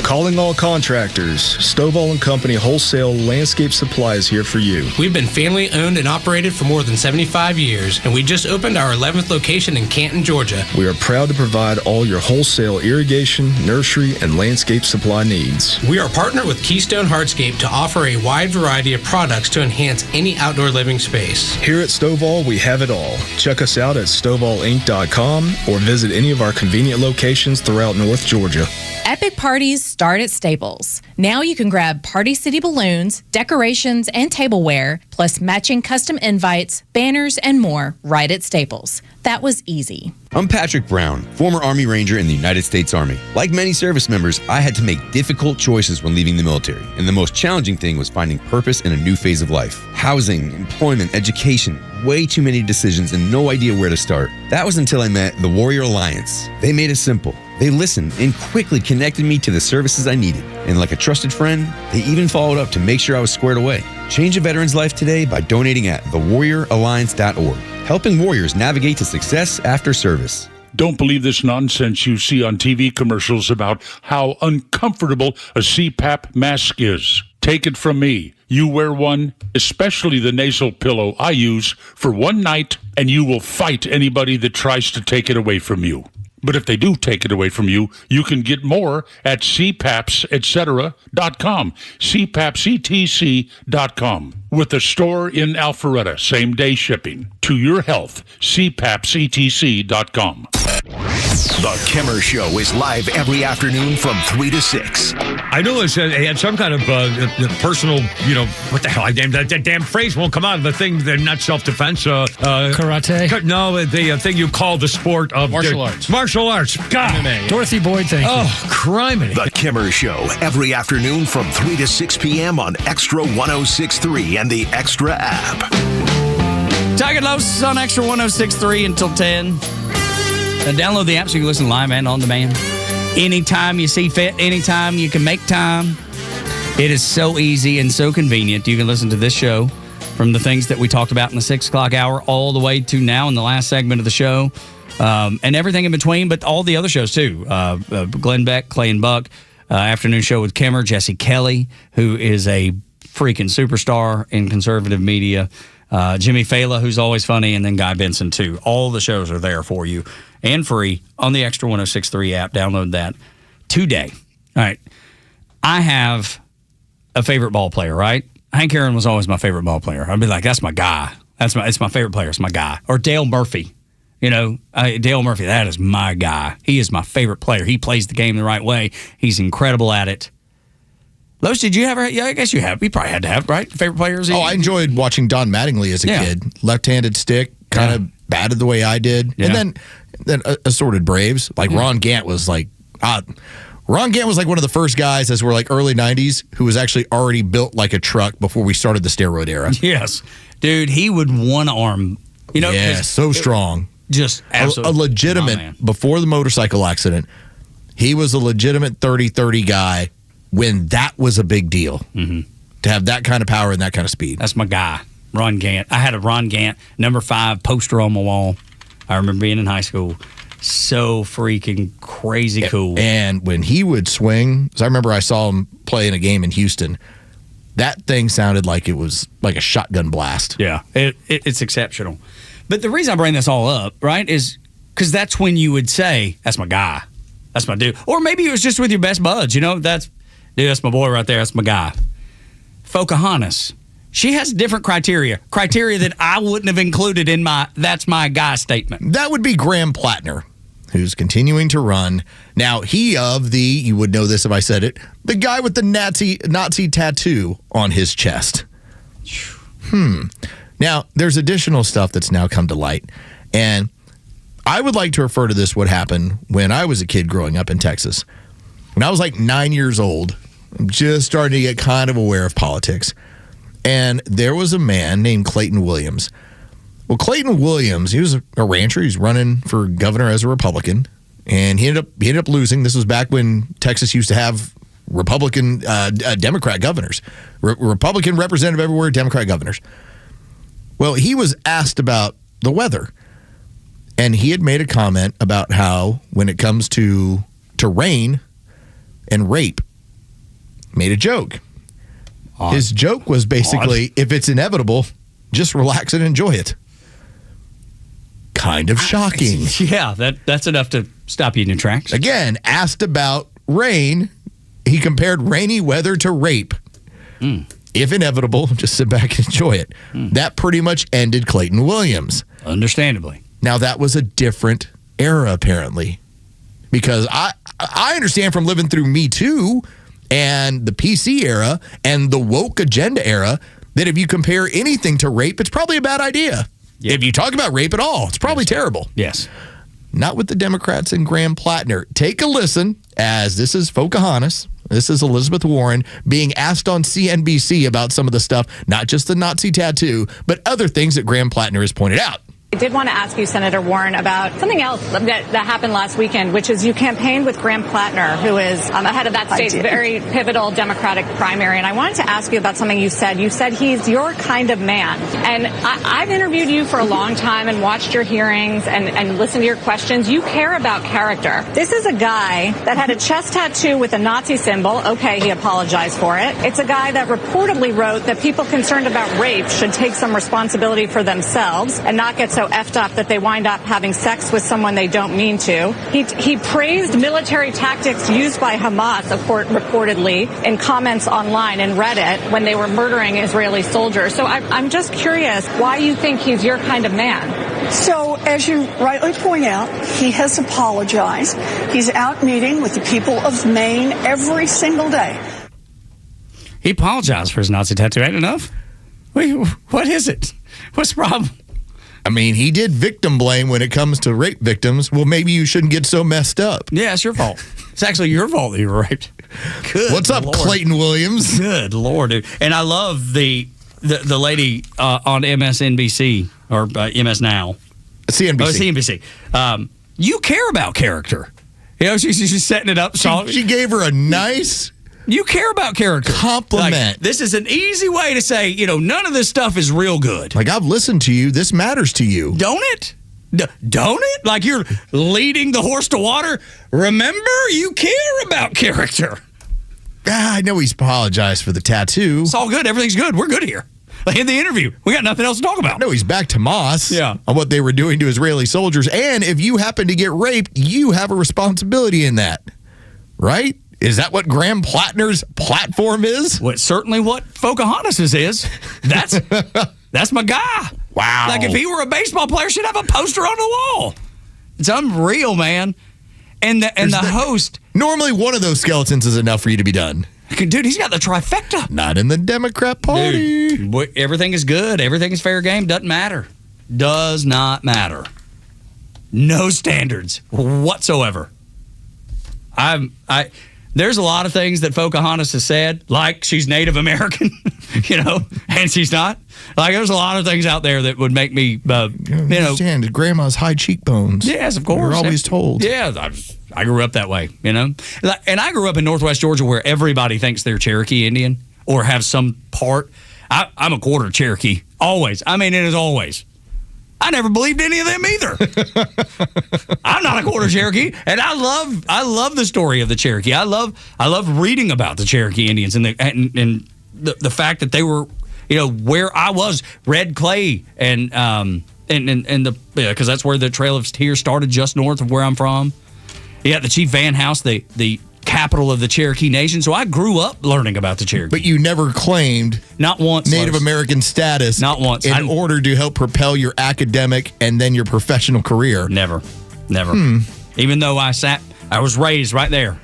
Calling all contractors. Stovall & Company Wholesale Landscape Supply is here for you. We've been family owned and operated for more than 75 years, and we just opened our 11th location in Canton, Georgia. We are proud to provide all your wholesale irrigation, nursery, and landscape supply needs. We are partnered with Keystone Hardscape to offer a wide variety of products to enhance any outdoor living space. Here at Stovall, we have it all. Check us out at StovallInc.com or visit any of our convenient locations throughout North Georgia. Epic parties start at Staples. Now you can grab Party City balloons, decorations, and tableware, plus matching custom invites, banners, and more right at Staples. That was easy. I'm Patrick Brown, former Army Ranger in the United States Army. Like many service members, I had to make difficult choices when leaving the military, and the most challenging thing was finding purpose in a new phase of life. Housing, employment, education, way too many decisions and no idea where to start. That was until I met the Warrior Alliance. They made it simple. They listened and quickly connected me to the services I needed. And like a trusted friend, they even followed up to make sure I was squared away. Change a veteran's life today by donating at thewarrioralliance.org, helping warriors navigate to success after service. Don't believe this nonsense you see on TV commercials about how uncomfortable a CPAP mask is. Take it from me. You wear one, especially the nasal pillow I use, for one night, and you will fight anybody that tries to take it away from you. But if they do take it away from you, you can get more at cpapsetcetera.com, cpapsetc.com, with a store in Alpharetta, same-day shipping. To your health, cpapsetc.com. The Kimmer Show is live every afternoon from 3 to 6. I know it had some kind of personal, what the hell? That damn phrase won't come out of the thing. They're not self-defense. Karate? No, the thing you call the sport of martial arts. Martial arts. God. MMA. Dorothy Boyd, thank you. Oh, criminy. The Kimmer Show every afternoon from 3 to 6 p.m. on Xtra 106.3 and the Xtra app. Tug and Los on Xtra 106.3 until 10. Download the app so you can listen live and on demand. Anytime you see fit, anytime you can make time. It is so easy and so convenient. You can listen to this show from the things that we talked about in the 6 o'clock hour all the way to now in the last segment of the show, and everything in between, but all the other shows too. Glenn Beck, Clay and Buck, afternoon show with Kimmer, Jesse Kelly, who is a freaking superstar in conservative media, Jimmy Fela, who's always funny, and then Guy Benson too. All the shows are there for you and free on the Xtra 106.3 app. Download that today. All right. I have a favorite ball player, right? Hank Aaron was always my favorite ball player. I'd be like, that's my guy. It's my favorite player. It's my guy. Or Dale Murphy. Dale Murphy, that is my guy. He is my favorite player. He plays the game the right way. He's incredible at it. Los, did you have? Yeah, I guess you have. You probably had to have, right? Favorite players? I enjoyed watching Don Mattingly as a kid. Left-handed stick, kind of batted the way I did. Yeah. And then assorted Braves. Like Ron Gant was like... Ron Gant was like one of the first guys, as we're like early 90s, who was actually already built like a truck before we started the steroid era. Yes. Dude, he would one arm. So strong. Just absolutely. A legitimate, before the motorcycle accident, he was a legitimate 30-30 guy when that was a big deal. Mm-hmm. To have that kind of power and that kind of speed. That's my guy, Ron Gant. I had a Ron Gant number 5 poster on my wall. I remember being in high school. So freaking crazy cool. And when he would swing, because I remember I saw him play in a game in Houston, that thing sounded like it was like a shotgun blast. Yeah, it's exceptional. But the reason I bring this all up, right, is because that's when you would say, that's my guy. That's my dude. Or maybe it was just with your best buds. That's my boy right there. That's my guy. Pocahontas. She has different criteria that I wouldn't have included in my that's my guy statement. That would be Graham Plattner, who's continuing to run. Now, you would know this if I said it, the guy with the Nazi tattoo on his chest. Now, there's additional stuff that's now come to light, and I would like to refer to this what happened when I was a kid growing up in Texas. When I was like 9 years old, I'm just starting to get kind of aware of politics. And there was a man named Clayton Williams. Well, Clayton Williams, he was a rancher. He's running for governor as a Republican. And he ended up losing. This was back when Texas used to have Republican, Democrat governors. Republican representative everywhere, Democrat governors. Well, he was asked about the weather. And he had made a comment about how when it comes to rain and rape, made a joke. His joke was basically, if it's inevitable, just relax and enjoy it. Kind of shocking. Yeah, that's enough to stop you in your tracks. Again, asked about rain, he compared rainy weather to rape. If inevitable, just sit back and enjoy it. That pretty much ended Clayton Williams. Understandably. Now, that was a different era, apparently. Because I understand from living through Me Too and the PC era and the woke agenda era that if you compare anything to rape, it's probably a bad idea. Yep. If you talk about rape at all, it's probably terrible. Yes. Not with the Democrats and Graham Plattner. Take a listen, as this is Pocahontas. This is Elizabeth Warren being asked on CNBC about some of the stuff, not just the Nazi tattoo, but other things that Graham Plattner has pointed out. I did want to ask you, Senator Warren, about something else that happened last weekend, which is you campaigned with Graham Plattner, who is ahead of that state's very pivotal Democratic primary. And I wanted to ask you about something you said. You said he's your kind of man. And I've interviewed you for a long time and watched your hearings and listened to your questions. You care about character. This is a guy that had a chest tattoo with a Nazi symbol. Okay, he apologized for it. It's a guy that reportedly wrote that people concerned about rape should take some responsibility for themselves and not get so effed up that they wind up having sex with someone they don't mean to. He praised military tactics used by Hamas, reportedly, in comments online and Reddit when they were murdering Israeli soldiers. So I'm just curious why you think he's your kind of man. So, as you rightly point out, he has apologized. He's out meeting with the people of Maine every single day. He apologized for his Nazi tattoo. Ain't enough? Wait, what is it? What's the problem? I mean, he did victim blame when it comes to rape victims. Well, maybe you shouldn't get so messed up. Yeah, it's your fault. It's actually your fault that you were raped. Good What's up, Lord. Clayton Williams? Good Lord, dude. And I love the lady on MSNBC, or MS Now. CNBC. Oh, CNBC. You care about character. You know, she's setting it up. She gave her a nice... You care about character. Compliment. Like, this is an easy way to say, none of this stuff is real good. Like, I've listened to you. This matters to you. Don't it? Don't it? Like you're leading the horse to water. Remember, you care about character. I know he's apologized for the tattoo. It's all good. Everything's good. We're good here. Like in the interview, we got nothing else to talk about. No, he's back to Moss on what they were doing to Israeli soldiers. And if you happen to get raped, you have a responsibility in that. Right? Is that what Graham Plattner's platform is? Well, it's certainly what Pocahontas is. That's my guy. Wow. Like if he were a baseball player, should have a poster on the wall. It's unreal, man. And the host. Normally one of those skeletons is enough for you to be done. Dude, he's got the trifecta. Not in the Democrat Party. Dude, everything is good. Everything is fair game. Doesn't matter. Does not matter. No standards whatsoever. There's a lot of things that Pocahontas has said, like she's Native American, and she's not. Like there's a lot of things out there that would make me, understand grandma's high cheekbones. Yes, of course. We're always told. Yeah, I grew up that way, and I grew up in Northwest Georgia where everybody thinks they're Cherokee Indian or have some part. I'm a quarter Cherokee, always. I mean, it is always. I never believed any of them either. I'm not a quarter Cherokee, and I love the story of the Cherokee. I love reading about the Cherokee Indians and the fact that they were, where I was, red clay and because that's where the Trail of Tears started, just north of where I'm from. Yeah, the Chief Van House, the capital of the Cherokee Nation. So I grew up learning about the Cherokee. But you never claimed not once Native American status. Not once. In order to help propel your academic and then your professional career. Never. Even though I was raised right there.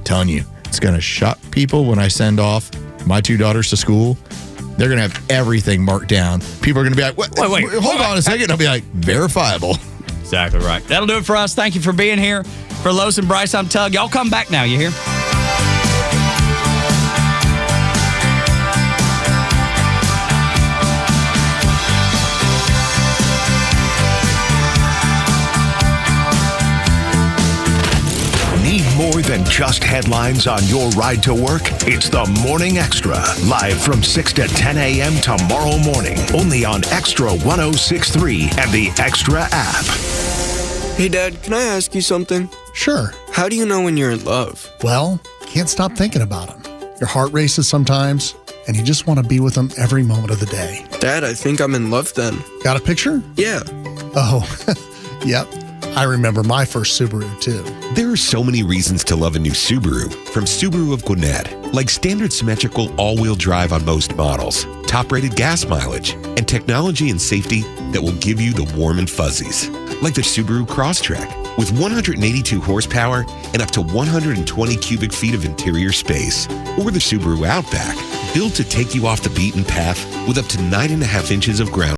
Telling you, it's going to shock people when I send off my two daughters to school. They're going to have everything marked down. People are going to be like, wait, hold on a second. I'll be like, verifiable. Exactly right. That'll do it for us. Thank you for being here. For Los and Bryce, I'm Tug. Y'all come back now, you hear? Need more than just headlines on your ride to work? It's the Morning Extra, live from 6 to 10 a.m. tomorrow morning, only on Extra 106.3 and the Extra app. Hey, Dad, can I ask you something? Sure. How do you know when you're in love? Well, can't stop thinking about him. Your heart races sometimes, and you just want to be with them every moment of the day. Dad, I think I'm in love then. Got a picture? Yeah. Oh, yep. I remember my first Subaru, too. There are so many reasons to love a new Subaru from Subaru of Gwinnett, like standard symmetrical all-wheel drive on most models, top-rated gas mileage, and technology and safety that will give you the warm and fuzzies, like the Subaru Crosstrek, with 182 horsepower and up to 120 cubic feet of interior space, or the Subaru Outback, built to take you off the beaten path with up to 9.5 inches of ground